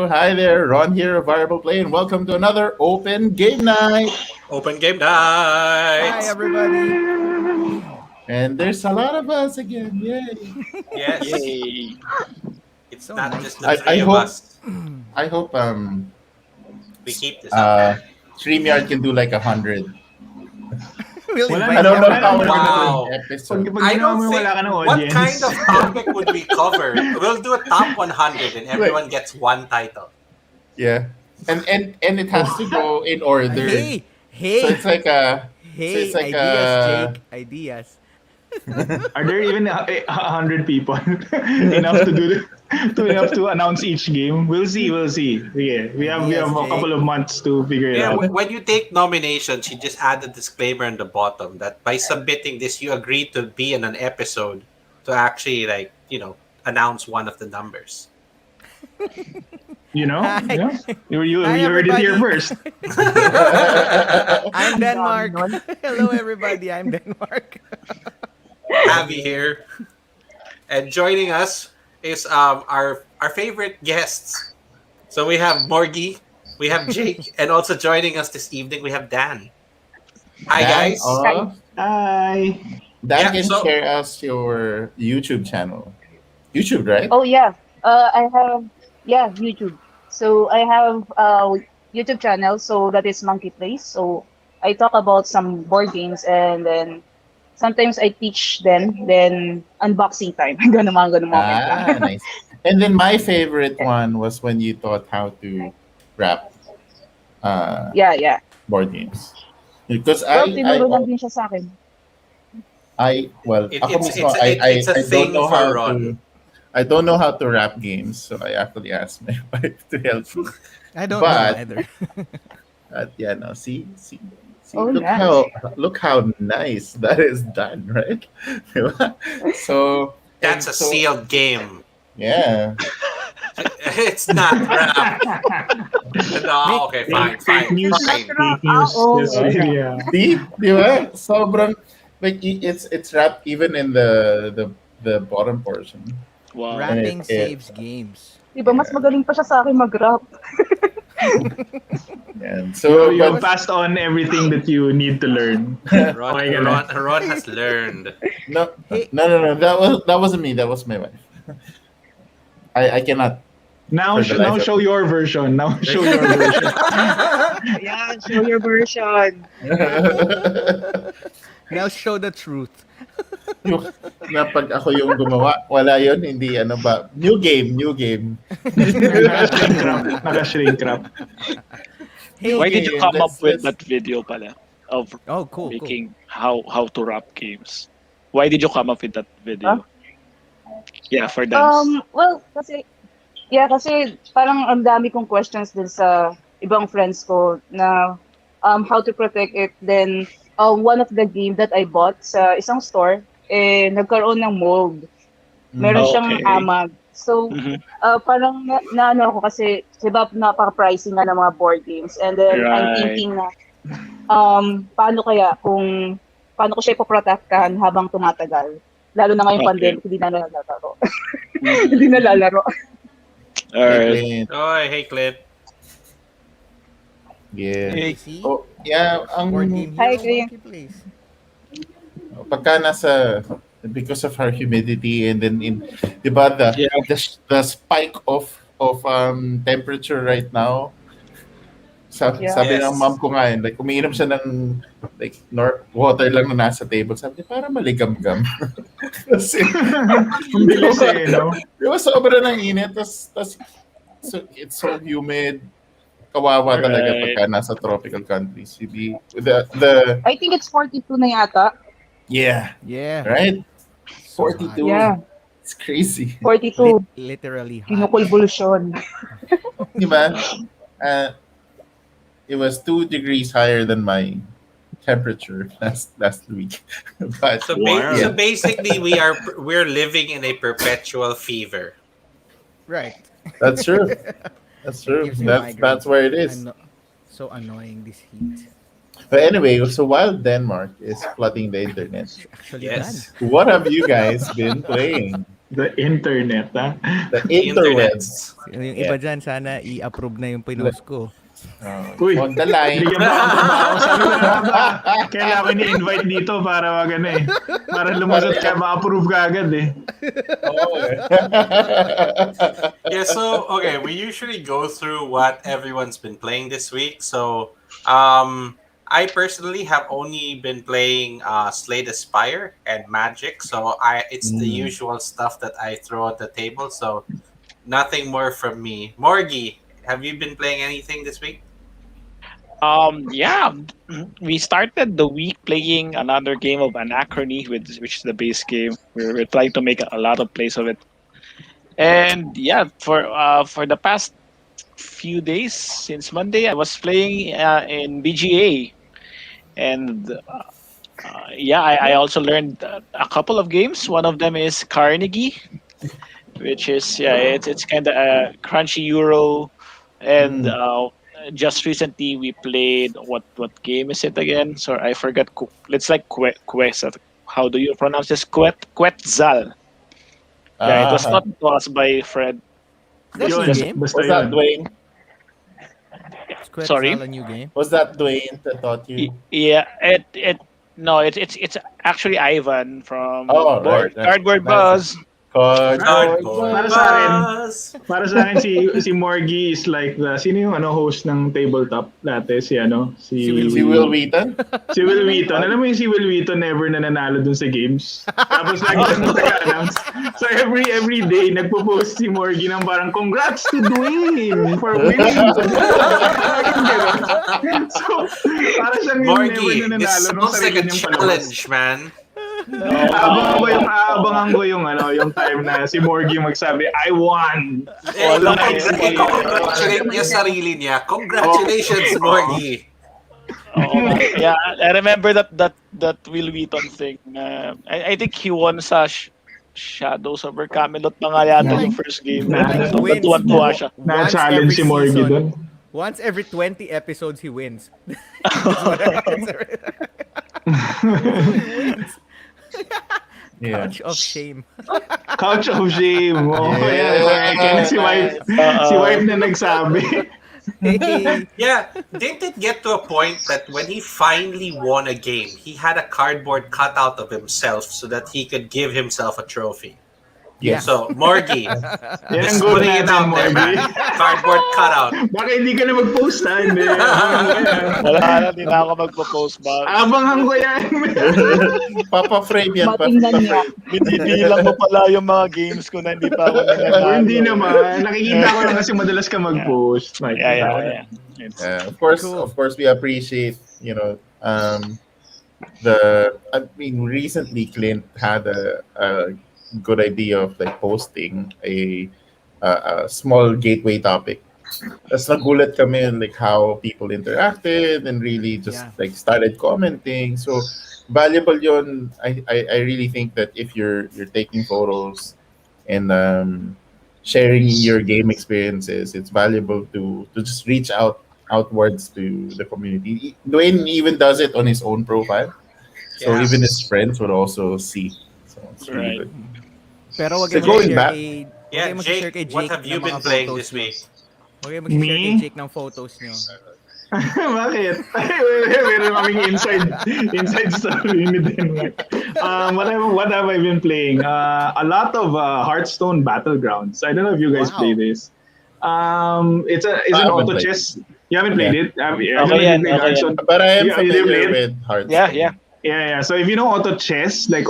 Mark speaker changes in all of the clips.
Speaker 1: Hi there, Ron here of Variable Play, and welcome to another Open Game Night.
Speaker 2: Open game
Speaker 3: Hi,
Speaker 2: night.
Speaker 3: everybody.
Speaker 1: And there's a lot of us again. Yay!
Speaker 2: Yes,
Speaker 4: Yay!
Speaker 2: it's
Speaker 3: So
Speaker 2: not
Speaker 3: nice
Speaker 2: just
Speaker 3: to
Speaker 2: the
Speaker 1: I,
Speaker 3: see
Speaker 1: I
Speaker 2: three of
Speaker 3: you.
Speaker 1: hope
Speaker 2: us.
Speaker 1: I hope
Speaker 2: We keep this up.
Speaker 1: uh StreamYard can do like 100.
Speaker 3: We'll
Speaker 5: Wala
Speaker 1: I
Speaker 3: invite
Speaker 5: na,
Speaker 1: don't know
Speaker 5: wala
Speaker 1: how
Speaker 5: nang
Speaker 1: we're
Speaker 3: everybody.
Speaker 1: gonna do
Speaker 5: magagawa.
Speaker 1: an
Speaker 2: Wow.
Speaker 1: episode.
Speaker 5: Pag
Speaker 2: I
Speaker 5: ginawa
Speaker 2: don't
Speaker 5: mo wala
Speaker 2: think
Speaker 5: ka ng
Speaker 2: what kind
Speaker 5: audience.
Speaker 2: of topic would we cover? We'll do a top 100 and
Speaker 1: Wait,
Speaker 2: everyone gets one title.
Speaker 1: yeah, and it has to
Speaker 5: Oh,
Speaker 1: go in order.
Speaker 3: Hey,
Speaker 1: So
Speaker 3: hey,
Speaker 1: it's like a so it's
Speaker 3: hey,
Speaker 1: like
Speaker 3: ideas,
Speaker 1: a
Speaker 3: Jake. Ideas.
Speaker 5: are there even 100 people enough to do enough to announce each game? We'll see. We'll see. Yeah, we have
Speaker 3: Ideas,
Speaker 5: a couple
Speaker 3: Jake.
Speaker 5: of months to figure it
Speaker 2: Yeah,
Speaker 5: out.
Speaker 2: when you take nominations, you just add a disclaimer on the bottom that by submitting this, you agree to be in an episode to actually, announce one of the numbers.
Speaker 5: You know,
Speaker 3: Hi.
Speaker 5: yeah.
Speaker 3: Hi,
Speaker 5: You heard it here
Speaker 3: everybody.
Speaker 5: first.
Speaker 3: I'm
Speaker 6: Ang dami
Speaker 3: Denmark.
Speaker 6: nun.
Speaker 3: Hello, everybody. I'm Denmark.
Speaker 2: Abby here. And joining us is our favorite guests. So we have Morgie, we have Jake, and also joining us this evening we have Dan. Hi
Speaker 1: Dan
Speaker 2: guys.
Speaker 1: of
Speaker 5: Hi.
Speaker 1: Dan
Speaker 2: Yeah,
Speaker 1: can
Speaker 2: so
Speaker 1: share us your YouTube channel. YouTube, right?
Speaker 6: Oh yeah. I have YouTube. So I have YouTube channel. So that is Monkey Place. So I talk about some board games and then sometimes I teach them. Then unboxing time. Ganun moment
Speaker 1: Ah,
Speaker 6: lang.
Speaker 1: nice. And then my favorite one was when you taught how to wrap uh,
Speaker 6: Yeah.
Speaker 1: board games. Because
Speaker 6: Well, tinuro lang din siya sa akin.
Speaker 1: ako
Speaker 2: it's
Speaker 1: mismo,
Speaker 2: it's a, it's a
Speaker 1: I don't
Speaker 2: thing
Speaker 1: know
Speaker 2: for
Speaker 1: how
Speaker 2: Ron.
Speaker 1: to, I don't know how to wrap games, so I actually asked my wife to help me.
Speaker 3: I don't know
Speaker 1: But
Speaker 3: either.
Speaker 1: yeah, no, see,
Speaker 6: Oh
Speaker 1: look
Speaker 6: yeah.
Speaker 1: how nice that is done, right? Diba? So
Speaker 2: That's
Speaker 1: and
Speaker 2: a
Speaker 1: so
Speaker 2: sealed game.
Speaker 1: yeah,
Speaker 2: It's not rap.
Speaker 3: Make,
Speaker 2: No, okay,
Speaker 5: Fake,
Speaker 2: fine,
Speaker 5: fake
Speaker 2: fine,
Speaker 5: news.
Speaker 2: fine.
Speaker 5: Fake news.
Speaker 6: Oh,
Speaker 5: That's
Speaker 6: yeah.
Speaker 5: really
Speaker 1: see, diba? Sobrang like it's wrapped even in the bottom portion,
Speaker 4: Wow.
Speaker 1: and
Speaker 3: rapping
Speaker 1: it
Speaker 3: saves games.
Speaker 6: Diba mas
Speaker 1: yeah.
Speaker 6: magaling pa siya sa akin mag-rap.
Speaker 1: And
Speaker 5: you
Speaker 1: so
Speaker 5: you
Speaker 1: but
Speaker 5: passed on everything that you need to learn.
Speaker 2: Ron,
Speaker 5: Okay,
Speaker 2: Ron, Ron has learned.
Speaker 1: no,
Speaker 3: Hey,
Speaker 1: no, that wasn't me. That was my wife. I cannot
Speaker 5: Now,
Speaker 1: for the life
Speaker 5: now
Speaker 1: of
Speaker 5: show
Speaker 1: me.
Speaker 5: your version. Now show your version.
Speaker 6: Yeah, show your version.
Speaker 3: now show the truth.
Speaker 1: yung, na pag ako yung gumawa, wala yun, hindi ano ba, new game.
Speaker 5: Naka-shrink wrap. Naka-shrink wrap.
Speaker 3: Hey,
Speaker 4: Why did you
Speaker 1: Okay,
Speaker 4: come up with
Speaker 1: let's
Speaker 4: that video pala of
Speaker 3: oh, cool.
Speaker 4: making how to wrap games? Why did you come up with that video?
Speaker 6: Huh?
Speaker 4: Yeah, for dance.
Speaker 6: Well, kasi parang ang dami kong questions din sa ibang friends ko na how to protect it. Then one of the game that I bought sa isang store nagkaroon ng mold. Meron
Speaker 1: Mm.
Speaker 6: siyang
Speaker 4: Okay.
Speaker 6: amag. So
Speaker 4: Mhm.
Speaker 6: parang naano ako kasi diba napaka-pricey nga ng mga board games. And then I'm
Speaker 4: Right.
Speaker 6: thinking na paano ko siya ipoprotektahan habang tumatagal. Lalo na ngayong
Speaker 4: Okay.
Speaker 6: pandemic, hindi na nalalaro.
Speaker 4: Mhm.
Speaker 6: Hindi na lalaro.
Speaker 1: Hey,
Speaker 4: Alright.
Speaker 1: Clint.
Speaker 2: Oh, hey, Clint.
Speaker 1: Yeah.
Speaker 4: Hey.
Speaker 3: See?
Speaker 1: Oh, yeah,
Speaker 3: Board game
Speaker 6: Hi,
Speaker 3: hero,
Speaker 6: Kuya.
Speaker 3: monkey place.
Speaker 1: pagka nasa because of our humidity and then in diba
Speaker 4: Yeah.
Speaker 1: the spike of temperature right now.
Speaker 6: Yeah.
Speaker 1: Sabi
Speaker 2: Yes.
Speaker 1: ng mom ko nga yun, like umiinom siya ng like water lang na nasa table. Sabi niya, para maligam-gam. Kasi,
Speaker 5: Ang bilis no?
Speaker 1: di ba sobra ng init, tas so, it's so humid. Kawawa talaga
Speaker 4: Right.
Speaker 1: pagka nasa tropical countries. The
Speaker 6: I think it's 42 na yata.
Speaker 1: yeah,
Speaker 3: Yeah.
Speaker 1: right?
Speaker 3: So
Speaker 1: 42.
Speaker 3: hot.
Speaker 6: Yeah,
Speaker 1: It's crazy.
Speaker 6: 42.
Speaker 3: Literally hot.
Speaker 6: Kinukulbulusyon.
Speaker 1: Di ba? It was 2 degrees higher than my temperature last week. But
Speaker 2: So,
Speaker 4: Wow.
Speaker 2: so basically, we're living in a perpetual fever.
Speaker 3: Right.
Speaker 1: that's true. That's true.
Speaker 3: Gives you
Speaker 1: That's
Speaker 3: migraine.
Speaker 1: where it is.
Speaker 3: So annoying, this heat.
Speaker 1: But anyway, so while Denmark is flooding the internet,
Speaker 3: Actually
Speaker 2: Yes.
Speaker 1: what have you guys been playing?
Speaker 5: The internet, ha?
Speaker 1: The
Speaker 2: The
Speaker 1: interwebs.
Speaker 2: internets.
Speaker 3: Yung iba dyan, sana i-approve na yung pinost ko.
Speaker 5: Uy,
Speaker 1: On the line.
Speaker 5: bigyan mo akong trabaho. Sabi ko na ba, kailangan ko ni-invite dito para para lumusot ka, ma-approve ka agad eh.
Speaker 2: Yeah, so okay, we usually go through what everyone's been playing this week. So, I personally have only been playing Slay the Spire and Magic. So it's the usual stuff that I throw at the table. So nothing more from me. Morgie, have you been playing anything this week?
Speaker 4: Yeah, we started the week playing another game of Anachrony, which is the base game. We're trying to make a lot of plays of it. And yeah, for the past few days since Monday, I was playing in BGA, and yeah, I also learned a couple of games. One of them is Carnegie, which is it's kind of a crunchy Euro, and just recently we played what game is it again? So I forgot. It's like Quest. How do you pronounce this? Quetzal. Yeah, it was not to us by Fred.
Speaker 3: That's
Speaker 5: Yun,
Speaker 3: a new game?
Speaker 5: basta
Speaker 1: Was that
Speaker 5: yun.
Speaker 1: Dwayne?
Speaker 3: Is Quetzal
Speaker 4: Sorry?
Speaker 3: a new game?
Speaker 1: Was that Dwayne that taught you?
Speaker 4: Yeah, it's actually Ivan from
Speaker 1: Oh, right.
Speaker 4: Cardboard
Speaker 1: That's-
Speaker 4: Buzz.
Speaker 5: Para sa akin, Para sa akin si Morgie is like sino yung host ng tabletop dati si
Speaker 1: Si Will Wheaton?
Speaker 5: Si Will Wheaton. Alam mo yung si Will Wheaton never na nanalo dun sa games. Tapos lagi siyang taga-announce. So every day nagpo-post si Morgie ng parang congrats to Dwayne for winning. So para siyang yung never
Speaker 2: Morgie,
Speaker 5: na
Speaker 2: this
Speaker 5: nanalo nung
Speaker 2: sounds like
Speaker 5: sarili
Speaker 2: a
Speaker 5: niyang palabas.
Speaker 2: challenge, man.
Speaker 5: Aabangan ko yung time na si Morgie magsabi, I won!
Speaker 2: Exactly. Congratulate niya sarili niya. Congratulations, Morgie.
Speaker 4: Yeah, I remember that Will Wheaton thing. I think he won sa Shadows over Camelot pa nga yata yung first game.
Speaker 3: Wins.
Speaker 4: Tuwan-tuwa siya.
Speaker 5: Na-challenge si Morgie dun.
Speaker 3: Once every 20 episodes, he wins. That's what happens. He wins.
Speaker 1: Yeah.
Speaker 3: Couch of shame.
Speaker 5: Couch of shame. Oh,
Speaker 1: Yeah.
Speaker 5: Kaya si wife na nagsabi.
Speaker 3: Hey.
Speaker 2: Yeah, didn't it get to a point that when he finally won a game, he had a cardboard cutout of himself so that he could give himself a trophy?
Speaker 1: Yeah.
Speaker 2: So, Morgie,
Speaker 5: Yan
Speaker 2: just
Speaker 5: ang goal
Speaker 2: putting it
Speaker 5: natin,
Speaker 2: out there, man.
Speaker 5: Morgie.
Speaker 2: Cardboard cutout.
Speaker 5: Baka hindi ka na mag-post ha? Hindi.
Speaker 4: Wala na, hindi na ako magpo-post ba.
Speaker 5: Abangan ko yan.
Speaker 1: Papa-frame yan.
Speaker 6: Matingnan niya.
Speaker 4: Binibilang mo pala yung mga games ko na hindi pa ako ninanalo.
Speaker 5: Hindi naman. Nakikita ko lang kasi madalas ka mag-post. Like,
Speaker 4: Yeah.
Speaker 1: Of course, we appreciate, recently Clint had a good idea of like posting a small gateway topic. Tapos nagulat kami on like how people interacted and really just like started commenting. So valuable yun. I really think that if you're taking photos and sharing your game experiences, it's valuable to just reach outwards to the community. Dwayne even does it on his own profile. So
Speaker 2: Yes.
Speaker 1: even his friends would also see. So it's really
Speaker 4: Right.
Speaker 1: good.
Speaker 3: Pero wag
Speaker 1: So
Speaker 3: mo
Speaker 1: going back-
Speaker 2: Yeah,
Speaker 3: mag-share
Speaker 2: Jake,
Speaker 3: kay
Speaker 2: what
Speaker 3: Jake
Speaker 2: have you
Speaker 3: ng
Speaker 2: been
Speaker 3: mga
Speaker 2: playing
Speaker 3: photos
Speaker 2: this
Speaker 3: nyo.
Speaker 2: week?
Speaker 3: Huwag kayo mag-share
Speaker 5: Me?
Speaker 3: kay Jake ng photos nyo.
Speaker 5: Bakit? Meron kaming inside story ni Denmark. What have I been playing? A lot of Hearthstone Battlegrounds. I don't know if you guys
Speaker 3: Wow.
Speaker 5: play this. It's an
Speaker 1: haven't
Speaker 5: auto
Speaker 1: played.
Speaker 5: chess. You haven't played it? I don't know if
Speaker 4: Okay,
Speaker 5: you
Speaker 4: yeah,
Speaker 5: played
Speaker 4: okay.
Speaker 5: Hearthstone.
Speaker 1: But I am
Speaker 5: Yeah, you
Speaker 1: familiar
Speaker 5: played?
Speaker 1: with Hearthstone.
Speaker 4: Yeah.
Speaker 5: Yeah. So if you know auto chess
Speaker 1: Right.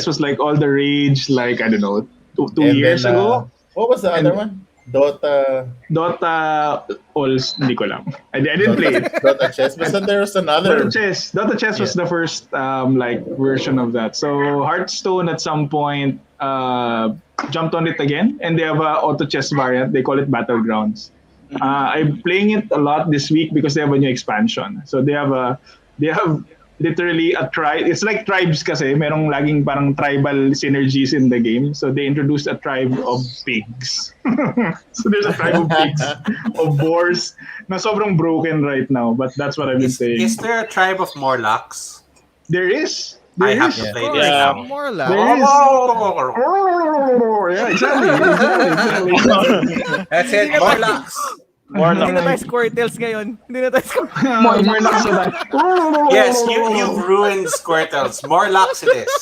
Speaker 5: was like all the rage, like I don't know, two
Speaker 1: And
Speaker 5: years
Speaker 1: then,
Speaker 5: ago.
Speaker 1: what was the other one? Dota.
Speaker 5: Dota hindi ko lang. I didn't play it.
Speaker 1: Dota chess. But then there was another.
Speaker 5: Dota chess was the first version of that. So Hearthstone at some point jumped on it again, and they have a auto chess variant. They call it Battlegrounds. I'm playing it a lot this week because they have a new expansion. So they have literally a tribe. It's like tribes kasi. Merong laging parang tribal synergies in the game. So they introduced a tribe of pigs. So there's a tribe of pigs, of boars, na sobrang broken right now. But that's what I've been saying.
Speaker 2: Is there a tribe of Morlocks?
Speaker 5: There is.
Speaker 2: I
Speaker 5: There
Speaker 2: have
Speaker 5: is.
Speaker 2: to
Speaker 1: Yeah.
Speaker 2: play this
Speaker 4: Yeah.
Speaker 2: now.
Speaker 3: More luck.
Speaker 5: There is. Yeah, exactly.
Speaker 2: That's
Speaker 3: Hindi
Speaker 2: it.
Speaker 3: na
Speaker 2: More
Speaker 3: tayo,
Speaker 2: locks.
Speaker 4: More
Speaker 3: hindi
Speaker 4: luck.
Speaker 3: na tayo Squirtles ngayon. Hindi na tayo
Speaker 6: More
Speaker 5: More
Speaker 6: luck.
Speaker 5: luck sa that.
Speaker 2: Yes, you've ruined Squirtles. More locks it is.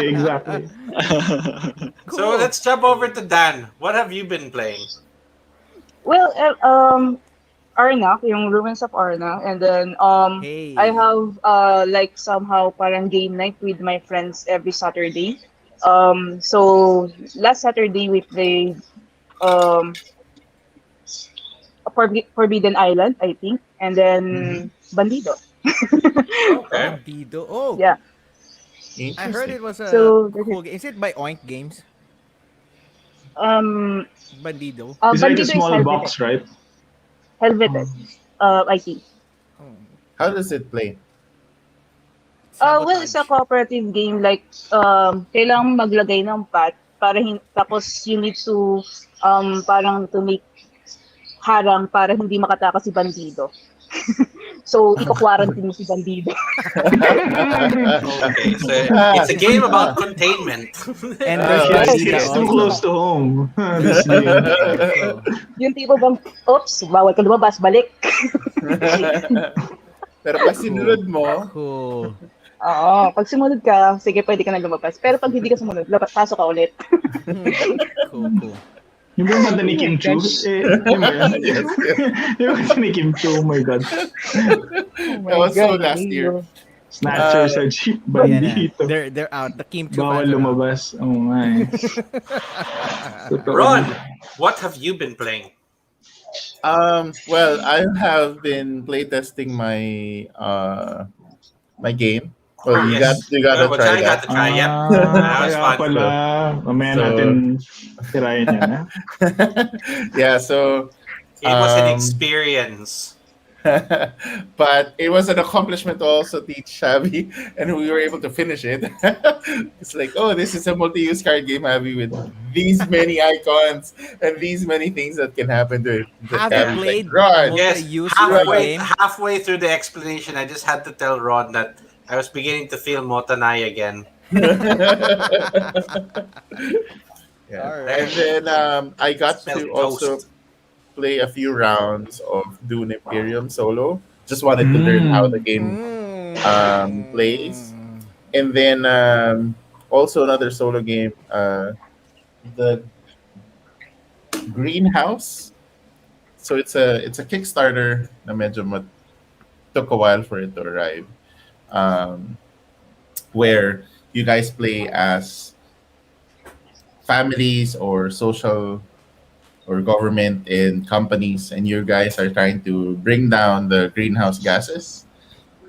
Speaker 5: Exactly.
Speaker 2: So
Speaker 3: Cool.
Speaker 2: let's jump over to Dan. What have you been playing?
Speaker 6: Well, Arnak, yung Ruins of Arnak, and then
Speaker 3: Hey.
Speaker 6: I have like somehow parang game night with my friends every Saturday. So last Saturday we played um Forbidden Island, I think, and then Bandido.
Speaker 2: Okay.
Speaker 3: Bandido. Oh,
Speaker 6: Yeah.
Speaker 3: I heard
Speaker 1: Interesting.
Speaker 3: it was a
Speaker 6: So
Speaker 3: cool game. Is it by Oink Games?
Speaker 6: um
Speaker 3: Bandido.
Speaker 5: It's like a
Speaker 6: Bandido is
Speaker 5: small
Speaker 6: Helvetic.
Speaker 5: box, right?
Speaker 6: Helvetic. I think.
Speaker 3: Oh,
Speaker 1: How does it play?
Speaker 6: Well, it's a
Speaker 3: sabotage.
Speaker 6: cooperative game like kailangan maglagay ng path para tapos you need to parang to make harang para hindi makatakas si bandido. So, iko-quarantine mo si bandido.
Speaker 2: Okay. So it's a game about containment.
Speaker 3: And
Speaker 1: Oh,
Speaker 3: there's
Speaker 1: I
Speaker 5: It's,
Speaker 1: see.
Speaker 3: Bandida
Speaker 5: it's too
Speaker 3: also.
Speaker 5: close to home. This game.
Speaker 3: Oh,
Speaker 6: Yung tipo bang, oops, bawal ka lumabas, balik.
Speaker 1: Pero pag sinunod mo,
Speaker 3: cool.
Speaker 6: Oo, pag sumunod ka, sige, pwede ka na lumabas. Pero pag hindi ka sumunod, pasok ka ulit.
Speaker 3: Cool.
Speaker 5: Yung ba yung kanta ni Kim Chu? Yun ba yun?
Speaker 1: yes, yes.
Speaker 5: Yung kanta ni Kim Chu, oh my God.
Speaker 1: That was so last year.
Speaker 5: Snatcher sa jeep,
Speaker 3: Yan na.
Speaker 5: bandito.
Speaker 3: They're out. The Kim Chu
Speaker 5: Bawal
Speaker 3: fans are out.
Speaker 5: lumabas. Oh my. Totoo.
Speaker 2: Ron, what have you been playing?
Speaker 1: Well, I have been playtesting my game. Well, you
Speaker 2: Yes.
Speaker 1: gotta
Speaker 2: Well,
Speaker 1: try
Speaker 2: Johnny got
Speaker 1: that.
Speaker 2: to try. Yep. That was
Speaker 5: Kaya
Speaker 2: fun.
Speaker 5: pala. Mamaya
Speaker 1: So-
Speaker 5: natin tirayan yan, ha?
Speaker 1: Yeah, so
Speaker 2: It was an
Speaker 1: Um,
Speaker 2: experience.
Speaker 1: but it was an accomplishment to also teach Shabby, and we were able to finish it. It's like, oh, this is a multi-use card game, Abby, with these many icons and these many things that can happen to it.
Speaker 3: Have
Speaker 1: Abby's
Speaker 3: you played
Speaker 1: Like, Ron,
Speaker 2: Yes,
Speaker 3: multi-use
Speaker 2: halfway,
Speaker 3: game?
Speaker 2: halfway through the explanation, I just had to tell Ron that I was beginning to feel Motanai again.
Speaker 1: yeah.
Speaker 3: Alright.
Speaker 1: And then I got
Speaker 2: Smelled
Speaker 1: to also
Speaker 2: toast.
Speaker 1: play a few rounds of Dune Imperium solo. Just wanted to learn how the game plays. And then also another solo game, the Greenhouse. So it's a Kickstarter na medyo took a while for it to arrive. Where you guys play as families or social or government and companies, and you guys are trying to bring down the greenhouse gases.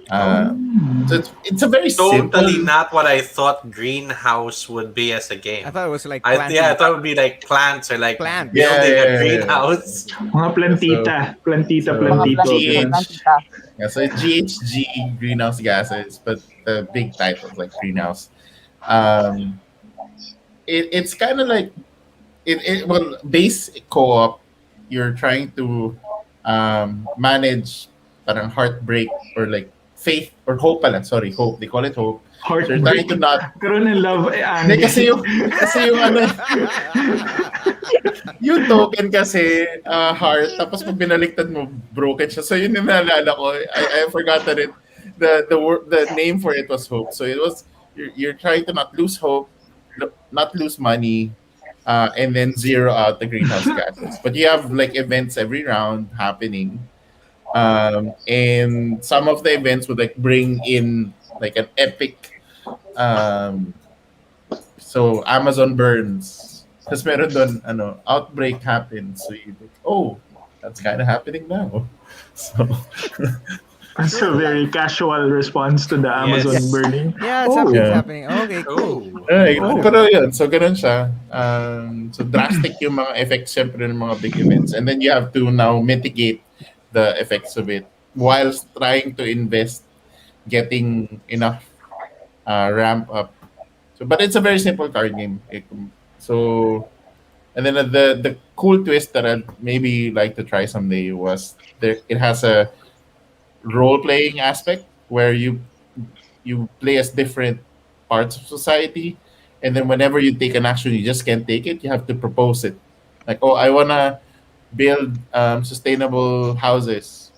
Speaker 1: So it's a very
Speaker 2: Totally
Speaker 1: simple.
Speaker 2: not what I thought Greenhouse would be as a game.
Speaker 3: I thought it was like
Speaker 2: I
Speaker 3: planting.
Speaker 2: thought it would be like plants or like
Speaker 3: Plant.
Speaker 2: building
Speaker 1: Yeah,
Speaker 2: a
Speaker 1: yeah, yeah.
Speaker 2: greenhouse.
Speaker 5: Mga plantita. Plantita,
Speaker 1: So-
Speaker 6: Mga
Speaker 5: plantito.
Speaker 1: GH.
Speaker 6: plantita, plantita.
Speaker 1: Yeah, so it's GHG greenhouse gases, but the big title like greenhouse. It's kind of like well, base co-op. You're trying to manage parang heartbreak or like faith or hope pala. Sorry, hope. They call it hope. So you're trying
Speaker 5: Heartbreak.
Speaker 1: to not.
Speaker 5: Karoon ng love.
Speaker 1: Hindi, kasi yung ano, yung token kasi heart, tapos pag binaliktad mo, broken siya. So yun yung naalala ko. I forgotten it. The name for it was hope. So it was you're trying to not lose hope, not lose money, and then zero out the greenhouse gases. But you have like events every round happening. And some of the events would like bring in like an epic so Amazon burns. Tapos meron doon, outbreak happens. So you think, oh, that's kind of happening now. So,
Speaker 5: That's a very casual response to the Amazon
Speaker 2: Yes.
Speaker 5: burning.
Speaker 3: Yeah, something's happening. Okay, cool.
Speaker 2: Oh.
Speaker 1: pero yun, so ganun siya. So drastic yung mga effects syempre ng mga big events. And then you have to now mitigate the effects of it whilst trying to invest getting enough ramp up. So, but it's a very simple card game. So, and then the cool twist that I'd maybe like to try someday was it has a role playing aspect where you you play as different parts of society, and then whenever you take an action, you just can't take it. You have to propose it, like, oh, I wanna build sustainable houses,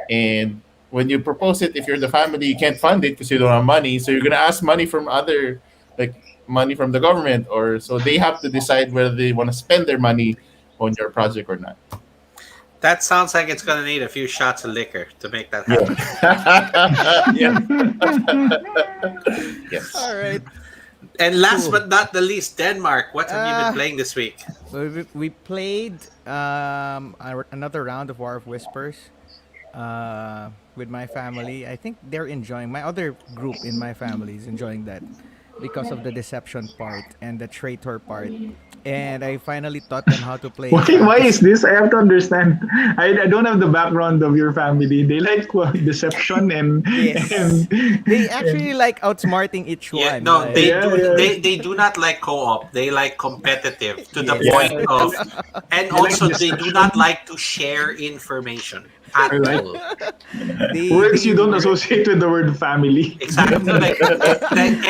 Speaker 1: and when you propose it, if you're the family, you can't fund it because you don't have money. So you're gonna ask money from other, like money from the government, or so they have to decide whether they want to spend their money on your project or not.
Speaker 2: That sounds like it's gonna need a few shots of liquor to make that
Speaker 1: Yeah.
Speaker 2: happen.
Speaker 1: Yeah. Yes.
Speaker 3: All right.
Speaker 2: And last
Speaker 3: Cool.
Speaker 2: but not the least, Denmark. What have you been playing this week?
Speaker 3: We played another round of War of Whispers with my family. I think they're enjoying. My other group in my family is enjoying that because of the deception part and the traitor part. And I finally taught them how to play.
Speaker 5: Why is this? I have to understand. I don't have the background of your family. They like deception and
Speaker 3: Yes.
Speaker 5: and
Speaker 3: They actually like outsmarting each
Speaker 2: Yeah,
Speaker 3: one.
Speaker 2: no,
Speaker 3: like-
Speaker 2: they
Speaker 5: Yeah,
Speaker 2: do.
Speaker 5: yeah.
Speaker 2: They do not like co-op. They like competitive to the
Speaker 3: Yes.
Speaker 2: point of, and also they do not like to share information at
Speaker 5: I like
Speaker 2: all.
Speaker 5: words you don't
Speaker 3: re-
Speaker 5: associate with the word family.
Speaker 2: Exactly. Like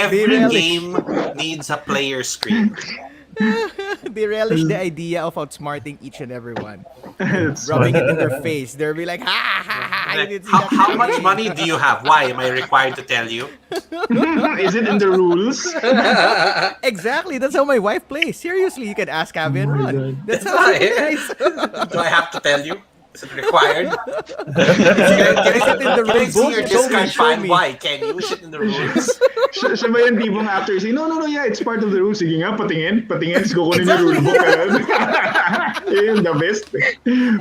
Speaker 2: every
Speaker 3: relish.
Speaker 2: game needs a player screen.
Speaker 3: They relish the idea of outsmarting each and every one.
Speaker 5: It's
Speaker 3: Rubbing
Speaker 5: fun.
Speaker 3: it in their face. They'll be like, ha ha ha. You didn't see that
Speaker 2: How much
Speaker 3: coming."
Speaker 2: money do you have? Why am I required to tell you?
Speaker 5: Is it in the rules?
Speaker 3: Exactly. That's how my wife plays. Seriously, you can ask Abby and
Speaker 5: Oh my
Speaker 3: Ron.
Speaker 5: God.
Speaker 3: That's
Speaker 2: That's
Speaker 3: how she
Speaker 2: why.
Speaker 3: plays.
Speaker 2: Do I have to tell you? Is it required?
Speaker 3: Can I sit in the
Speaker 2: Can I
Speaker 3: room?
Speaker 2: see
Speaker 3: Boom,
Speaker 2: your
Speaker 3: show me,
Speaker 2: discard
Speaker 3: show
Speaker 2: file?
Speaker 3: me.
Speaker 2: Why? Can you sit in the rules?
Speaker 5: Siya ba yung tipong after say, no, yeah, it's part of the rules. Sige nga, patingin, tapos kukunin yung rulebook. Yun, the best.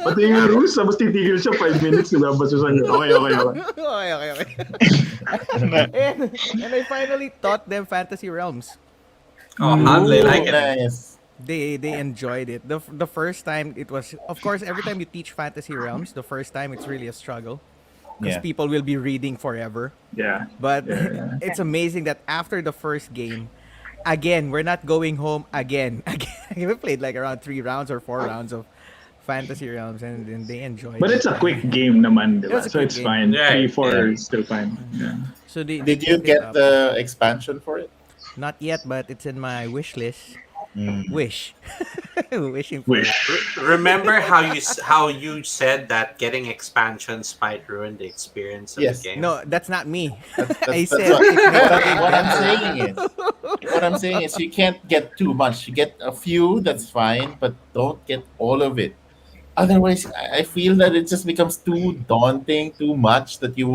Speaker 5: Patingin yung rules, tapos titigil siya 5 minutes, nababasa siya. Okay.
Speaker 3: Okay. and I finally taught them Fantasy Realms.
Speaker 2: Oh, how do they like it?
Speaker 1: Nice.
Speaker 3: They enjoyed it. The first time it was, of course, every time you teach Fantasy Realms, the first time it's really a struggle because
Speaker 1: Yeah.
Speaker 3: people will be reading forever.
Speaker 5: Yeah.
Speaker 3: But
Speaker 5: Yeah.
Speaker 3: it's amazing that after the first game, again, we're not going home again. We played like around 3 rounds or 4 rounds of Fantasy Realms, and they enjoyed
Speaker 5: But
Speaker 3: it.
Speaker 5: it's a quick game naman,
Speaker 3: It was
Speaker 5: diba?
Speaker 3: a
Speaker 5: So
Speaker 3: quick
Speaker 5: it's
Speaker 3: game.
Speaker 5: fine.
Speaker 2: Yeah,
Speaker 5: 3-4
Speaker 2: yeah.
Speaker 5: is still fine. Yeah.
Speaker 3: So they
Speaker 1: Did you
Speaker 3: picked it
Speaker 1: get
Speaker 3: up.
Speaker 1: the expansion for it?
Speaker 3: Not yet, but it's in my wish list.
Speaker 1: Mm.
Speaker 3: Wish. Wishing for it.
Speaker 5: Wish.
Speaker 2: Remember how you said that getting expansions might ruin the experience of
Speaker 1: Yes.
Speaker 2: the game?
Speaker 3: No, that's not me.
Speaker 1: That's
Speaker 3: I
Speaker 1: that's
Speaker 3: said
Speaker 1: what,
Speaker 3: it makes the
Speaker 1: what,
Speaker 3: game
Speaker 1: what I'm
Speaker 3: better.
Speaker 1: saying is, what I'm saying is, you can't get too much. You get a few, that's fine, but don't get all of it. Otherwise, I feel that it just becomes too daunting, too much that you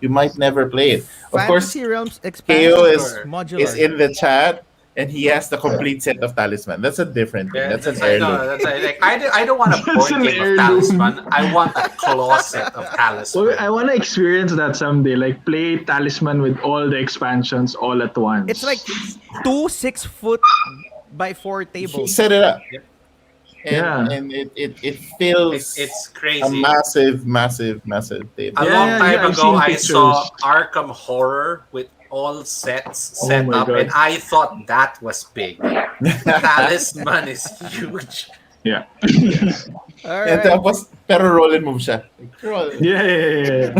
Speaker 1: might never play it. Of course,
Speaker 3: Fantasy Realms
Speaker 1: KO
Speaker 3: expansion
Speaker 1: is
Speaker 3: modular.
Speaker 1: is in the chat, and he has the complete set of talisman. That's a different thing.
Speaker 2: Yeah,
Speaker 1: That's an
Speaker 2: I know.
Speaker 1: heirloom.
Speaker 2: That's like I don't want a
Speaker 5: That's
Speaker 2: board
Speaker 5: an
Speaker 2: game of
Speaker 5: heirloom.
Speaker 2: talisman. I want a closet of
Speaker 5: Well,
Speaker 2: talisman.
Speaker 5: I want to experience that someday. Like play Talisman with all the expansions all at once.
Speaker 3: It's like 2 6-foot by 4
Speaker 1: He
Speaker 3: tables.
Speaker 1: set it up,
Speaker 2: Yep.
Speaker 1: and it fills
Speaker 2: It's
Speaker 1: a
Speaker 2: crazy.
Speaker 1: massive table.
Speaker 2: A
Speaker 5: Yeah,
Speaker 2: long
Speaker 5: yeah,
Speaker 2: time
Speaker 5: I've
Speaker 2: ago,
Speaker 5: seen
Speaker 2: I saw
Speaker 5: pictures.
Speaker 2: Arkham Horror with all sets
Speaker 5: Oh
Speaker 2: set
Speaker 5: my
Speaker 2: up,
Speaker 5: God.
Speaker 2: and I thought that was big. Talisman is huge.
Speaker 5: yeah.
Speaker 3: All
Speaker 1: And
Speaker 3: right.
Speaker 1: tapos, pero roll and move siya. Like, roll.
Speaker 5: Yeah.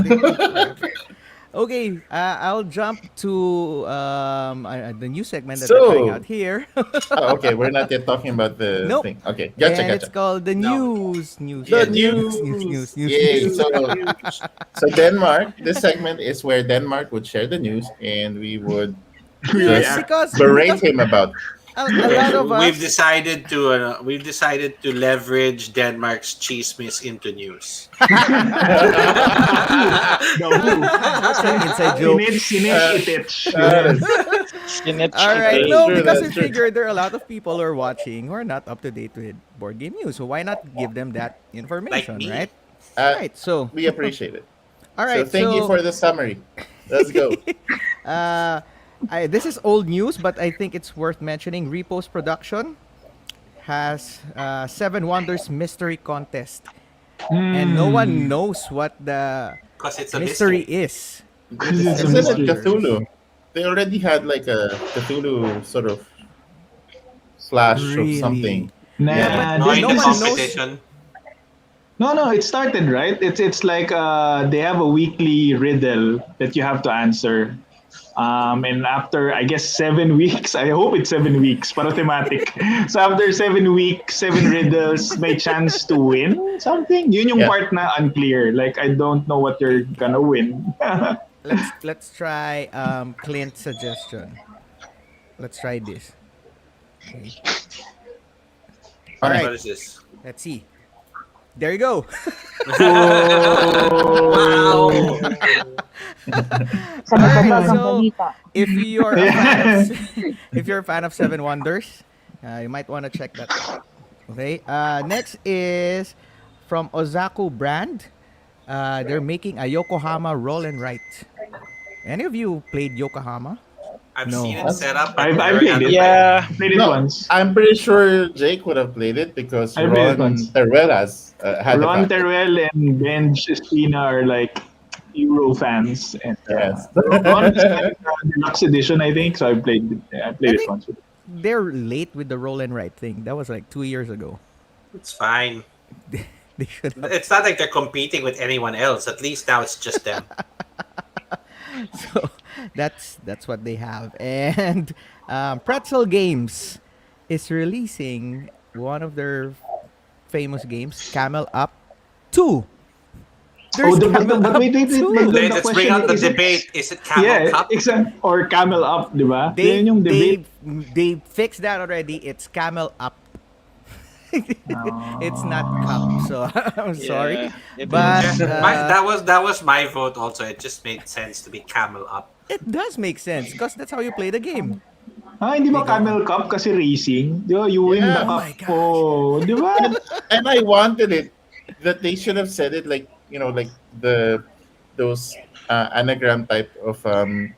Speaker 3: Okay, I'll jump to the new segment that
Speaker 1: So-
Speaker 3: we're trying out here.
Speaker 1: Oh, okay, we're not yet talking about the
Speaker 3: Nope.
Speaker 1: thing. Okay,
Speaker 3: And
Speaker 1: gotcha.
Speaker 3: it's called the
Speaker 2: No.
Speaker 3: news.
Speaker 1: The
Speaker 3: News.
Speaker 1: Yay! So Denmark. This segment is where Denmark would share the news, and we would
Speaker 3: Yes,
Speaker 1: just
Speaker 3: because
Speaker 1: berate him about.
Speaker 3: a lot of us.
Speaker 2: We've decided to leverage Denmark's chismis into news.
Speaker 3: That's an inside joke.
Speaker 5: Sinit itich.
Speaker 4: Snitch
Speaker 3: All right,
Speaker 4: today.
Speaker 3: no,
Speaker 1: True,
Speaker 3: because
Speaker 1: that's
Speaker 3: we
Speaker 1: true.
Speaker 3: figured there are a lot of people who are watching who are not up to date with board game news. So why not give them that information,
Speaker 2: Like me.
Speaker 3: right?
Speaker 1: Uh,
Speaker 3: Right. So,
Speaker 1: we appreciate it.
Speaker 3: all right.
Speaker 1: So thank you for the summary. Let's go.
Speaker 3: This is old news, but I think it's worth mentioning. Repost Production has Seven Wonders Mystery Contest, and no one knows what the
Speaker 2: Because it's a
Speaker 3: mystery
Speaker 2: mystery.
Speaker 3: is.
Speaker 5: Because it's a
Speaker 1: Isn't it
Speaker 5: mystery.
Speaker 1: Cthulhu? They already had like a Cthulhu sort of flash
Speaker 3: Really?
Speaker 1: of something.
Speaker 5: Nah,
Speaker 3: Yeah, but
Speaker 2: Knowing
Speaker 3: no
Speaker 2: the
Speaker 3: one knows-
Speaker 2: competition.
Speaker 5: No, it started right. It's like they have a weekly riddle that you have to answer, And after, I guess, 7 weeks, I hope it's 7 weeks, para thematic. So after 7 weeks, 7 riddles, may chance to win something. Yun yung
Speaker 1: Yeah.
Speaker 5: part na unclear. Like, I don't know what you're gonna win.
Speaker 3: Let's try Clint's suggestion. Let's try this. Okay. All
Speaker 1: Alright.
Speaker 2: What
Speaker 3: right.
Speaker 2: is this?
Speaker 3: Let's see. There you go.
Speaker 2: Wow.
Speaker 6: Sa
Speaker 3: Alright,
Speaker 6: nagbabagang
Speaker 3: so
Speaker 6: balita.
Speaker 3: if you're a fan of if you're a fan of Seven Wonders, you might want to check that out. Okay. Next is from Ozaku brand. They're making a Yokohama roll and write. Any of you played Yokohama?
Speaker 2: I've
Speaker 3: No.
Speaker 2: seen it set up. but
Speaker 5: I've
Speaker 2: never
Speaker 5: played
Speaker 2: had
Speaker 5: it.
Speaker 2: play.
Speaker 4: Yeah.
Speaker 5: Played it
Speaker 1: No,
Speaker 5: once.
Speaker 1: I'm pretty sure Jake would have played it because
Speaker 5: I played it
Speaker 1: Ron
Speaker 5: once.
Speaker 1: Teruelas had
Speaker 5: Ron
Speaker 1: the copy.
Speaker 5: Teruel and Ben Espina are like Euro fans, and
Speaker 1: Yes.
Speaker 5: Ron is like deluxe edition, I think. So I played
Speaker 3: I
Speaker 5: it
Speaker 3: think-
Speaker 5: once.
Speaker 3: They're late with the roll and write thing. That was like 2 years ago.
Speaker 2: It's fine.
Speaker 3: They should have.
Speaker 2: It's not like they're competing with anyone else. At least now it's just them.
Speaker 3: So that's what they have. And Pretzel Games is releasing one of their famous games, Camel Up 2. There's
Speaker 5: but
Speaker 3: Camel Up
Speaker 5: wait,
Speaker 3: 2.
Speaker 5: but the
Speaker 2: Let's bring
Speaker 5: question
Speaker 2: out the
Speaker 5: is it-
Speaker 2: debate. Is it Camel
Speaker 5: Yeah,
Speaker 2: Cup?
Speaker 5: or Camel Up, di ba?
Speaker 3: They,
Speaker 5: Yun yung debate.
Speaker 3: they fixed that already. It's Camel Up. It's not Cup. So I'm sorry.
Speaker 4: Yeah, it
Speaker 3: But
Speaker 4: is.
Speaker 2: That was my vote also. It just made sense to be Camel Up.
Speaker 3: it does make sense because that's how you play the game.
Speaker 5: Hindi ba Camel Cup kasi racing? Di ba? You win
Speaker 1: Yeah.
Speaker 5: the
Speaker 1: Oh
Speaker 5: cup.
Speaker 3: my gosh.
Speaker 5: Oh, di ba?
Speaker 1: And I wanted it that they should have said it like like those anagram type of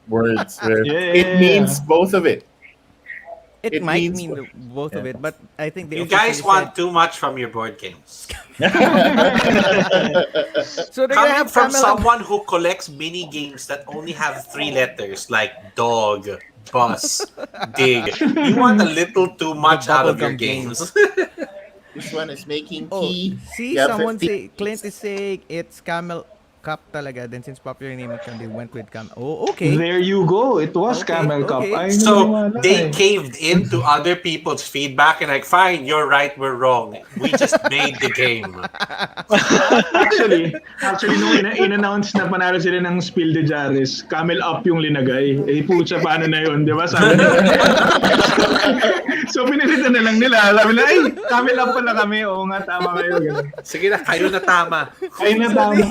Speaker 1: words where
Speaker 5: Yeah.
Speaker 1: it means both of it.
Speaker 3: It,
Speaker 1: It
Speaker 3: might
Speaker 1: means-
Speaker 3: mean both of
Speaker 1: yeah.
Speaker 3: it, but I think they
Speaker 2: You guys
Speaker 3: officially
Speaker 2: want too much from your board games.
Speaker 3: said, so they're gonna
Speaker 2: Coming
Speaker 3: have
Speaker 2: from
Speaker 3: Camel Up.
Speaker 2: someone who collects mini games that only have 3 letters like dog, bus, dig. You want a little too much out of your
Speaker 3: bubblegum
Speaker 2: games.
Speaker 1: This one is making
Speaker 3: Oh,
Speaker 1: key.
Speaker 3: see,
Speaker 1: Yeah,
Speaker 3: someone
Speaker 1: 50.
Speaker 3: say Clint is saying it's Camel Cup talaga. Then since popular name it, they went with Camel. Oh, okay.
Speaker 5: There you go. It was
Speaker 3: Okay,
Speaker 5: Camel Cup.
Speaker 3: okay.
Speaker 5: Ay,
Speaker 2: So
Speaker 5: naniwala
Speaker 2: they
Speaker 5: eh.
Speaker 2: caved into other people's feedback and like, fine, you're right, we're wrong. We just made the game.
Speaker 5: Actually, nung in-announce na panalo sila ng Spiel de Jares, Camel Up yung linagay. Eh, pucha, paano na yun? Di ba? Sabi nila. So, pinilitan na lang nila. Sabi na, ay, Camel Up pala kami. Oo nga, tama kayo. Ganun.
Speaker 2: Sige na, kayo na tama.
Speaker 5: Ay, na tama.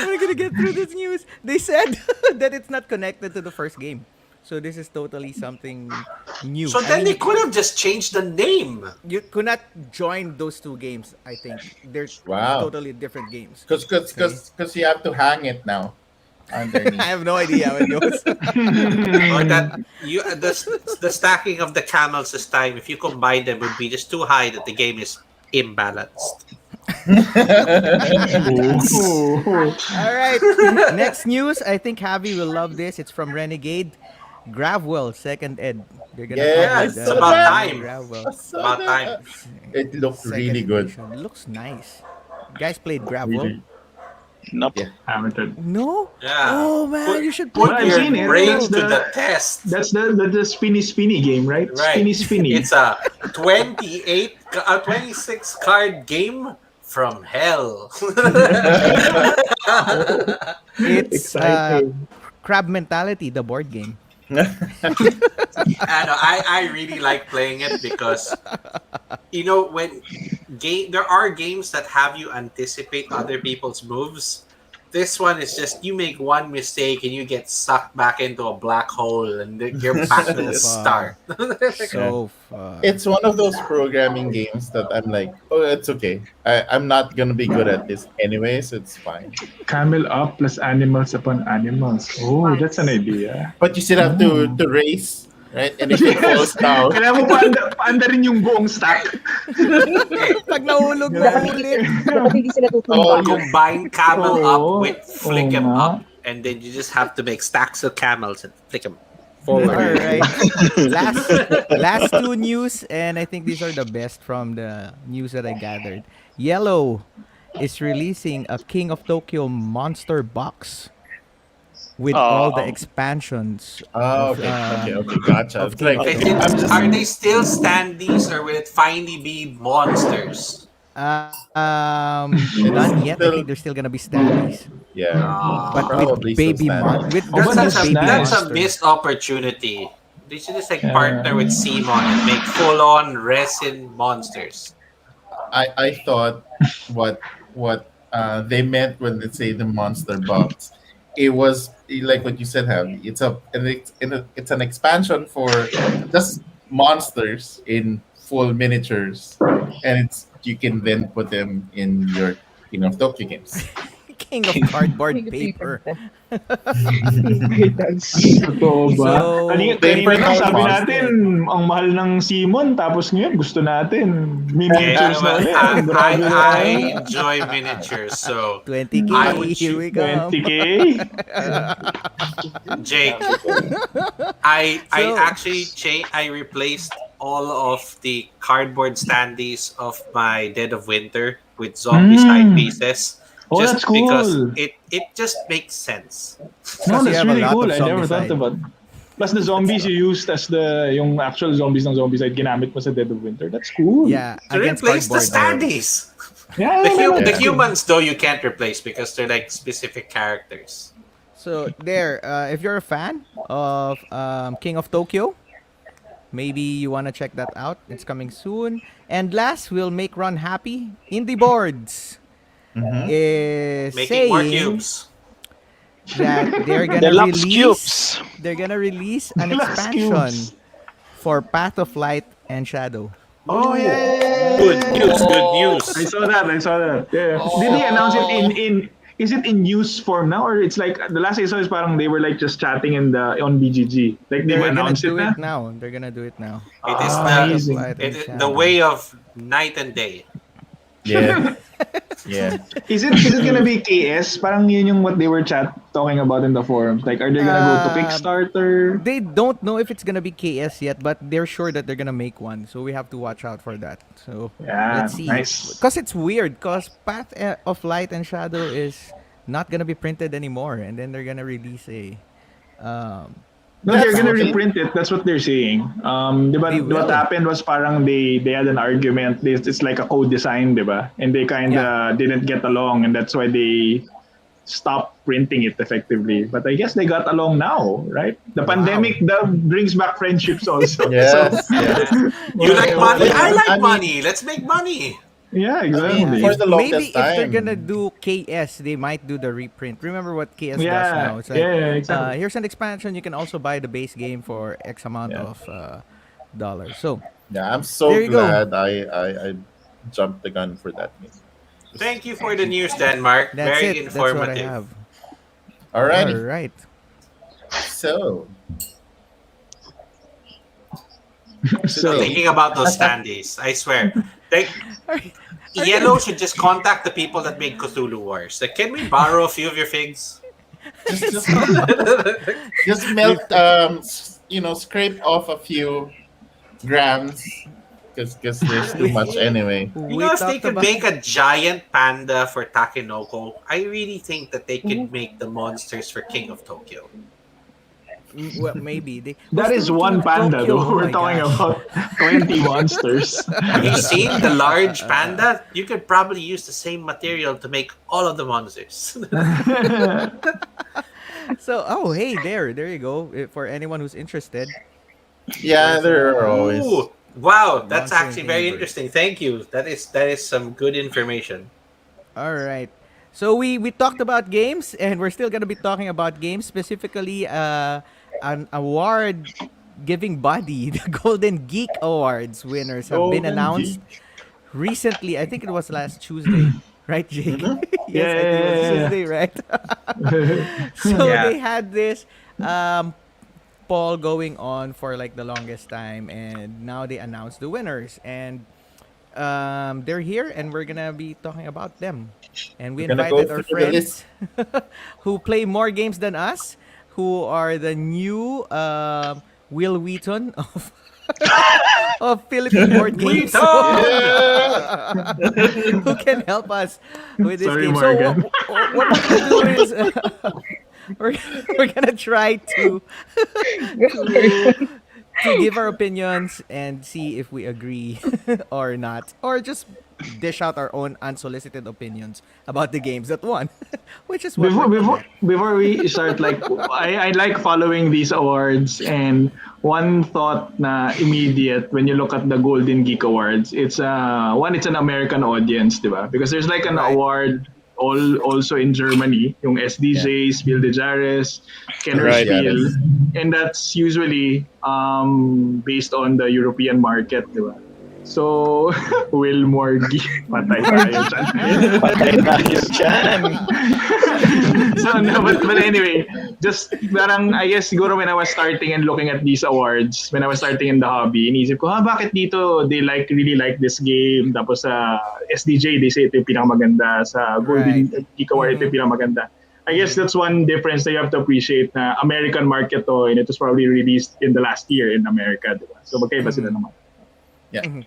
Speaker 3: We're gonna get through this news. They said that it's not connected to the first game. So this is totally something new.
Speaker 2: So
Speaker 3: I
Speaker 2: then
Speaker 3: mean,
Speaker 2: they could have just changed the name.
Speaker 3: you could not join those two games. I think they're
Speaker 1: Wow.
Speaker 3: totally different games.
Speaker 1: Because you have to hang it now underneath.
Speaker 3: I have no idea how it goes.
Speaker 2: Or that the stacking of the camels this time, if you combine them, would be just too high that the game is imbalanced.
Speaker 3: All right. Next news. I think Javi will love this. It's from Renegade. Gravwell second ed. They're gonna
Speaker 1: Yeah,
Speaker 3: come
Speaker 2: it's
Speaker 3: with,
Speaker 2: about time.
Speaker 3: Gravwell.
Speaker 2: It's about time.
Speaker 1: It looked
Speaker 3: Second
Speaker 1: really good.
Speaker 3: edition. It looks nice. You guys played Gravwell?
Speaker 1: Really.
Speaker 4: Nope.
Speaker 1: Yeah.
Speaker 5: Hamilton.
Speaker 3: No?
Speaker 2: Yeah.
Speaker 3: Oh man,
Speaker 2: Put-
Speaker 3: you should
Speaker 2: Put
Speaker 3: play
Speaker 5: I've
Speaker 2: your
Speaker 5: seen it.
Speaker 2: brain
Speaker 5: That's
Speaker 2: to
Speaker 5: the-
Speaker 2: the test.
Speaker 5: That's the spinny game, right?
Speaker 2: Right.
Speaker 5: Spinny.
Speaker 2: It's a 26 card game from hell.
Speaker 3: It's
Speaker 5: Exciting.
Speaker 3: Crab Mentality, the board game.
Speaker 2: I really like playing it because when there are games that have you anticipate other people's moves. This one is just you make one mistake and you get sucked back into a black hole and you're back to the start.
Speaker 3: So fun.
Speaker 1: It's one of those programming games that I'm like, oh, it's okay. I'm not gonna be good at this anyways. It's fine.
Speaker 5: Camel Up plus animals upon animals. Oh, that's an idea.
Speaker 1: But you still have to race, right? And if it falls down,
Speaker 5: Kailangan mo paanda rin yung buong stack.
Speaker 3: Pag nahulog na
Speaker 6: Dapat
Speaker 3: ulit.
Speaker 6: hindi sila
Speaker 1: Oh,
Speaker 6: tutumba.
Speaker 2: Combine camel
Speaker 5: Oo.
Speaker 2: up with flick
Speaker 5: Oo
Speaker 2: him
Speaker 5: nga.
Speaker 2: up, and then you just have to make stacks of camels and flick them
Speaker 3: All
Speaker 2: forward.
Speaker 3: right. Last two news, and I think these are the best from the news that I gathered. Yellow is releasing a King of Tokyo monster box. with all the
Speaker 4: Oh,
Speaker 3: expansions
Speaker 1: Oh,
Speaker 3: of
Speaker 1: okay, gotcha.
Speaker 3: of
Speaker 1: It's like
Speaker 3: King of
Speaker 2: Is
Speaker 3: Tokyo.
Speaker 1: I'm
Speaker 2: it,
Speaker 1: just
Speaker 2: are they still standees or will it finally be monsters?
Speaker 3: None
Speaker 1: it's
Speaker 3: yet. I think they're
Speaker 1: still
Speaker 3: still gonna be standees,
Speaker 1: yeah,
Speaker 3: but
Speaker 2: Ah,
Speaker 3: with
Speaker 1: probably still
Speaker 3: baby
Speaker 1: standing.
Speaker 3: with
Speaker 5: Oh,
Speaker 3: there's
Speaker 5: but
Speaker 3: new
Speaker 2: that's
Speaker 5: that's
Speaker 2: a
Speaker 3: baby
Speaker 2: that's a
Speaker 5: nice.
Speaker 3: monsters.
Speaker 2: missed opportunity. They should just like
Speaker 5: Yeah.
Speaker 2: partner with Simon and make full on resin monsters.
Speaker 1: I thought what they meant when they say the monster box. It was like what you said, Javi. It's an expansion for just monsters in full miniatures, and it's you can then put them in your King of Tokyo games.
Speaker 3: King of cardboard
Speaker 6: King of
Speaker 3: paper.
Speaker 6: Paper. Paper.
Speaker 5: Totoo ba?
Speaker 3: So
Speaker 5: Kanina
Speaker 1: Paper
Speaker 5: lang
Speaker 1: now
Speaker 5: sabi
Speaker 1: monster.
Speaker 5: natin,
Speaker 3: interested.
Speaker 5: ang mahal ng Simon, tapos ngayon gusto natin
Speaker 2: Yeah,
Speaker 5: miniatures na
Speaker 2: well,
Speaker 5: ulit. Grabe
Speaker 2: I
Speaker 5: naman.
Speaker 2: enjoy miniatures, so I
Speaker 3: 20k,
Speaker 2: would
Speaker 3: here we
Speaker 2: choose
Speaker 3: come.
Speaker 5: 20K?
Speaker 2: Jake. I
Speaker 3: So
Speaker 2: actually I replaced all of the cardboard standees of my Dead of Winter with zombie side
Speaker 5: Mm.
Speaker 2: pieces
Speaker 5: Oh,
Speaker 2: just
Speaker 5: that's
Speaker 2: because
Speaker 5: cool.
Speaker 2: it just makes sense.
Speaker 5: No,
Speaker 3: because you
Speaker 5: that's
Speaker 3: have a
Speaker 5: really
Speaker 3: lot
Speaker 5: cool.
Speaker 3: of
Speaker 5: I never thought
Speaker 3: zombicide.
Speaker 5: about. Plus the zombies you used as yung actual zombies ng Zombicide ginamit mo sa Dead of Winter. That's cool.
Speaker 3: Yeah,
Speaker 2: To
Speaker 3: against
Speaker 2: replace the
Speaker 3: cardboard.
Speaker 2: standees.
Speaker 5: Yeah,
Speaker 2: The
Speaker 1: Yeah.
Speaker 5: that's good.
Speaker 2: humans though you can't replace because they're like specific characters.
Speaker 3: So there, if you're a fan of King of Tokyo, maybe you wanna check that out. It's coming soon. And last, we'll make Ron happy. Indie Boards
Speaker 1: Mm-hmm.
Speaker 3: is
Speaker 2: Making more
Speaker 3: saying
Speaker 2: cubes.
Speaker 3: that
Speaker 4: deluxe cubes.
Speaker 3: they're gonna release an
Speaker 5: Glass
Speaker 3: expansion
Speaker 5: cubes.
Speaker 3: for Path of Light and Shadow.
Speaker 5: Oh
Speaker 2: Oh,
Speaker 5: yeah.
Speaker 2: good news, good
Speaker 5: I
Speaker 2: news.
Speaker 5: saw that. I saw that. Yeah. Did he announce it in? Is it in news form now, or it's like the last I saw is parang they were like just chatting in the on BGG. Like they've
Speaker 3: They're gonna
Speaker 5: announced it
Speaker 3: do
Speaker 5: na.
Speaker 3: it now. They're gonna do it now.
Speaker 2: It is
Speaker 3: Path
Speaker 2: the
Speaker 3: of
Speaker 5: Amazing.
Speaker 3: Light and
Speaker 2: the
Speaker 3: Shadow.
Speaker 2: way of night and day.
Speaker 1: Yeah, yeah.
Speaker 5: Is it gonna be KS? Parang yun yung what they were talking about in the forums. Like, are they gonna go to Kickstarter?
Speaker 3: They don't know if it's gonna be KS yet, but they're sure that they're gonna make one. So we have to watch out for that. So
Speaker 5: Yeah,
Speaker 3: let's see.
Speaker 5: nice.
Speaker 3: Because it's weird. Because Path of Light and Shadow is not gonna be printed anymore, and then they're gonna release a. Um,
Speaker 5: No, they're gonna
Speaker 3: expansion.
Speaker 5: reprint it. That's what they're saying.
Speaker 3: They
Speaker 5: What
Speaker 3: will.
Speaker 5: happened was parang they had an argument. It's like a co-design, diba? And they kind of
Speaker 3: Yeah.
Speaker 5: didn't get along, and that's why they stopped printing it effectively. But I guess they got along now, right? The pandemic that brings back friendships also.
Speaker 1: Yes, yes.
Speaker 2: You like money? I like
Speaker 1: I mean,
Speaker 2: money. Let's make money.
Speaker 5: Yeah,
Speaker 1: I mean,
Speaker 5: exactly.
Speaker 1: for the
Speaker 3: Maybe
Speaker 1: longest
Speaker 3: if they're gonna
Speaker 1: time.
Speaker 3: do KS, they might do the reprint. Remember what KS does
Speaker 5: Yeah,
Speaker 3: now? It's like,
Speaker 5: yeah, exactly.
Speaker 3: here's an expansion. You can also buy the base game for X amount
Speaker 1: Yeah.
Speaker 3: of dollars. So
Speaker 1: Yeah, I'm so
Speaker 3: there you go.
Speaker 1: glad I jumped the gun for that game.
Speaker 2: Thank you for the news, Denmark.
Speaker 3: That's
Speaker 2: Very
Speaker 3: it. That's what I
Speaker 2: informative.
Speaker 3: have. All
Speaker 1: Alrighty,
Speaker 3: right.
Speaker 1: so
Speaker 2: Still thinking about those standees. I swear. Like, Yellow should just contact the people that make Cthulhu Wars. Like, can we borrow a few of your figs?
Speaker 1: just just melt scrape off a few grams because there's too much anyway.
Speaker 2: You know, if they could make a giant panda for Takenoko, I really think that they could make the monsters for King of Tokyo.
Speaker 3: Well, maybe they.
Speaker 5: That is one panda, though. We're talking about 20 monsters.
Speaker 2: Have you seen the large panda? You could probably use the same material to make all of the monsters.
Speaker 3: So, hey, there you go. For anyone who's interested.
Speaker 1: Yeah, there are always.
Speaker 2: Ooh, wow, that's
Speaker 3: Monster
Speaker 2: actually very
Speaker 3: Neighbors.
Speaker 2: interesting. Thank you. That is some good information.
Speaker 3: All right. So we talked about games, and we're still gonna be talking about games, specifically an award giving body, the Golden Geek Awards winners have been
Speaker 1: Golden
Speaker 3: announced recently. I think it was last Tuesday, right, Jake? Yes, I think it was
Speaker 5: Yeah.
Speaker 3: Tuesday, right? So
Speaker 2: Yeah.
Speaker 3: they had this poll going on for like the longest time, and now they announced the winners, and they're here, and we're gonna be talking about them. And we
Speaker 1: We're gonna go
Speaker 3: invited our
Speaker 1: through the
Speaker 3: friends who play more games than us, who are the new Will Wheaton of of Philippine board games, who can help us with this
Speaker 5: Sorry,
Speaker 3: game.
Speaker 5: Morgan.
Speaker 3: So what we're gonna do is we're we're gonna try
Speaker 6: Go for
Speaker 3: to
Speaker 6: it.
Speaker 3: give our opinions and see if we agree or not, or just dish out our own unsolicited opinions about the games that won, which is what we're
Speaker 5: before
Speaker 3: good
Speaker 5: before
Speaker 3: at.
Speaker 5: before we start, like, I like following these awards, and one thought na immediate when you look at the Golden Geek Awards, it's it's an American audience, diba? Because there's like an
Speaker 3: Right.
Speaker 5: award also in Germany, yung
Speaker 1: Yeah.
Speaker 5: SDJs, Bill de Jares, Kenner
Speaker 4: Right.
Speaker 5: Spiel,
Speaker 1: Yes.
Speaker 5: and that's usually based on the European market, diba? So, Will Morgy, patay tayo dyan.
Speaker 4: Patay tayo dyan.
Speaker 5: So no, but anyway, just parang I guess siguro when I was starting and looking at these awards, when I was starting in the hobby, inisip ko, bakit dito they really like this game? Tapos sa SDJ, they say ito yung pinakamaganda. Sa
Speaker 3: Right.
Speaker 5: Golden Geek Award, ito yung pinakamaganda. I guess that's one difference that you have to appreciate na American market to, and it was probably released in the last year in America, diba? So magkaiba sila naman.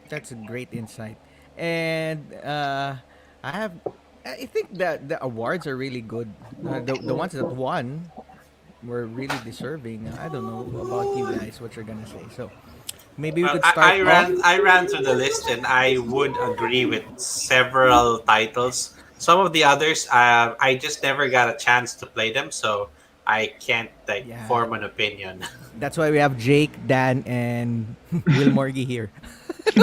Speaker 3: That's a great insight. And I think that the awards are really good. The ones that won were really deserving. I don't know about you guys, what you're gonna say. So maybe we
Speaker 2: Well,
Speaker 3: could start off.
Speaker 2: I ran through the list and I would agree with several titles. Some of the others, I just never got a chance to play them, so I can't like
Speaker 3: Yeah.
Speaker 2: form an opinion.
Speaker 3: That's why we have Jake, Dan, and Will Morgy here.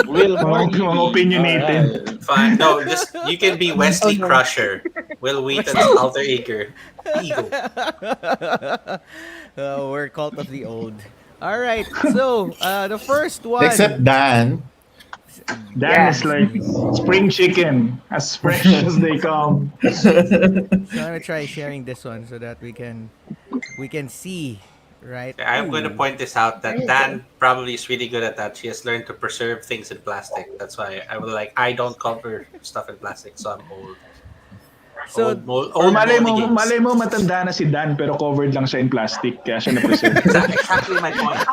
Speaker 4: Will
Speaker 5: Mga opinionated.
Speaker 4: Alright.
Speaker 2: Fine, no, just you can be Wesley
Speaker 6: no.
Speaker 2: Crusher, Will Wheaton's alter ego. Ego.
Speaker 3: We're cult of the old. All right, so the first one.
Speaker 1: Except Dan.
Speaker 5: Dan
Speaker 6: Yeah.
Speaker 5: is like spring chicken, as fresh as they come.
Speaker 3: So I'm gonna try sharing this one so that we can see, right?
Speaker 2: I'm going to
Speaker 3: Ooh.
Speaker 2: point this out that Dan probably is really good at that. She has learned to preserve things in plastic. That's why I was like, I don't cover stuff in plastic, so I'm old.
Speaker 3: So
Speaker 5: Or malay
Speaker 2: moldy games.
Speaker 5: matanda na si Dan pero covered lang siya in plastic kaya siya na-preserve.
Speaker 2: Exactly my point.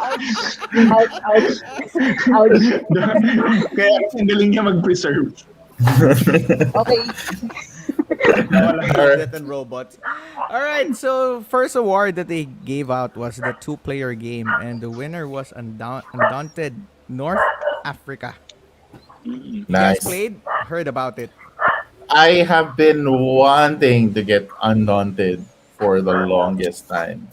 Speaker 6: Ouch, ouch, ouch.
Speaker 5: Kaya ang galing niya mag-preserve.
Speaker 6: Okay.
Speaker 3: Death and Robots. All right, so first award that they gave out was the two-player game, and the winner was Undaunted North Africa. You guys
Speaker 1: Nice.
Speaker 3: played? Heard about it.
Speaker 1: I have been wanting to get Undaunted for the longest time.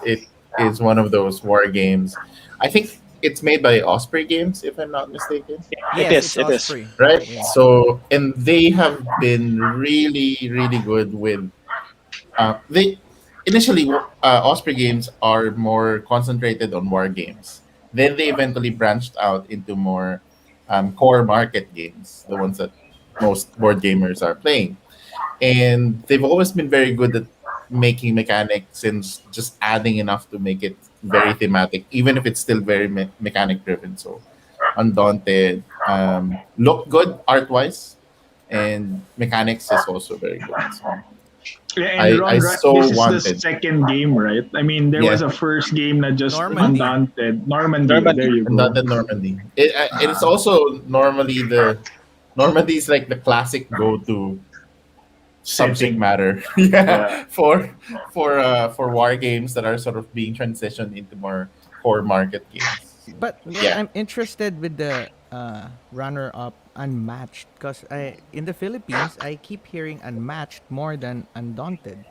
Speaker 1: It is one of those war games. I think it's made by Osprey Games, if I'm not mistaken.
Speaker 3: Yes,
Speaker 4: It is.
Speaker 3: Osprey.
Speaker 1: Right?
Speaker 3: Yeah.
Speaker 1: So, and they have been really, really good with. They initially Osprey Games are more concentrated on war games. Then they eventually branched out into more core market games, the ones that most board gamers are playing. And they've always been very good at making mechanics and just adding enough to make it very thematic, even if it's still very mechanic driven. So, Undaunted look good art wise, and mechanics is also very good. So,
Speaker 5: Yeah,
Speaker 1: I
Speaker 5: and Ron,
Speaker 1: so
Speaker 5: this is the
Speaker 1: wanted.
Speaker 5: second game, right? I mean, there was
Speaker 1: Yeah.
Speaker 5: a first game na just
Speaker 3: Normandy.
Speaker 5: Undaunted. Normandy.
Speaker 4: Normandy.
Speaker 5: There you go.
Speaker 1: Undaunted Normandy. It's also normally Normandy is like the classic go-to subject
Speaker 5: Setting.
Speaker 1: matter, yeah, for war games that are sort of being transitioned into more core market games.
Speaker 3: But
Speaker 1: Yeah.
Speaker 3: I'm interested with the runner-up Unmatched, because in the Philippines I keep hearing Unmatched more than Undaunted.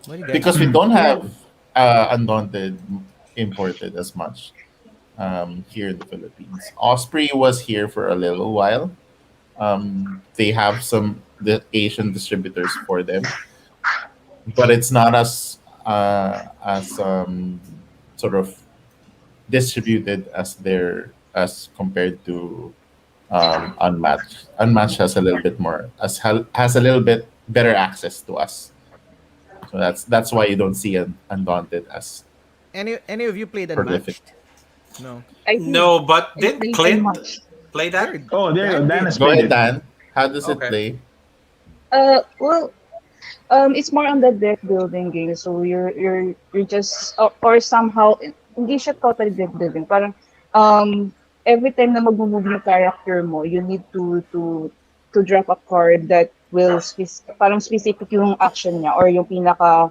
Speaker 3: What do you guys
Speaker 1: Because we
Speaker 3: think?
Speaker 1: don't have Undaunted imported as much here in the Philippines. Osprey was here for a little while. They have some the Asian distributors for them, but it's not as sort of distributed as as compared to Unmatched. Unmatched has a little bit more has a little bit better access to us. So that's why you don't see an Undaunted as
Speaker 3: Any of you played
Speaker 1: prolific.
Speaker 3: Unmatched? No.
Speaker 6: I think
Speaker 2: No, but
Speaker 6: I
Speaker 2: did
Speaker 6: played
Speaker 2: Clint
Speaker 6: much.
Speaker 2: play that?
Speaker 3: Heard.
Speaker 5: Oh, there you go. Dan has
Speaker 1: Go
Speaker 5: played
Speaker 1: ahead,
Speaker 5: it.
Speaker 1: Dan. How does it
Speaker 2: Okay.
Speaker 1: play?
Speaker 6: Well, it's more on the deck building game. So you're just or somehow hindi siya totally deck building. Parang every time na mag-move yung character mo, you need to drop a card that will parang specific yung action niya or yung pinaka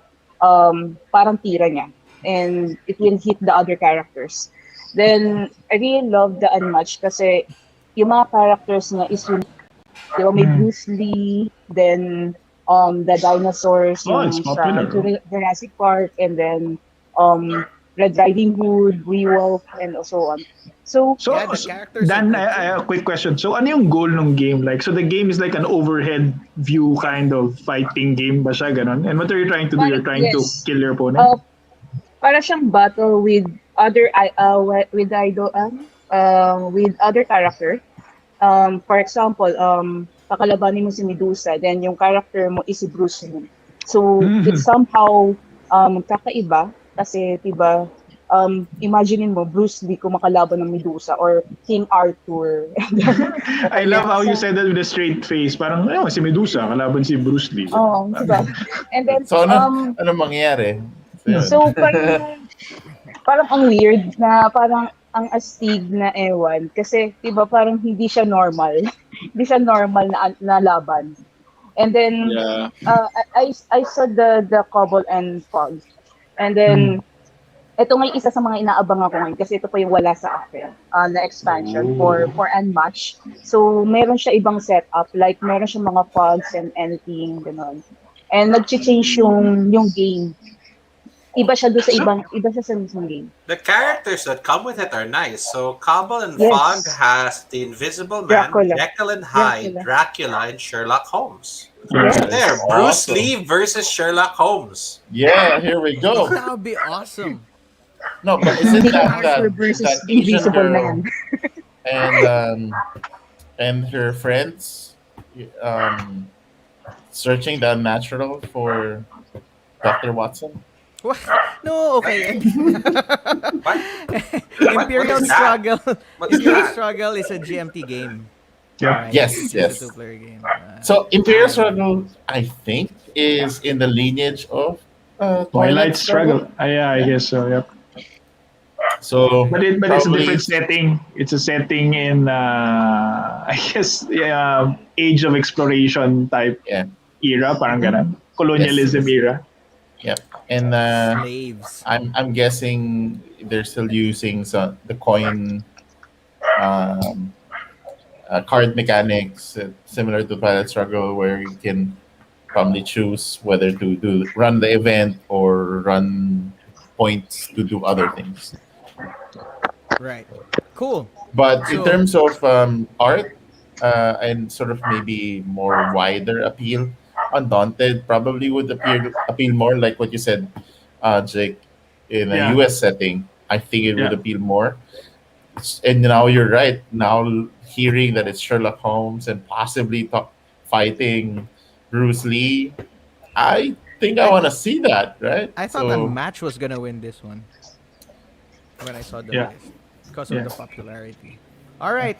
Speaker 6: parang tira niya. And it will hit the other characters. Then, I really love the Unmatched kasi yung mga characters niya is unique. Di ba, may
Speaker 5: Mm.
Speaker 6: Bruce Lee, then the dinosaurs,
Speaker 5: Oh, it's
Speaker 6: yung sa
Speaker 5: popular. Oh.
Speaker 6: Jurassic Park, and then um, Red Riding Hood, Wolf, and so on. So,
Speaker 5: So,
Speaker 3: Yeah, the characters are
Speaker 5: Dan,
Speaker 3: good
Speaker 5: I
Speaker 3: too.
Speaker 5: have a quick question. So, ano yung goal ng game? Like, so the game is like an overhead view kind of fighting game ba siya, ganon? And what are you trying to do? You're trying to
Speaker 6: yes,
Speaker 5: kill your opponent?
Speaker 6: uh, para siyang battle with with with other character. For example, kakalabanin mo si Medusa, then yung character mo is si Bruce Lee. So, it's
Speaker 5: Mhm.
Speaker 6: somehow kakaiba kasi, diba, imaginein mo, Bruce Lee kumakalaban ng Medusa or King Arthur.
Speaker 5: I
Speaker 6: Yeah.
Speaker 5: love how you said that with a straight face. Parang, si Medusa, kalaban si Bruce Lee.
Speaker 6: Oh, diba? And then,
Speaker 1: So ano mangyayari? So, yun.
Speaker 6: so parang ang weird na parang ang astig na ewan kasi 'di ba parang hindi siya normal. Hindi siya normal na laban. And then
Speaker 4: Yeah.
Speaker 6: I saw the Cobble and Fog. And then
Speaker 5: Mm.
Speaker 6: ito nga yung isa sa mga inaabang ako ngayon kasi ito pa yung wala sa akin na expansion for Unmatch. So meron siya ibang setup like meron siya mga fogs and anything ganon. And nag-change yung game. Iba siya sa mismong game.
Speaker 2: The characters that come with it are nice. So Cobble and
Speaker 6: Yes.
Speaker 2: Fog has the Invisible Man,
Speaker 6: Dracula.
Speaker 2: Jekyll and Hyde,
Speaker 6: Dracula.
Speaker 2: Dracula, and Sherlock Holmes.
Speaker 6: Yes.
Speaker 2: There, Bruce
Speaker 1: Awesome.
Speaker 2: Lee versus Sherlock Holmes.
Speaker 1: Yeah, here we go.
Speaker 3: That would be awesome.
Speaker 1: No, but is it
Speaker 6: King
Speaker 1: that
Speaker 6: Arthur versus
Speaker 1: that
Speaker 6: the
Speaker 1: Asian
Speaker 6: Invisible
Speaker 1: girl
Speaker 6: Man.
Speaker 1: and her friends searching the unnatural for Dr. Watson?
Speaker 3: What? No, okay.
Speaker 2: What?
Speaker 3: Imperial
Speaker 2: What is that?
Speaker 3: Struggle.
Speaker 2: What's
Speaker 3: Imperial
Speaker 2: that?
Speaker 3: Struggle is a GMT game.
Speaker 5: Yeah.
Speaker 1: Yes,
Speaker 3: It's
Speaker 1: yes.
Speaker 3: a two-player game.
Speaker 1: So Imperial Struggle, I think, is in the lineage of
Speaker 5: Twilight Struggle. Yeah, I guess so. Yep.
Speaker 1: So
Speaker 5: But it's a
Speaker 1: probably
Speaker 5: different setting. It's a setting in, I guess, age of exploration type
Speaker 1: yeah,
Speaker 5: era, parang ganun. Colonialism era.
Speaker 1: yeah, and
Speaker 3: Slaves.
Speaker 1: I'm guessing they're still using the coin um, card mechanics similar to Twilight Struggle, where you can probably choose whether to run the event or run points to do other things.
Speaker 3: Right. Cool.
Speaker 1: But in
Speaker 3: So-
Speaker 1: terms of art and sort of maybe more wider appeal, Undaunted probably would appeal more like what you said, Jake, in a
Speaker 5: Yeah.
Speaker 1: US setting. I think it would
Speaker 5: Yeah.
Speaker 1: appeal more. And now you're right. Now hearing that it's Sherlock Holmes and possibly fighting Bruce Lee, I think I want to see that, right?
Speaker 3: I thought Unmatch was gonna win this one when I saw the
Speaker 5: Yeah.
Speaker 3: list because of
Speaker 5: Yeah.
Speaker 3: the popularity. All right.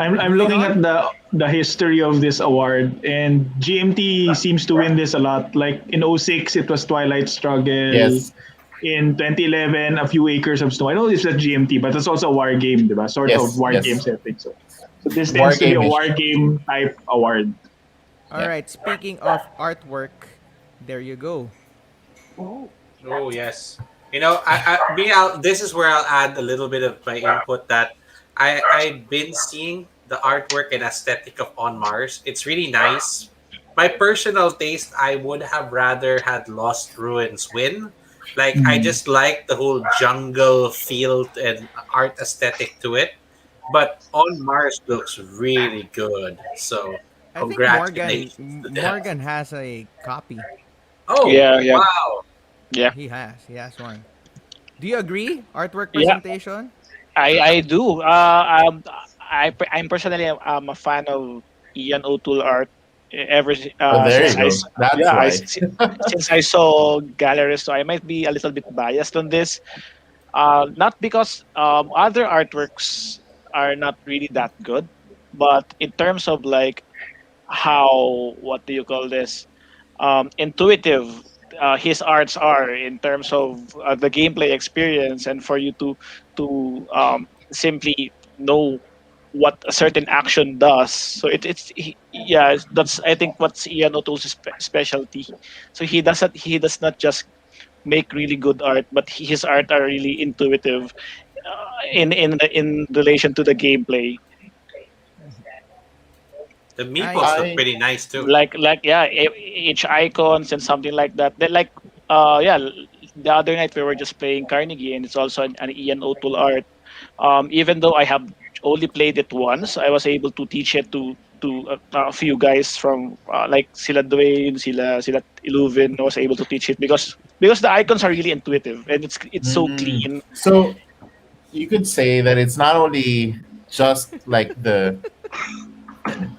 Speaker 5: I'm
Speaker 3: Moving
Speaker 5: looking
Speaker 3: on.
Speaker 5: at the history of this award, and GMT seems to win this a lot. Like in 06, it was Twilight Struggle.
Speaker 1: Yes.
Speaker 5: In 2011, A Few Acres of Snow. I know it's not GMT, but it's also a war game, diba? Sort
Speaker 1: Yes,
Speaker 5: of war
Speaker 1: yes.
Speaker 5: game setting. So this
Speaker 1: War
Speaker 5: tends to be a
Speaker 1: game-ish.
Speaker 5: war game type award.
Speaker 3: All
Speaker 1: Yeah.
Speaker 3: right. Speaking of artwork, there you go.
Speaker 2: Oh yes. You know, this is where I'll add a little bit of my input that I've been seeing the artwork and aesthetic of On Mars. It's really nice. My personal taste, I would have rather had Lost Ruins win. Like I just like the whole jungle feel and art aesthetic to it. But On Mars looks really good. So
Speaker 3: I think Morgan
Speaker 2: congratulations to them.
Speaker 3: Morgan has a copy.
Speaker 2: Oh
Speaker 4: Yeah, yeah.
Speaker 2: wow.
Speaker 4: Yeah.
Speaker 3: He has one. Do you agree? Artwork
Speaker 4: Yeah.
Speaker 3: presentation?
Speaker 4: I do. I'm personally a fan of Ian O'Toole art ever
Speaker 1: There
Speaker 4: since
Speaker 1: you go. That's
Speaker 4: yeah
Speaker 1: why.
Speaker 4: since I saw Galleries. So I might be a little bit biased on this. Not because other artworks are not really that good, but in terms of like how, what do you call this, intuitive his arts are in terms of the gameplay experience, and for you to simply know what a certain action does. So yeah, that's I think what's Ian O'Toole's specialty. So he does not just make really good art, but his art are really intuitive in relation to the gameplay.
Speaker 2: The
Speaker 3: I
Speaker 2: meeples look
Speaker 1: I
Speaker 2: pretty nice too.
Speaker 4: Like yeah, each icons and something like that. Then like yeah, the other night we were just playing Carnegie, and it's also an Ian O'Toole art. Even though I have only played it once, I was able to teach it to a few guys from like sila Dwayne, sila Iluvin. I was able to teach it because the icons are really intuitive and it's so clean.
Speaker 1: so you could say that it's not only just like the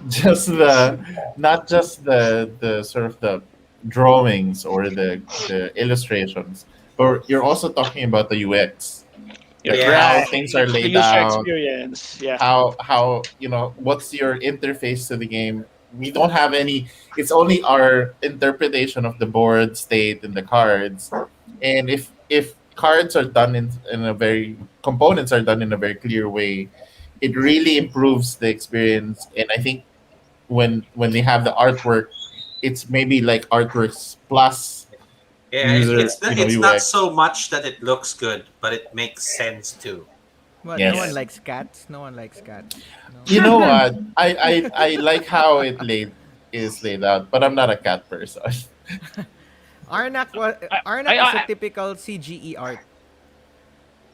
Speaker 1: just the not just the sort of the drawings or the illustrations, but you're also talking about the UX, like how
Speaker 4: Right,
Speaker 2: Yes.
Speaker 1: things are
Speaker 4: the
Speaker 1: laid
Speaker 4: user
Speaker 1: out,
Speaker 4: experience. Yeah.
Speaker 1: how what's your interface to the game. We don't have any. It's only our interpretation of the board state and the cards. And if cards are done in a very components are done in a very clear way, it really improves the experience. And I think when they have the artwork, it's maybe like artworks plus
Speaker 2: Yeah,
Speaker 1: user
Speaker 2: it's not
Speaker 1: UX.
Speaker 2: so much that it looks good, but it makes sense too.
Speaker 3: What? No one
Speaker 1: Yes.
Speaker 3: likes cats. No one likes cats. No.
Speaker 1: You know what? I like how it laid out, but I'm not a cat person.
Speaker 3: Arnak is a
Speaker 4: I
Speaker 3: typical CGE art.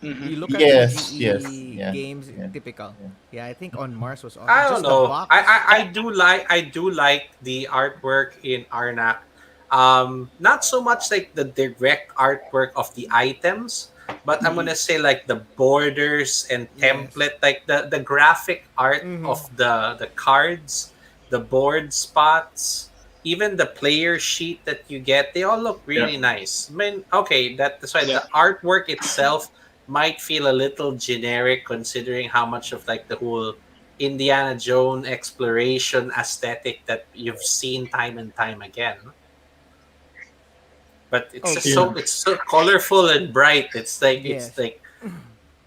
Speaker 4: mhm.
Speaker 3: You look at
Speaker 1: Yes,
Speaker 3: CGE
Speaker 1: yeah,
Speaker 3: games,
Speaker 1: yeah,
Speaker 3: typical.
Speaker 1: yeah.
Speaker 3: Yeah, I think on Mars was awesome.
Speaker 2: I don't
Speaker 3: Just the
Speaker 2: know.
Speaker 3: box.
Speaker 2: I do like the artwork in Arnak. Not so much like the direct artwork of the items, but I'm
Speaker 4: Mhm.
Speaker 2: gonna say like the borders and
Speaker 3: Yes.
Speaker 2: template, like the graphic art
Speaker 3: Mm-hmm.
Speaker 2: of the cards, the board spots, even the player sheet that you get. They all look
Speaker 5: Yeah.
Speaker 2: really nice. I mean, okay, that's why
Speaker 4: Yeah.
Speaker 2: the artwork itself might feel a little generic considering how much of like the whole Indiana Jones exploration aesthetic that you've seen time and time again. But
Speaker 3: Okay.
Speaker 5: Yeah.
Speaker 2: it's so colorful and bright. It's
Speaker 3: Yes.
Speaker 2: like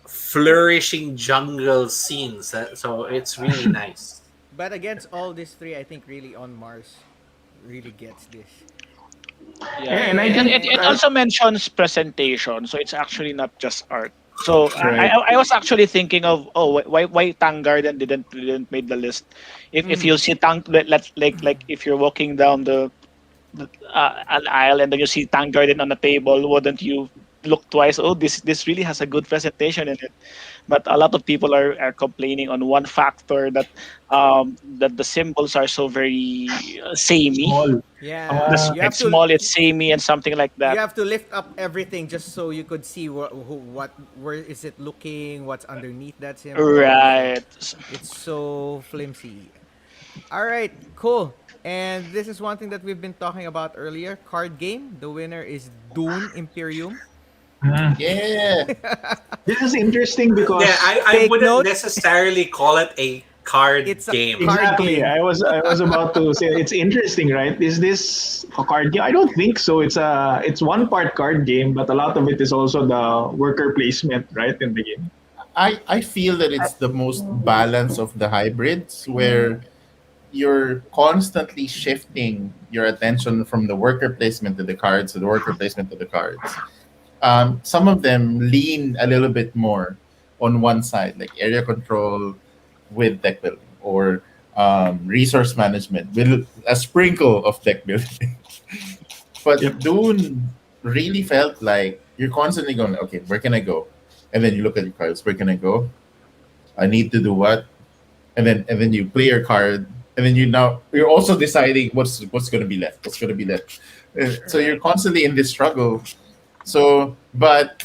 Speaker 2: flourishing jungle scenes. So it's really nice.
Speaker 3: But against all these three, I think really on Mars really gets this.
Speaker 4: Yeah,
Speaker 5: And I
Speaker 4: and
Speaker 5: think
Speaker 4: it also mentions presentation, so it's actually not just art. So
Speaker 5: right.
Speaker 4: I was actually thinking of, oh, why Tang Garden didn't make the list. If
Speaker 3: Mm-hmm.
Speaker 4: you see Tang, let's like if you're walking down an aisle and then you see Tang Garden on the table, wouldn't you look twice? Oh, this really has a good presentation in it. But a lot of people are complaining on one factor that the symbols are so very samey.
Speaker 5: Small.
Speaker 3: Yeah,
Speaker 5: Ah,
Speaker 3: you have
Speaker 4: Like
Speaker 3: to
Speaker 4: small, it's samey and something like
Speaker 3: you
Speaker 4: that.
Speaker 3: have to lift up everything just so you could see what where is it looking, what's underneath that symbol. So
Speaker 4: Right.
Speaker 3: it's so flimsy. All right, cool. And this is one thing that we've been talking about earlier. Card game. The winner is Dune Imperium.
Speaker 5: mm.
Speaker 1: Yeah.
Speaker 5: This is interesting
Speaker 2: Yeah,
Speaker 5: because
Speaker 2: I
Speaker 3: Take
Speaker 2: wouldn't
Speaker 3: note.
Speaker 2: necessarily call it a card
Speaker 3: It's a
Speaker 2: game.
Speaker 3: card
Speaker 5: exactly
Speaker 3: game.
Speaker 5: I was about to say it's interesting, right? Is this a card game? I don't think so. It's one part card game, but a lot of it is also the worker placement, right, in the game.
Speaker 1: I feel that it's the most balance of the hybrids where you're constantly shifting your attention from the worker placement to the cards to the worker placement to the cards. Some of them lean a little bit more on one side, like area control with deck building, or resource management with a sprinkle of deck building.
Speaker 5: Yep.
Speaker 1: But Dune really felt like you're constantly going, okay, where can I go? And then you look at your cards, where can I go? I need to do what? And then you play your card, and then you're also deciding what's going to be left, what's going to be left. So you're
Speaker 3: Right.
Speaker 1: constantly in this struggle. So, but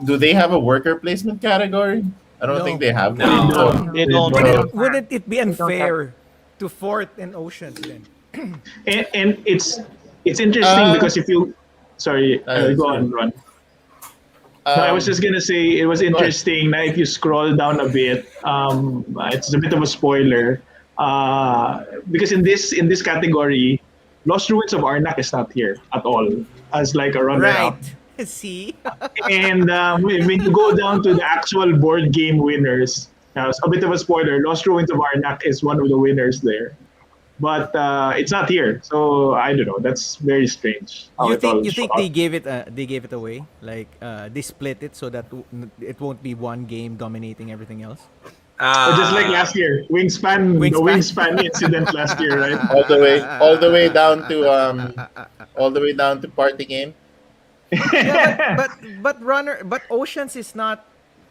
Speaker 1: do they have a worker placement category? I don't think
Speaker 3: No.
Speaker 1: they have
Speaker 5: They
Speaker 1: one.
Speaker 2: No.
Speaker 5: don't.
Speaker 1: So,
Speaker 4: They
Speaker 5: They
Speaker 4: don't.
Speaker 3: Wouldn't
Speaker 1: so
Speaker 3: wouldn't it be unfair to Fort and Oceans then?
Speaker 5: And it's interesting
Speaker 1: uh,
Speaker 5: because if you sorry, go
Speaker 1: sorry.
Speaker 5: on, Ron. No, I was
Speaker 1: Um,
Speaker 5: just gonna say it was
Speaker 1: Go ahead.
Speaker 5: interesting. Now, if you scroll down a bit, it's a bit of a spoiler, because in this category, Lost Ruins of Arnak is not here at all as like a runner-up.
Speaker 3: Right. See?
Speaker 5: And when you go down to the actual board game winners, a bit of a spoiler: Lost Ruins of Arnak is one of the winners there. but it's not here. So I don't know. That's very strange how
Speaker 3: You
Speaker 5: it all
Speaker 3: think
Speaker 5: showed
Speaker 3: they
Speaker 5: up.
Speaker 3: gave it away, like they split it so that it won't be one game dominating everything else.
Speaker 5: But just like
Speaker 2: Uh,
Speaker 5: last year, Wingspan, the
Speaker 3: Wingspan.
Speaker 5: Wingspan incident last year, right?
Speaker 1: all the way down to all the way down to party game.
Speaker 3: Yeah, but Oceans is not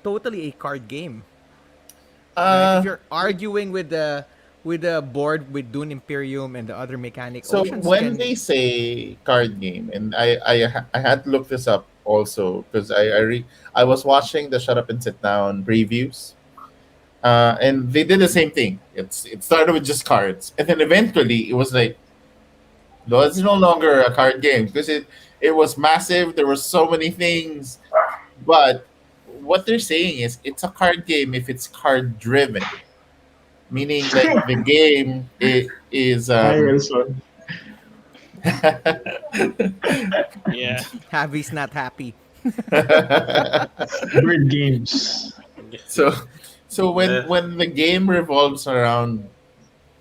Speaker 3: totally a card game, right? If
Speaker 1: Uh,
Speaker 3: you're arguing with the board with Dune Imperium and the other mechanic,
Speaker 1: so
Speaker 3: Oceans
Speaker 1: when
Speaker 3: can.
Speaker 1: they say card game, and I had to look this up also because I was watching the Shut Up and Sit Down previews, and they did the same thing. It started with just cards, and then eventually it was like, no, it's no longer a card game because it was massive. There were so many things, but what they're saying is it's a card game if it's card driven, meaning like the game is
Speaker 5: Hi, Wilson.
Speaker 4: Yeah.
Speaker 3: Javi's not happy.
Speaker 5: Bird games.
Speaker 1: so so
Speaker 2: uh,
Speaker 1: when the game revolves around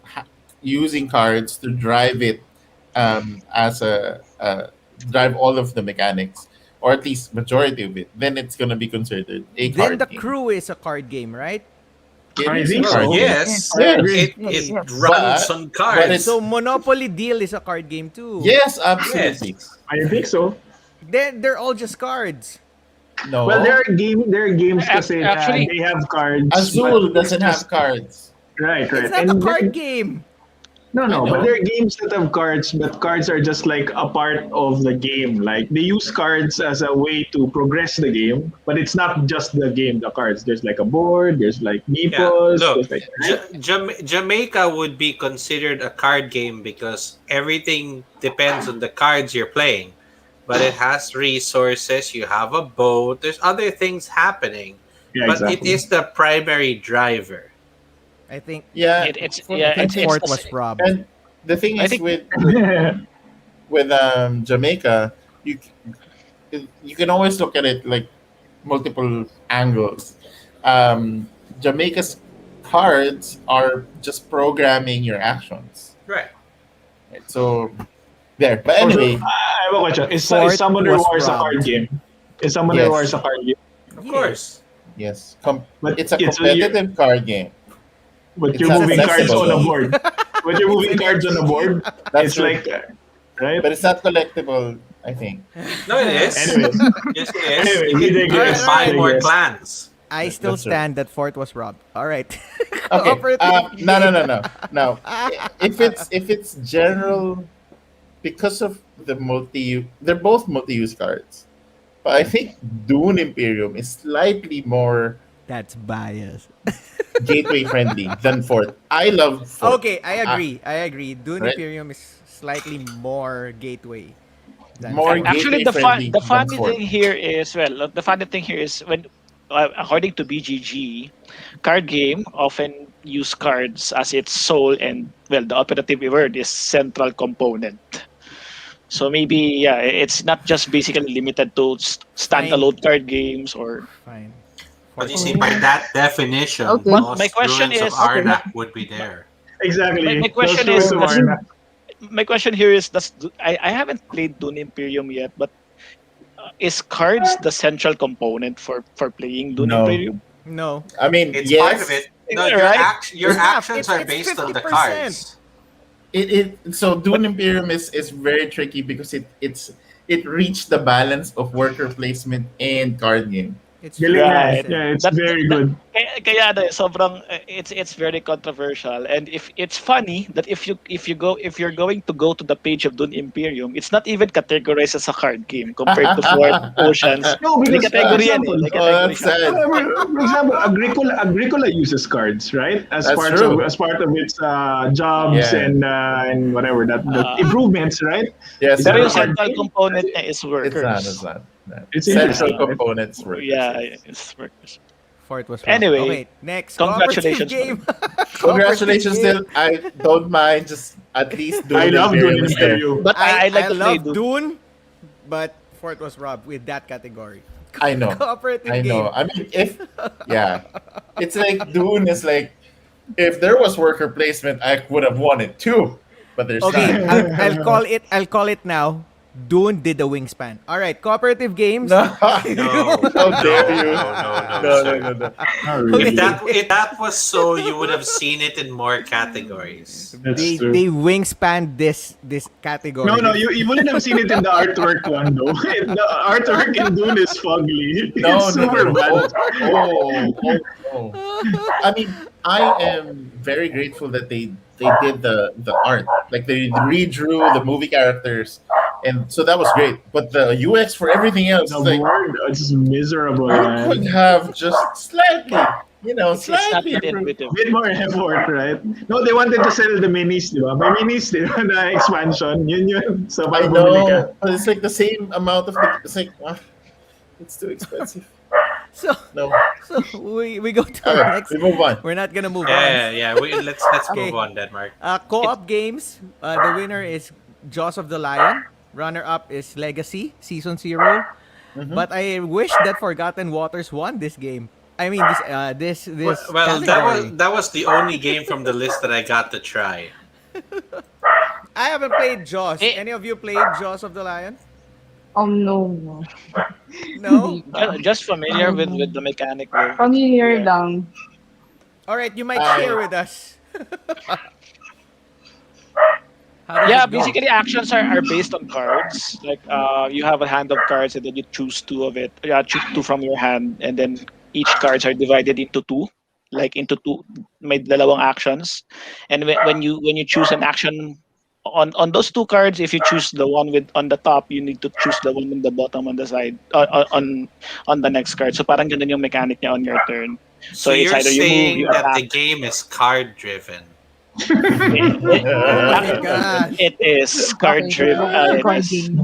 Speaker 1: ha- using cards to drive it as drive all of the mechanics, or at least majority of it, then it's gonna be considered a
Speaker 3: Then
Speaker 1: card
Speaker 3: the
Speaker 1: game.
Speaker 3: crew is a card game, right?
Speaker 1: It
Speaker 5: I
Speaker 1: is a
Speaker 5: think
Speaker 1: card
Speaker 5: so.
Speaker 1: game.
Speaker 2: yes,
Speaker 5: I agree.
Speaker 2: it
Speaker 6: Yes,
Speaker 2: it
Speaker 6: yes.
Speaker 2: runs on cards.
Speaker 1: but it's
Speaker 3: So Monopoly Deal is a card game too.
Speaker 1: yes, absolutely.
Speaker 2: Yes.
Speaker 5: I think so.
Speaker 3: Then they're all just cards.
Speaker 1: No,
Speaker 5: Well, there are games kasi na
Speaker 4: Actually-
Speaker 5: they have cards.
Speaker 1: Azul
Speaker 5: but it's
Speaker 1: doesn't
Speaker 5: just-
Speaker 1: have cards.
Speaker 5: Right, right.
Speaker 3: It's not a card game.
Speaker 5: No,
Speaker 1: I
Speaker 5: no,
Speaker 1: know.
Speaker 5: but there are games that have cards, but cards are just like a part of the game. Like they use cards as a way to progress the game, but it's not just the game, the cards. There's like a board, there's like meeples,
Speaker 2: Look,
Speaker 5: there's like
Speaker 2: Jamaica would be considered a card game because everything depends on the cards you're playing. But it has resources, you have a boat, there's other things happening.
Speaker 5: yeah,
Speaker 2: But it
Speaker 5: exactly.
Speaker 2: is the primary driver.
Speaker 3: I think
Speaker 1: Yeah,
Speaker 4: It's
Speaker 3: I
Speaker 4: yeah.
Speaker 3: think
Speaker 4: It's
Speaker 3: Fort
Speaker 4: the
Speaker 3: was
Speaker 4: same.
Speaker 3: robbed.
Speaker 1: and the thing
Speaker 4: I
Speaker 1: is
Speaker 4: think-
Speaker 1: with Jamaica, you can always look at it like multiple angles. Jamaica's cards are just programming your actions.
Speaker 2: Right.
Speaker 1: Right? So there. But
Speaker 5: Also,
Speaker 1: anyway,
Speaker 5: I have a question.
Speaker 3: Fort
Speaker 5: Is Summoner
Speaker 3: was
Speaker 5: Wars a
Speaker 3: robbed.
Speaker 5: card game? Is Summoner
Speaker 1: Yes.
Speaker 5: Wars a card game?
Speaker 2: Of course.
Speaker 1: yes,
Speaker 5: But
Speaker 1: it's a
Speaker 5: it's a year-
Speaker 1: competitive card game.
Speaker 5: But
Speaker 1: It's
Speaker 5: you're
Speaker 1: not
Speaker 5: moving cards
Speaker 1: accessible.
Speaker 5: on a board. But you're moving cards on a board.
Speaker 1: That's
Speaker 5: It's
Speaker 1: true.
Speaker 5: like, right?
Speaker 1: But it's not collectible, I think.
Speaker 2: No, it is.
Speaker 5: Anyways,
Speaker 2: Yes, it is.
Speaker 5: Anyway,
Speaker 2: you
Speaker 5: we
Speaker 2: can, you
Speaker 5: digress.
Speaker 2: can buy
Speaker 5: We
Speaker 2: more
Speaker 5: digress.
Speaker 2: clans.
Speaker 3: I still
Speaker 1: That's right.
Speaker 3: stand that Fort was robbed. All right.
Speaker 1: Okay.
Speaker 3: Cooperative
Speaker 1: No. If it's general, because of they're both multi-use cards. But I think Dune Imperium is slightly more
Speaker 3: That's bias.
Speaker 1: gateway friendly than Fort. I love Fort.
Speaker 3: Okay, I agree. Dune
Speaker 1: Right.
Speaker 3: Imperium is slightly more gateway. Than
Speaker 1: More
Speaker 3: Fort.
Speaker 4: Actually,
Speaker 1: gateway-friendly
Speaker 4: the funny
Speaker 1: than Fort.
Speaker 4: thing here is the funny thing here is when according to BGG, card game often use cards as its sole and the operative word is central component. So maybe it's not just basically limited to standalone card games or.
Speaker 3: Fine.
Speaker 2: But you
Speaker 3: Fort
Speaker 2: see,
Speaker 3: was
Speaker 2: by
Speaker 3: robbed.
Speaker 2: that definition,
Speaker 6: Okay.
Speaker 2: most
Speaker 4: My question
Speaker 2: ruins
Speaker 4: is-
Speaker 2: of Arnak would be there.
Speaker 5: exactly.
Speaker 4: My question
Speaker 5: Those
Speaker 4: is-
Speaker 5: rules of Arna.
Speaker 4: My question here is: I haven't played Dune Imperium yet, but is cards the central component for playing Dune
Speaker 1: No.
Speaker 4: Imperium?
Speaker 3: No.
Speaker 1: I mean,
Speaker 2: It's
Speaker 1: yes,
Speaker 2: part of it. No, your,
Speaker 4: Right?
Speaker 2: your
Speaker 3: It's not.
Speaker 2: actions are
Speaker 3: It's
Speaker 2: based on the
Speaker 3: 50%.
Speaker 2: cards.
Speaker 1: So Dune Imperium is very tricky because it reached the balance of worker placement and card game.
Speaker 3: It's
Speaker 5: Galing na.
Speaker 4: Right.
Speaker 5: Yeah, it's
Speaker 4: That-
Speaker 5: very
Speaker 4: that-
Speaker 5: good.
Speaker 4: Kaya sobrang it's very controversial, and if it's funny that if you're going to go to the page of Dune Imperium, it's not even categorized as a card game compared to Fort Oceans.
Speaker 5: No,
Speaker 4: May
Speaker 5: because,
Speaker 4: category yan
Speaker 5: example,
Speaker 4: May category
Speaker 1: that's
Speaker 4: siya.
Speaker 1: sad.
Speaker 5: For example, Agricola uses cards, right?
Speaker 1: That's true.
Speaker 5: As part of its jobs
Speaker 1: Yeah.
Speaker 5: and whatever the
Speaker 4: Ah.
Speaker 5: improvements, right?
Speaker 1: Yes,
Speaker 4: Pero yung
Speaker 5: Is that a card
Speaker 4: central
Speaker 5: game?
Speaker 4: component niya is
Speaker 1: it's
Speaker 4: workers.
Speaker 1: not. It's not.
Speaker 5: It's
Speaker 1: Central
Speaker 5: interesting.
Speaker 1: components work.
Speaker 4: Yeah, it's workers.
Speaker 3: Fort was robbed.
Speaker 4: Anyway,
Speaker 3: Okay, next.
Speaker 4: congratulations,
Speaker 3: Cooperative game.
Speaker 1: Congratulations,
Speaker 3: Cooperative
Speaker 1: still. I don't mind. Just at least Dune
Speaker 5: I love
Speaker 1: Imperium
Speaker 5: Dune
Speaker 1: is there.
Speaker 5: Imperium.
Speaker 4: But I like to play
Speaker 3: love
Speaker 4: Dune.
Speaker 3: Dune, but Fort was robbed with that category.
Speaker 1: I know.
Speaker 3: Cooperative
Speaker 1: I
Speaker 3: game.
Speaker 1: know. I mean, yeah, it's like Dune is like if there was worker placement, I would have won it too. But there's
Speaker 3: Okay,
Speaker 1: not.
Speaker 3: I'll call it. I'll call it now. Dune did the wingspan. All right, cooperative games.
Speaker 1: No.
Speaker 2: No,
Speaker 1: How dare you?
Speaker 2: no,
Speaker 1: No, no,
Speaker 2: sir.
Speaker 1: no, no.
Speaker 5: Not really.
Speaker 2: If that was so, you would have seen it in more categories.
Speaker 5: That's
Speaker 3: They
Speaker 5: true.
Speaker 3: they wingspan this category.
Speaker 5: No, no, you wouldn't have seen it in the artwork one though. The artwork in Dune is fugly.
Speaker 1: No,
Speaker 5: It's
Speaker 1: no, no,
Speaker 5: super
Speaker 1: no.
Speaker 5: bad.
Speaker 1: I mean, I am very grateful that they did the art. Like they redrew the movie characters, and so that was great. But the UX for everything else,
Speaker 5: The
Speaker 1: like
Speaker 5: board is miserable,
Speaker 1: you could
Speaker 5: man.
Speaker 1: have just slightly,
Speaker 4: It's not
Speaker 1: slightly
Speaker 4: that
Speaker 1: improved.
Speaker 4: intuitive.
Speaker 5: Bit more effort, right? No, they wanted to sell the minis, di ba? May minis, di ba, na expansion. Yun. So,
Speaker 1: I
Speaker 5: parang bumili ka.
Speaker 1: know, but it's like the same amount of. It's like it's too expensive.
Speaker 3: So
Speaker 1: No,
Speaker 3: so we go to our
Speaker 1: okay,
Speaker 3: next.
Speaker 1: we move on.
Speaker 3: We're not gonna move
Speaker 2: Yeah,
Speaker 3: on.
Speaker 2: yeah. Let's
Speaker 3: Okay.
Speaker 2: move on, Denmark.
Speaker 3: Co-op games. The winner is Jaws of the Lion. Runner-up is Legacy Season 0. But I wish that Forgotten Waters won this game. I mean this
Speaker 2: Well,
Speaker 3: category.
Speaker 2: that was the only game from the list that I got to try.
Speaker 3: I haven't played Jaws.
Speaker 4: Eh.
Speaker 3: Any of you played Jaws of the Lion?
Speaker 6: No.
Speaker 3: No.
Speaker 4: Just familiar with the mechanic though.
Speaker 6: Familiar
Speaker 4: Yeah.
Speaker 6: lang.
Speaker 3: All right, you might
Speaker 1: I-
Speaker 3: share with us. How does
Speaker 4: Yeah,
Speaker 3: it go?
Speaker 4: basically actions are based on cards. Like you have a hand of cards and then you choose two of it. Yeah, choose two from your hand and then each cards are divided into two. Like into two may dalawang actions. And when you choose an action on those two cards, if you choose the one with on the top, you need to choose the one on the bottom on the side on the next card. So parang ganun yung mechanic niya on your turn.
Speaker 2: So
Speaker 4: it's
Speaker 2: you're
Speaker 4: either you move,
Speaker 2: saying
Speaker 4: you
Speaker 2: that the
Speaker 4: attack.
Speaker 2: game is card driven.
Speaker 3: Oh my gosh.
Speaker 4: It is card driven.
Speaker 6: Card game.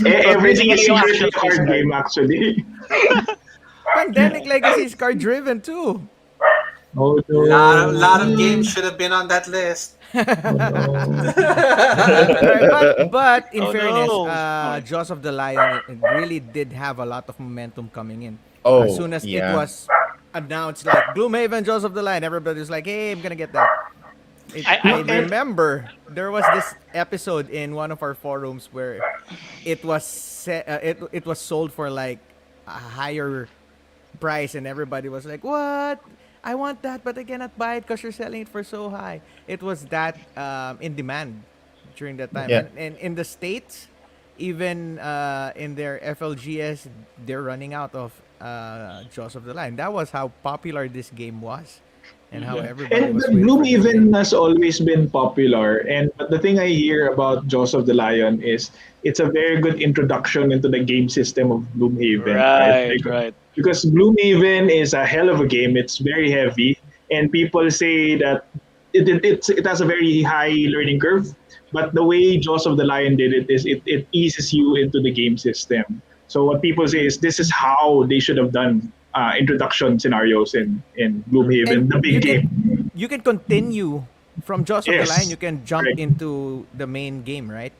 Speaker 5: Everything is
Speaker 4: basically yung
Speaker 5: secretly a
Speaker 4: action
Speaker 5: card
Speaker 4: is
Speaker 5: game, actually.
Speaker 3: Pandemic Legacy is card driven too.
Speaker 5: Oh, no.
Speaker 2: Lot of games should have been on that list.
Speaker 3: Alright, but in
Speaker 4: Oh,
Speaker 3: fairness,
Speaker 4: no.
Speaker 3: Jaws of the Lion it really did have a lot of momentum coming in.
Speaker 1: Oh,
Speaker 3: As soon as
Speaker 1: yeah.
Speaker 3: it was announced, like Gloomhaven, Jaws of the Lion, everybody was like, "Hey, I'm gonna get that." I remember there was this episode in one of our forums where it was it was sold for like a higher price, and everybody was like, "What? I want that, but I cannot buy it because you're selling it for so high." It was that in demand during that time,
Speaker 1: Yeah.
Speaker 3: and in the states, even in their FLGS, they're running out of Jaws of the Lion. That was how popular this game was, and how
Speaker 4: Yeah.
Speaker 3: everybody
Speaker 5: And
Speaker 3: was
Speaker 5: the
Speaker 3: waiting for this
Speaker 5: Gloomhaven
Speaker 3: game.
Speaker 5: has always been popular. And but the thing I hear about Jaws of the Lion is it's a very good introduction into the game system of Gloomhaven.
Speaker 4: Right,
Speaker 5: Like,
Speaker 4: right.
Speaker 5: because Gloomhaven is a hell of a game. It's very heavy, and people say that it has a very high learning curve. But the way Jaws of the Lion did it is it eases you into the game system. So what people say is this is how they should have done introduction scenarios in Gloomhaven,
Speaker 3: And
Speaker 5: the big game.
Speaker 3: You can continue from Jaws of the
Speaker 5: Yes,
Speaker 3: Lion. You can jump
Speaker 5: correct.
Speaker 3: into the main game, right?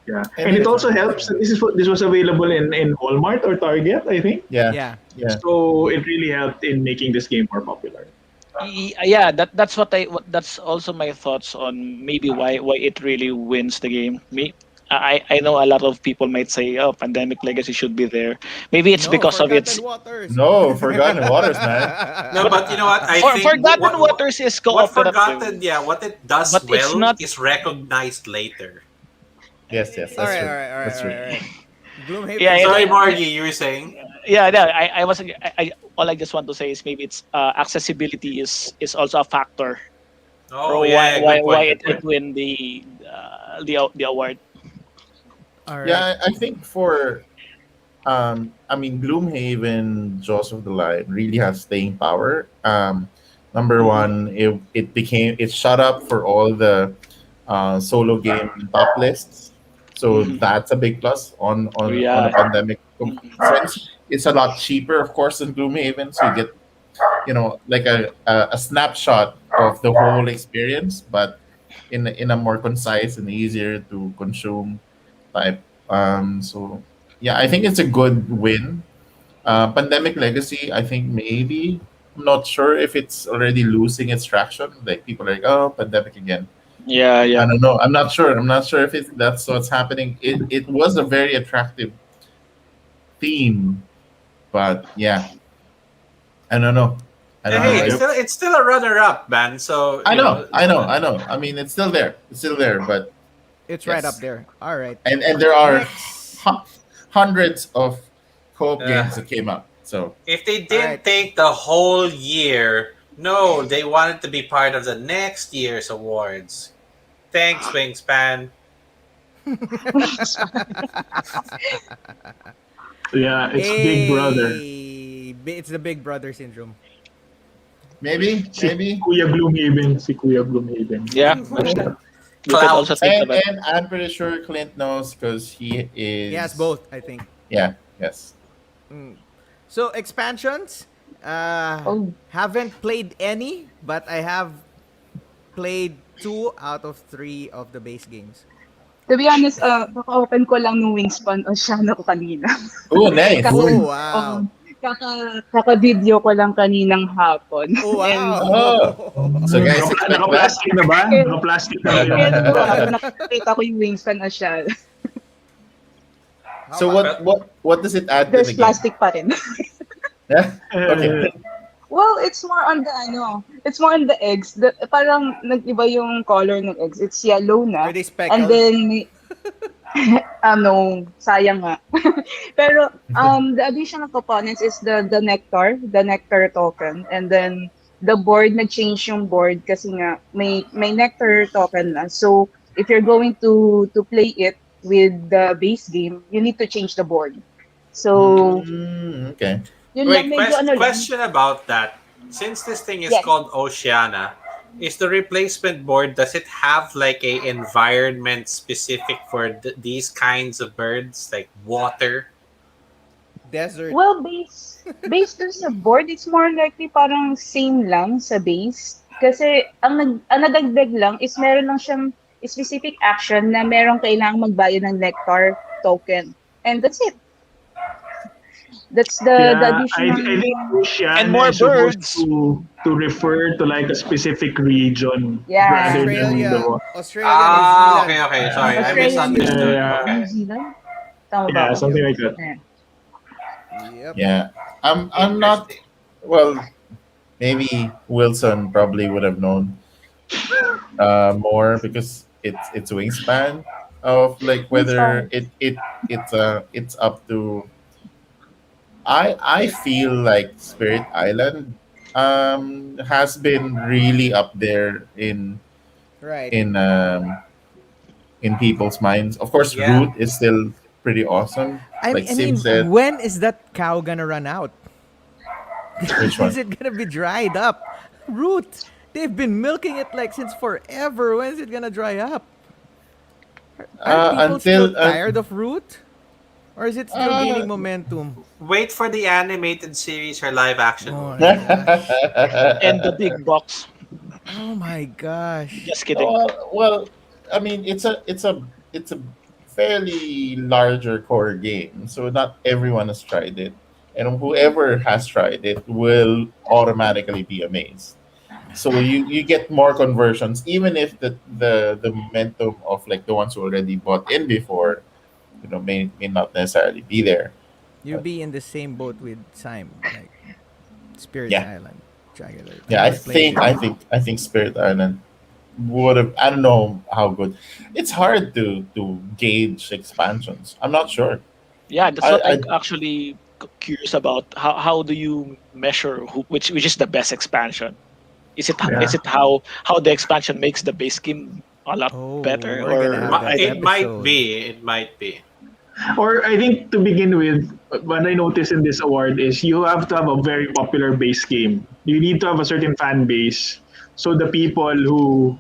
Speaker 5: Yeah,
Speaker 1: And
Speaker 5: and it
Speaker 1: it-
Speaker 5: also helps that this was available in Walmart or Target, I think.
Speaker 1: Yeah,
Speaker 3: Yeah.
Speaker 1: yeah.
Speaker 5: So it really helped in making this game more popular.
Speaker 4: Yeah, that's also my thoughts on maybe why it really wins the game. I know a lot of people might say, oh, Pandemic Legacy should be there. Maybe it's
Speaker 3: No,
Speaker 4: because of
Speaker 3: Forgotten
Speaker 4: its
Speaker 3: Waters.
Speaker 1: No, Forgotten Waters, man.
Speaker 2: No, but you know what? I think
Speaker 4: Forgotten Waters is
Speaker 2: what
Speaker 4: cooperative.
Speaker 2: Forgotten, yeah, what it does
Speaker 4: But it's
Speaker 2: well
Speaker 4: not-
Speaker 2: is recognized later.
Speaker 1: Yes, yes, that's
Speaker 3: All right,
Speaker 1: true.
Speaker 3: all right, all right,
Speaker 1: That's
Speaker 3: all
Speaker 1: true.
Speaker 3: right, all right. Gloomhaven.
Speaker 4: Yeah, yeah,
Speaker 2: Sorry,
Speaker 4: yeah.
Speaker 2: Margie, you were saying?
Speaker 4: Yeah, no, I was all I just want to say is maybe it's accessibility is also a factor
Speaker 2: Oh,
Speaker 4: for
Speaker 2: yeah,
Speaker 4: why
Speaker 2: good
Speaker 4: why
Speaker 2: point,
Speaker 4: it
Speaker 2: good
Speaker 4: would win the award.
Speaker 3: All right.
Speaker 1: Yeah, I think for I mean Gloomhaven, Jaws of the Lion really has staying power. Number one, it shut up for all the solo game top lists. So
Speaker 4: Mhm.
Speaker 1: that's a big plus on
Speaker 4: Yeah.
Speaker 1: a pandemic
Speaker 4: Mhm.
Speaker 1: sense. It's a lot cheaper, of course, than Gloomhaven, so you get like a snapshot of the whole experience, but in a more concise and easier to consume type. So yeah, I think it's a good win. Pandemic Legacy, I think maybe I'm not sure if it's already losing its traction. Like people are like, oh, pandemic again.
Speaker 4: Yeah,
Speaker 1: I
Speaker 4: yeah.
Speaker 1: don't know. I'm not sure. I'm not sure if that's what's happening. It was a very attractive theme, but yeah, I don't know. I don't know.
Speaker 2: Hey,
Speaker 5: Yep.
Speaker 2: it's still a runner up, man. So
Speaker 1: I
Speaker 2: you
Speaker 1: know,
Speaker 2: know,
Speaker 1: I know, I know. I mean, it's still there. It's still there, but
Speaker 3: It's right up
Speaker 1: yes,
Speaker 3: there. All right.
Speaker 1: and there are
Speaker 3: Next.
Speaker 1: hundreds of co-op
Speaker 2: uh,
Speaker 1: games that came out. So
Speaker 2: if they
Speaker 3: All right.
Speaker 2: didn't take the whole year, no, they wanted to be part of the next year's awards. Thanks, Wingspan.
Speaker 5: Yeah, it's Big Brother.
Speaker 3: It's the Big Brother syndrome.
Speaker 1: maybe,
Speaker 5: Si
Speaker 1: maybe,
Speaker 5: Kuya Gloomhaven. Si Kuya Gloomhaven.
Speaker 4: Yeah, there's that. You could
Speaker 2: Clout.
Speaker 4: also think of it.
Speaker 1: and I'm pretty sure Clint knows because he
Speaker 3: He has
Speaker 1: is.
Speaker 3: both, I think.
Speaker 1: Yeah. Yes.
Speaker 3: Mm. So expansions,
Speaker 6: Oh,
Speaker 3: haven't played any, but I have played 2 out of 3 of the base games.
Speaker 6: to be honest, kaka-open ko lang nung Wingspan Oceano ko kanina.
Speaker 1: Oh, nice.
Speaker 6: Kaka,
Speaker 3: Oh
Speaker 6: oh,
Speaker 3: wow!
Speaker 6: kaka-video ko lang kaninang hapon.
Speaker 3: Oh
Speaker 6: And
Speaker 1: Oh, so
Speaker 3: wow!
Speaker 1: guys, expect that.
Speaker 5: Naka-plastic na ba?
Speaker 6: kaya,
Speaker 5: Naka-plastic na ba yung
Speaker 6: kaya
Speaker 5: ano?
Speaker 6: siguro nakita ko yung Wingspan Oceano.
Speaker 3: How
Speaker 1: So
Speaker 3: about
Speaker 1: what does it add to
Speaker 6: There's
Speaker 1: the game?
Speaker 6: plastic pa rin.
Speaker 1: Yeah. Okay.
Speaker 6: Well, it's more on the it's more on the eggs. Parang nag-iba yung color ng eggs. It's yellow
Speaker 3: are
Speaker 6: na.
Speaker 3: they
Speaker 6: And
Speaker 3: speckled?
Speaker 6: then, no, sayang nga. Pero, the additional components is the nectar token. And then, the board, nag-change yung board kasi nga, may nectar token na. So, if you're going to play it with the base game, you need to change the board. So,
Speaker 1: Okay.
Speaker 6: yun lang,
Speaker 2: Wait,
Speaker 6: medyo ano lang.
Speaker 2: question about that. Since this thing is
Speaker 6: Yes.
Speaker 2: called Oceana, is the replacement board, does it have like a environment specific for these kinds of birds, like water?
Speaker 3: Desert.
Speaker 6: Well, based dun sa board, it's more likely parang same lang sa base. Kasi ang nadagdag lang is meron lang siyang specific action na merong kailangang magbayad ng nectar token. And that's it. That's the
Speaker 5: Yeah, I
Speaker 6: additional.
Speaker 5: think Oceania
Speaker 4: And more
Speaker 5: is supposed
Speaker 4: birds.
Speaker 5: to refer to like a specific region
Speaker 6: Yeah.
Speaker 5: rather than
Speaker 3: Australia,
Speaker 5: the
Speaker 3: Australia, New
Speaker 2: Ah,
Speaker 3: Zealand.
Speaker 2: okay, okay. Sorry, I
Speaker 6: Australia,
Speaker 2: misunderstood.
Speaker 5: Yeah.
Speaker 2: Okay.
Speaker 6: New Zealand? Tama ba
Speaker 5: yeah,
Speaker 6: ako?
Speaker 5: something like that.
Speaker 6: Yeah.
Speaker 3: Yep.
Speaker 1: Yeah. I'm not.
Speaker 2: Interesting.
Speaker 1: Well, maybe Wilson probably would have known more because it's wingspan of like whether it's up to. I feel like Spirit Island has been really up there
Speaker 3: Right.
Speaker 1: in people's minds. Of course,
Speaker 2: Yeah.
Speaker 1: Root is still pretty awesome. Like
Speaker 3: I
Speaker 1: Sim
Speaker 3: mean,
Speaker 1: said,
Speaker 3: when is that cow gonna run out?
Speaker 1: which one?
Speaker 3: Is it gonna be dried up? Root. They've been milking it like since forever. When is it gonna dry up? Are people still
Speaker 1: Until
Speaker 3: tired of Root? Or is it still
Speaker 1: Uh,
Speaker 3: gaining momentum?
Speaker 2: Wait for the animated series or live action
Speaker 3: Oh
Speaker 2: movie.
Speaker 3: my gosh.
Speaker 4: And the big box.
Speaker 3: Oh my gosh.
Speaker 4: Just kidding.
Speaker 1: well, I mean, it's a fairly larger core game, so not everyone has tried it, and whoever has tried it will automatically be amazed. So you get more conversions, even if the momentum of like the ones who already bought in before, may not necessarily be there.
Speaker 3: You'll be in the same boat with Sime, like Spirit
Speaker 1: Yeah.
Speaker 3: Island. Jagged.
Speaker 1: Yeah, I
Speaker 3: never played
Speaker 1: think
Speaker 3: it.
Speaker 1: I think Spirit Island would have. I don't know how good. It's hard to gauge expansions. I'm not sure.
Speaker 4: Yeah, that's
Speaker 1: I,
Speaker 4: what
Speaker 1: I
Speaker 4: I'm actually curious about. How do you measure which is the best expansion?
Speaker 5: Yeah.
Speaker 4: Is it how the expansion makes the base game a lot
Speaker 3: Oh,
Speaker 4: better,
Speaker 3: we're gonna have
Speaker 4: or
Speaker 3: that
Speaker 2: It might
Speaker 3: episode.
Speaker 2: be. It might be.
Speaker 5: Or I think to begin with, what I noticed in this award is you have to have a very popular base game. You need to have a certain fan base. So the people who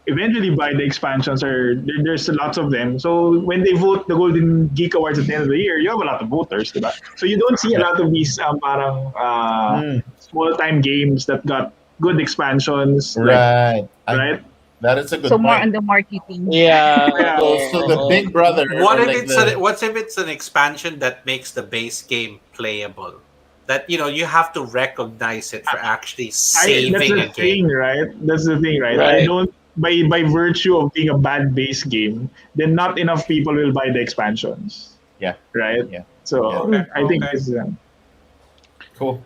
Speaker 5: eventually buy the expansions there's lots of them. So when they vote the Golden Geek Awards at the end of the year, you have a lot of voters, diba? So you don't see a lot of these parang
Speaker 1: Mm,
Speaker 5: small time games that got good expansions, like
Speaker 1: right.
Speaker 5: right.
Speaker 1: That is a good
Speaker 6: So more
Speaker 1: point.
Speaker 6: on the marketing.
Speaker 4: yeah?
Speaker 5: Yeah.
Speaker 1: So the Big Brother,
Speaker 2: What
Speaker 1: or
Speaker 2: if
Speaker 1: like
Speaker 2: it's what if it's an expansion that makes the base game playable? that you have to recognize it for actually
Speaker 5: That's
Speaker 2: saving
Speaker 5: the
Speaker 2: a
Speaker 5: thing,
Speaker 2: game.
Speaker 5: right? That's the thing, right? I
Speaker 4: Right.
Speaker 5: don't by virtue of being a bad base game, then not enough people will buy the expansions,
Speaker 1: Yeah,
Speaker 5: right?
Speaker 1: yeah, yeah.
Speaker 5: So
Speaker 2: Okay,
Speaker 5: I think
Speaker 2: okay.
Speaker 5: this is
Speaker 1: Cool.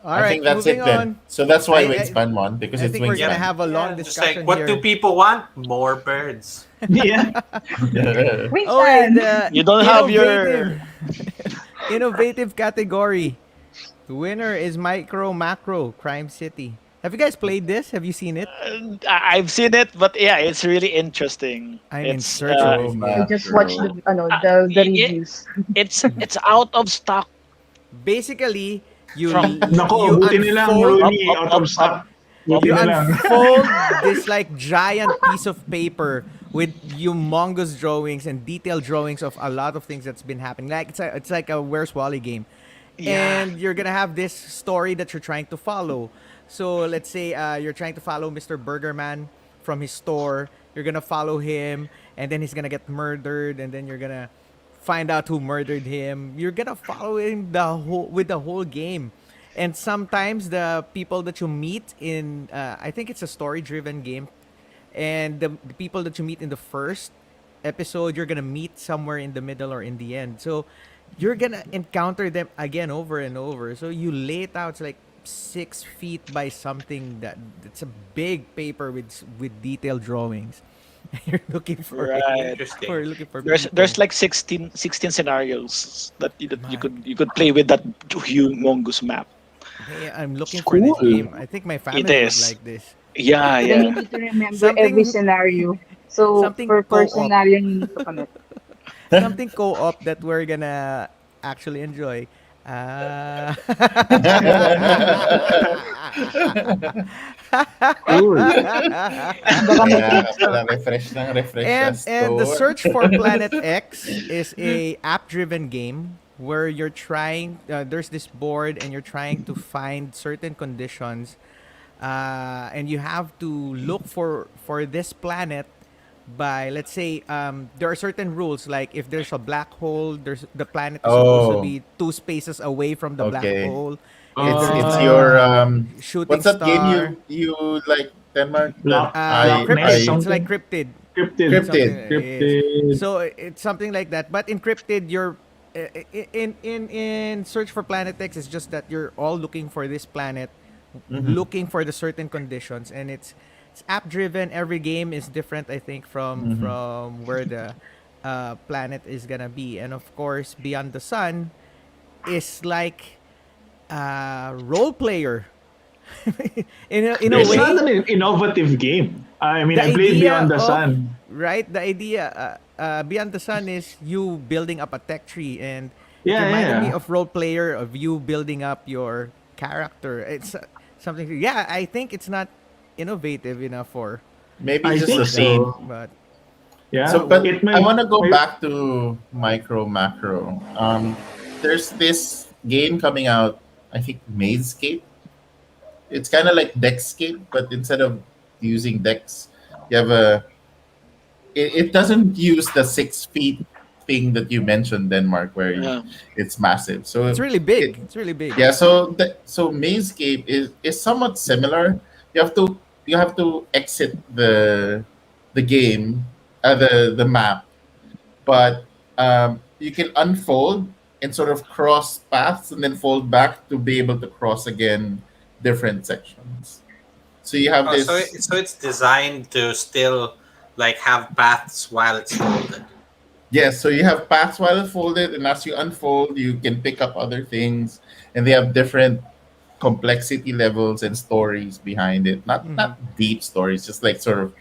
Speaker 3: All
Speaker 1: I think
Speaker 3: right,
Speaker 1: that's
Speaker 3: moving
Speaker 1: it then.
Speaker 3: on.
Speaker 1: So that's why we
Speaker 3: I
Speaker 1: expand Mon, because
Speaker 3: I
Speaker 1: it's
Speaker 3: think we're gonna
Speaker 2: Yep.
Speaker 1: wingspan.
Speaker 3: have a long
Speaker 2: Yeah, just like
Speaker 3: discussion
Speaker 2: what do
Speaker 3: here.
Speaker 2: people want? More birds.
Speaker 5: yeah.
Speaker 3: Okay,
Speaker 6: Wingspan.
Speaker 3: the
Speaker 4: You don't have
Speaker 3: innovative
Speaker 4: your.
Speaker 3: innovative category. The winner is Micro Macro Crime City. Have you guys played this? Have you seen it?
Speaker 4: I've seen it, but yeah, it's really interesting.
Speaker 3: I'm in
Speaker 4: It's
Speaker 3: search of
Speaker 1: Micro
Speaker 3: this
Speaker 6: I
Speaker 3: game.
Speaker 6: just watched
Speaker 1: macro.
Speaker 6: the
Speaker 4: it,
Speaker 6: reviews.
Speaker 4: it's out of stock
Speaker 3: Basically,
Speaker 4: from
Speaker 5: Nako,
Speaker 3: you
Speaker 5: buti na lang
Speaker 3: unfold
Speaker 5: Rooney out of
Speaker 4: up.
Speaker 5: stock.
Speaker 3: you
Speaker 5: Buti na lang.
Speaker 3: unfold this like giant piece of paper with humongous drawings and detailed drawings of a lot of things that's been happening. Like it's like a Where's Wally game,
Speaker 4: Yeah.
Speaker 3: and you're gonna have this story that you're trying to follow. So let's say you're trying to follow Mr. Burgerman from his store. You're gonna follow him, and then he's gonna get murdered, and then you're gonna find out who murdered him. You're gonna follow him the whole game. And sometimes the people that you meet in, I think it's a story-driven game, and the people that you meet in the first episode, you're gonna meet somewhere in the middle or in the end. So you're gonna encounter them again over and over. So you lay it out. It's like 6 feet by something that it's a big paper with detailed drawings. You're looking for it.
Speaker 4: Right.
Speaker 2: Interesting.
Speaker 3: Or looking for
Speaker 4: There's
Speaker 3: people.
Speaker 4: like 16 scenarios that
Speaker 3: My-
Speaker 4: you could play with that humongous map.
Speaker 3: Hey, I'm looking for this
Speaker 5: Cool.
Speaker 3: game. I think my family would
Speaker 4: is.
Speaker 3: like this.
Speaker 4: Yeah,
Speaker 6: So then you
Speaker 4: yeah.
Speaker 6: need to remember
Speaker 3: Something-
Speaker 6: every scenario. So
Speaker 3: something
Speaker 6: for
Speaker 3: co-op.
Speaker 6: scenario, you need to commit.
Speaker 3: Something co-op that we're gonna actually enjoy. Uh,
Speaker 5: Cool.
Speaker 6: Baka may
Speaker 1: Yeah,
Speaker 6: tricks ka.
Speaker 1: refresh
Speaker 3: and the
Speaker 1: store.
Speaker 3: Search for Planet X is a app-driven game where you're trying. There's this board, and you're trying to find certain conditions, and you have to look for this planet by, let's say, there are certain rules, like if there's a black hole, the planet is supposed to
Speaker 1: Oh,
Speaker 3: be 2 spaces away from the black
Speaker 1: okay.
Speaker 3: hole.
Speaker 1: It's
Speaker 3: If there's
Speaker 1: it's
Speaker 3: like
Speaker 1: your
Speaker 3: shooting
Speaker 1: what's that game
Speaker 3: star,
Speaker 1: you like, Denmark?
Speaker 5: Block-
Speaker 3: cryptid.
Speaker 5: Blockness,
Speaker 3: It's like
Speaker 5: something?
Speaker 3: cryptid.
Speaker 5: Cryptid.
Speaker 1: Cryptid.
Speaker 3: Yes.
Speaker 5: Cryptid.
Speaker 3: So it's something like that. But encrypted, you're in Search for Planet X. It's just that you're all looking for this planet, looking for the certain conditions, and it's app driven. Every game is different, I think, from where the planet is gonna be, and of course, Beyond the Sun is like role player. In a
Speaker 5: It's
Speaker 3: way,
Speaker 5: not an innovative game. I mean,
Speaker 3: the
Speaker 5: I played
Speaker 3: idea
Speaker 5: Beyond the
Speaker 3: of-
Speaker 5: Sun.
Speaker 3: right? The idea Beyond the Sun is you building up a tech tree, and it
Speaker 5: Yeah,
Speaker 3: reminded me
Speaker 5: yeah.
Speaker 3: of role player, of you building up your character. It's something. Yeah, I think it's not innovative enough for,
Speaker 1: Maybe
Speaker 5: I
Speaker 1: just
Speaker 5: think
Speaker 1: the same.
Speaker 5: so.
Speaker 3: but
Speaker 5: Yeah.
Speaker 1: So, but
Speaker 5: It
Speaker 1: I
Speaker 5: might-
Speaker 1: want to go
Speaker 5: might-
Speaker 1: back to micro macro. There's this game coming out. I think Mazescape. It's kind of like Dexscape, but instead of using Dex, you have a. It doesn't use the 6 feet thing that you mentioned, Denmark, where
Speaker 4: Yeah.
Speaker 1: it's massive. So
Speaker 3: it's really big.
Speaker 1: it-
Speaker 3: It's really big.
Speaker 1: yeah, so Mazescape is somewhat similar. You have to exit the game, the map, but you can unfold and sort of cross paths and then fold back to be able to cross again different sections. So you have
Speaker 2: Oh,
Speaker 1: this.
Speaker 2: so it's designed to still like have paths while it's folded.
Speaker 1: Yes, so you have paths while it's folded, and as you unfold, you can pick up other things, and they have different complexity levels and stories behind it. Not deep stories, just like sort of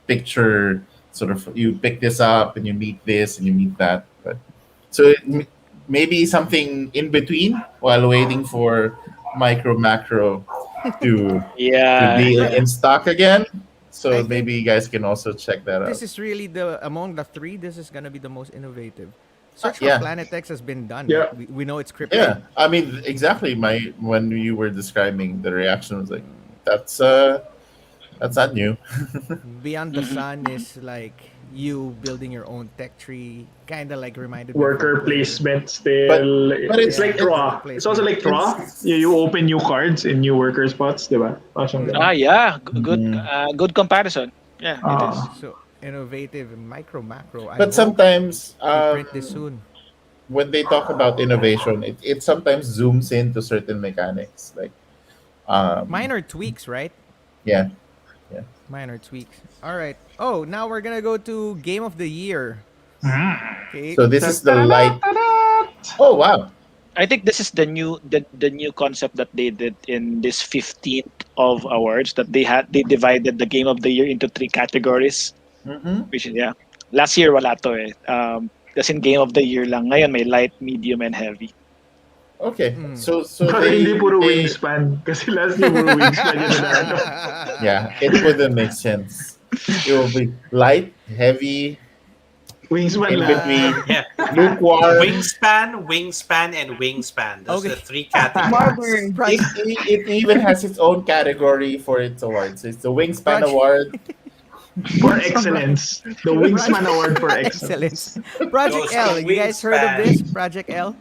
Speaker 1: picture, sort of you pick this up and you meet this and you meet that. But so maybe something in between while waiting for micro macro to
Speaker 4: Yeah.
Speaker 1: be in stock again. So
Speaker 3: I think
Speaker 1: maybe you guys can also check that out.
Speaker 3: This is really among the three. This is gonna be the most innovative. Search for
Speaker 1: yeah.
Speaker 3: Planet X has been done.
Speaker 5: Yeah.
Speaker 3: We know it's cryptid.
Speaker 1: Yeah, I mean, exactly. When you were describing the reaction was like, that's not new.
Speaker 3: Beyond the Sun is like you building your own tech tree, kind of like reminded me of
Speaker 5: Worker
Speaker 3: four-player.
Speaker 5: placement
Speaker 1: but
Speaker 5: still.
Speaker 1: but
Speaker 5: It's like
Speaker 3: Yeah,
Speaker 1: it's
Speaker 3: worker
Speaker 5: Raw. It's also
Speaker 3: placement.
Speaker 5: like Raw. You
Speaker 1: it's
Speaker 5: open new cards in new worker spots, diba? Parang
Speaker 3: Mm.
Speaker 5: ganun.
Speaker 4: Yeah,
Speaker 1: Mhm.
Speaker 4: good comparison. Yeah, it is.
Speaker 5: Ah.
Speaker 3: So innovative and micro macro. I
Speaker 1: But
Speaker 3: hope
Speaker 1: sometimes
Speaker 3: they print this soon.
Speaker 1: when they talk about innovation, it sometimes zooms into certain mechanics. Like um
Speaker 3: Minor tweaks, right?
Speaker 1: yeah, yeah.
Speaker 3: Minor tweaks. All right. Oh, now we're gonna go to game of the year. Okay.
Speaker 1: So this is the light.
Speaker 5: Ta-ta-da-da-da.
Speaker 1: Oh wow.
Speaker 4: I think this is the new concept that they did in this 15th of awards that they divided the game of the year into three categories,
Speaker 1: Mm-hmm.
Speaker 4: which is yeah. Last year wala to eh. Kasi game of the year lang. Ngayon may light, medium, and heavy.
Speaker 1: Okay.
Speaker 3: Mm.
Speaker 1: So
Speaker 5: Para hindi puro
Speaker 1: they
Speaker 5: wingspan. Kasi last year puro wingspan yung nanalo.
Speaker 1: yeah, it wouldn't make sense. It will be light, heavy,
Speaker 5: Wingspan
Speaker 1: in
Speaker 5: lang.
Speaker 1: between,
Speaker 2: Yeah.
Speaker 1: lukewarm.
Speaker 2: Wingspan, and wingspan. Those are
Speaker 3: Okay.
Speaker 2: the three categories.
Speaker 6: Marburn.
Speaker 3: Project,
Speaker 1: It even has its own category for its awards. It's the Wingspan
Speaker 3: project,
Speaker 1: Award.
Speaker 5: For excellence. The Wingspan Award for
Speaker 3: excellence.
Speaker 5: excellence.
Speaker 3: Project
Speaker 2: Those
Speaker 3: L.
Speaker 2: are
Speaker 3: You guys heard of this?
Speaker 2: wingspan.
Speaker 3: Project L.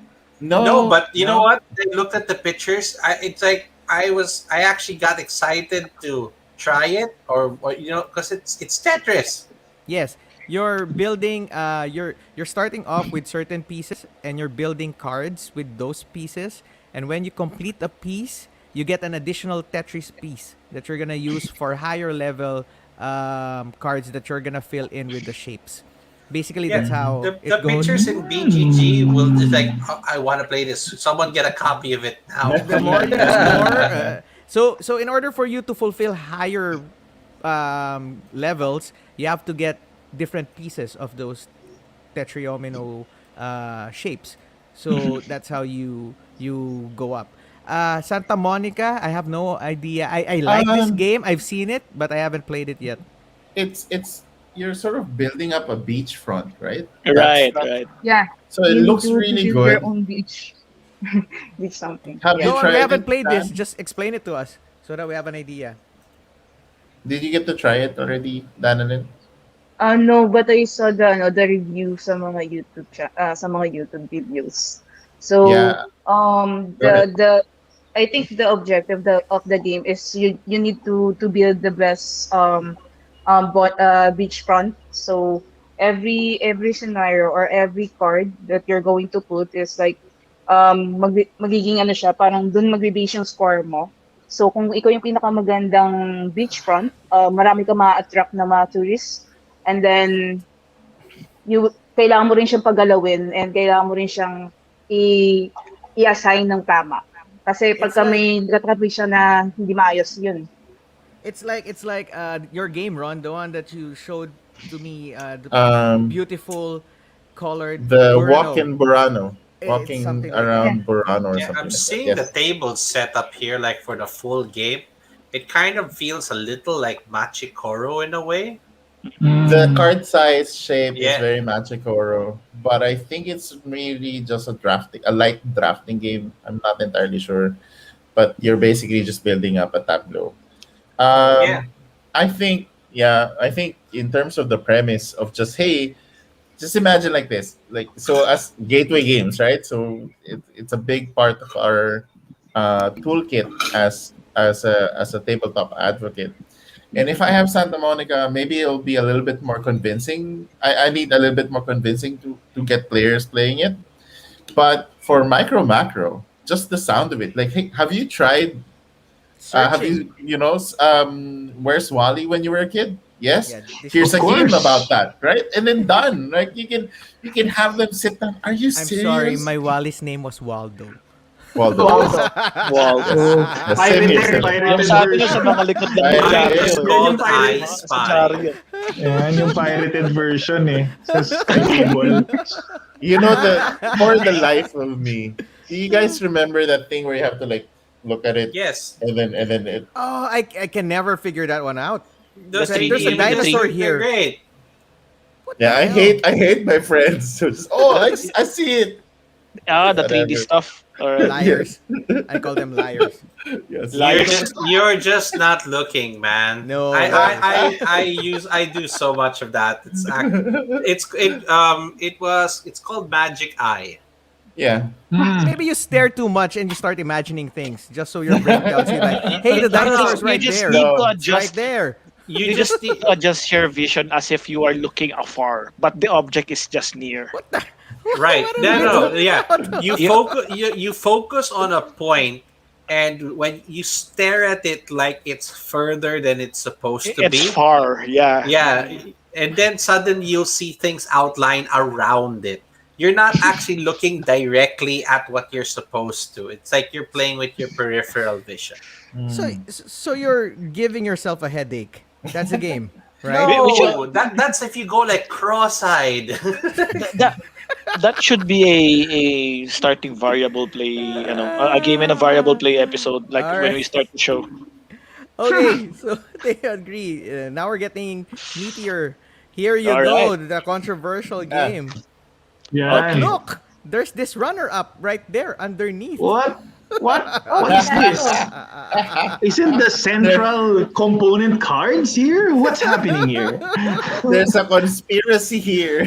Speaker 2: No,
Speaker 1: No,
Speaker 2: but you know
Speaker 3: No.
Speaker 2: what? I looked at the pictures. It's like I actually got excited to try it, or because it's Tetris.
Speaker 3: Yes. You're building. You're starting off with certain pieces, and you're building cards with those pieces. And when you complete a piece, you get an additional Tetris piece that you're gonna use for higher level cards that you're gonna fill in with the shapes. Basically,
Speaker 2: Yeah,
Speaker 3: that's how
Speaker 2: the
Speaker 3: it goes.
Speaker 2: pictures in BGG will just like, "Oh, I want to play this. Someone get a copy of it now."
Speaker 3: The more you score, so in order for you to fulfill higher levels, you have to get different pieces of those tetriomino shapes. So that's how you go up. Santa Monica, I have no idea. I like this
Speaker 1: Um,
Speaker 3: game. I've seen it, but I haven't played it yet.
Speaker 1: it's you're sort of building up a beachfront, right?
Speaker 4: Right,
Speaker 1: That's
Speaker 4: right.
Speaker 6: Yeah,
Speaker 1: so it
Speaker 6: you need
Speaker 1: looks
Speaker 6: to
Speaker 1: really
Speaker 6: build your
Speaker 1: good.
Speaker 6: own beach. Beach something.
Speaker 1: Have
Speaker 6: Yeah.
Speaker 1: you
Speaker 3: No, we
Speaker 1: tried
Speaker 3: haven't
Speaker 1: it,
Speaker 3: played this.
Speaker 1: Dan?
Speaker 3: Just explain it to us so that we have an idea.
Speaker 1: Did you get to try it already, Dan and Lynn?
Speaker 6: No, but I saw the review sa mga sa mga YouTube videos. So,
Speaker 1: Yeah, go ahead.
Speaker 6: the I think the objective of the game is you need to build the best beachfront. So every scenario or every card that you're going to put is like magiging ano siya, parang dun magbe-base yung score mo. So kung ikaw yung pinakamagandang beachfront, marami ka ma-attract na mga tourists, and then kailangan mo rin siyang pagalawin, and kailangan mo rin siyang i-assign ng tama. Kasi
Speaker 3: It's
Speaker 6: pagka
Speaker 3: like
Speaker 6: may katabi siya na hindi maayos yun.
Speaker 3: it's like your game, Ron, the one that you showed to me, the
Speaker 1: Um,
Speaker 3: beautiful colored
Speaker 1: the
Speaker 3: Burano.
Speaker 1: walking Burano,
Speaker 3: It's
Speaker 1: walking
Speaker 3: something like that.
Speaker 6: Yeah.
Speaker 1: around Burano or
Speaker 2: Yeah,
Speaker 1: something
Speaker 2: I'm
Speaker 1: like that.
Speaker 2: seeing the
Speaker 1: Yes.
Speaker 2: table set up here, like for the full game. It kind of feels a little like Machikoro in a way.
Speaker 1: The
Speaker 5: Mm.
Speaker 1: card size shape is
Speaker 2: Yeah,
Speaker 1: very Machikoro, but I think it's really just a light drafting game. I'm not entirely sure, but you're basically just building up a tableau.
Speaker 3: Oh,
Speaker 2: yeah.
Speaker 1: Um, I think in terms of the premise of just imagine like this, like so as gateway games, right? So it's a big part of our toolkit as a tabletop advocate. And if I have Santa Monica, maybe it'll be a little bit more convincing. I need a little bit more convincing to get players playing it. But for micro macro, just the sound of it, like, hey, have you tried? Have
Speaker 3: searching.
Speaker 1: you Where's Wally when you were a kid? Yes.
Speaker 3: Yeah, this
Speaker 1: Here's
Speaker 5: Of
Speaker 1: a
Speaker 3: is.
Speaker 1: game about
Speaker 5: course.
Speaker 1: that, right? And then done. Like you can have them sit down. Are you
Speaker 3: I'm sorry,
Speaker 1: serious?
Speaker 3: my Wally's name was Waldo.
Speaker 1: Waldo.
Speaker 6: Waldo.
Speaker 4: Waldo.
Speaker 5: Oh,
Speaker 1: The same here.
Speaker 5: pirated,
Speaker 1: Same here.
Speaker 4: Yung
Speaker 5: pirated
Speaker 4: sabi niya sa
Speaker 5: version.
Speaker 4: mga likod ng
Speaker 1: Pirated.
Speaker 2: Mine
Speaker 4: dyaryo
Speaker 2: is
Speaker 4: eh.
Speaker 2: called
Speaker 5: Yung
Speaker 2: I
Speaker 5: pirate.
Speaker 4: Sa
Speaker 2: Spy.
Speaker 4: dyaryo.
Speaker 5: Yan, yung pirated version eh. Sa cable.
Speaker 1: You know for the life of me. Do you guys remember that thing where you have to like look at it
Speaker 2: Yes,
Speaker 1: and then it
Speaker 3: Oh, I can never figure that one out.
Speaker 2: those
Speaker 4: The
Speaker 2: 3D
Speaker 3: There's a
Speaker 2: images,
Speaker 3: dinosaur
Speaker 2: they're
Speaker 3: here.
Speaker 2: great.
Speaker 3: What
Speaker 1: yeah,
Speaker 3: the hell?
Speaker 1: I hate my friends. So just I see it.
Speaker 4: Ah, the 3D
Speaker 1: Whatever.
Speaker 4: stuff. All right.
Speaker 3: Liars. I call them liars.
Speaker 1: Yes.
Speaker 4: Liars.
Speaker 2: You're just not looking, man.
Speaker 3: No, no.
Speaker 2: I do so much of that. It's called Magic Eye.
Speaker 1: Yeah.
Speaker 3: Maybe you stare too much and you start imagining things just so your brain tells you like, hey, the dinosaur's
Speaker 4: You
Speaker 3: right
Speaker 4: just
Speaker 3: there.
Speaker 4: need to
Speaker 1: No.
Speaker 3: It's right
Speaker 4: adjust.
Speaker 3: there.
Speaker 4: You just need to adjust your vision as if you are looking afar, but the object is just near.
Speaker 2: Right.
Speaker 3: What
Speaker 2: No,
Speaker 3: are we
Speaker 2: no,
Speaker 3: doing?
Speaker 2: yeah.
Speaker 3: You-
Speaker 2: You focus on a point, and when you stare at it like it's further than it's supposed to
Speaker 4: It's
Speaker 2: be,
Speaker 4: far, yeah.
Speaker 2: yeah, and then suddenly you'll see things outline around it. You're not actually looking directly at what you're supposed to. It's like you're playing with your peripheral vision.
Speaker 3: So you're giving yourself a headache. That's a game, right?
Speaker 2: No, that's if you go like cross-eyed.
Speaker 4: That that should be a starting variable play, a game and a variable play episode, like
Speaker 3: All
Speaker 4: when
Speaker 3: right.
Speaker 4: we start the show.
Speaker 3: Okay, so they agree. Now we're getting meteor. Here you
Speaker 4: All
Speaker 3: go,
Speaker 4: right.
Speaker 3: the controversial
Speaker 1: Yeah.
Speaker 3: game.
Speaker 5: Yeah.
Speaker 3: Look, there's this runner-up right there underneath.
Speaker 5: What? What?
Speaker 6: Oh,
Speaker 5: What is
Speaker 6: yeah.
Speaker 5: this? Isn't the central component cards here? What's happening here?
Speaker 1: There's a conspiracy here.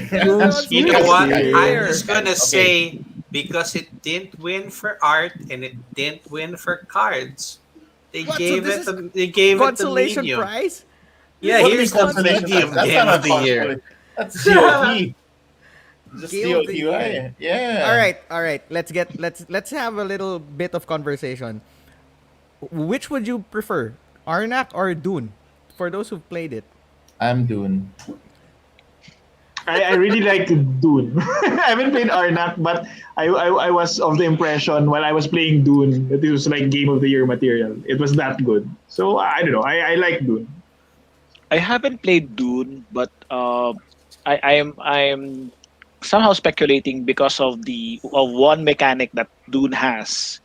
Speaker 2: You know what? I'm
Speaker 3: Here.
Speaker 2: just gonna say because it didn't win for art and it didn't win for cards. They
Speaker 3: What, so
Speaker 2: gave
Speaker 3: this
Speaker 2: it.
Speaker 3: is
Speaker 2: They gave it the
Speaker 3: Consolation
Speaker 2: medium.
Speaker 3: prize?
Speaker 2: Yeah,
Speaker 1: What
Speaker 2: here's
Speaker 1: is
Speaker 2: the
Speaker 1: consolation
Speaker 2: medium
Speaker 1: prize? That's
Speaker 2: game
Speaker 1: not
Speaker 2: of the year.
Speaker 1: That's GOT. Just
Speaker 3: Game of the
Speaker 1: GOTY. Yeah.
Speaker 3: All right. Let's have a little bit of conversation. Which would you prefer, Arnak or Dune? For those who've played it.
Speaker 1: I'm Dune.
Speaker 5: I really like Dune. I haven't played Arnak, but I was of the impression while I was playing Dune that it was like Game of the Year material. It was that good. So I don't know. I like Dune.
Speaker 4: I haven't played Dune, but I am somehow speculating because of the one mechanic that Dune has.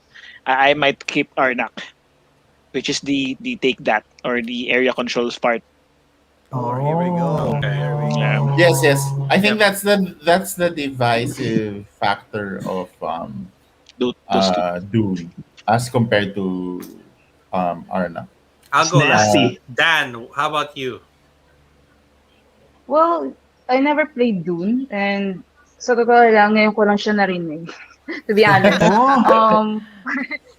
Speaker 4: I might keep Arnak, which is the take that or the area controls part.
Speaker 3: Oh, here we go.
Speaker 2: Okay, here we go.
Speaker 4: Yeah.
Speaker 1: Yes. I think that's the divisive factor of
Speaker 4: Those two.
Speaker 1: Dune as compared to Arna.
Speaker 2: I'll
Speaker 5: It's
Speaker 2: go last.
Speaker 5: nasty.
Speaker 2: Dan, how about you?
Speaker 6: Well, I never played Dune, and sa totoo lang, ngayon ko lang siya narinig. To be honest.
Speaker 5: Oh.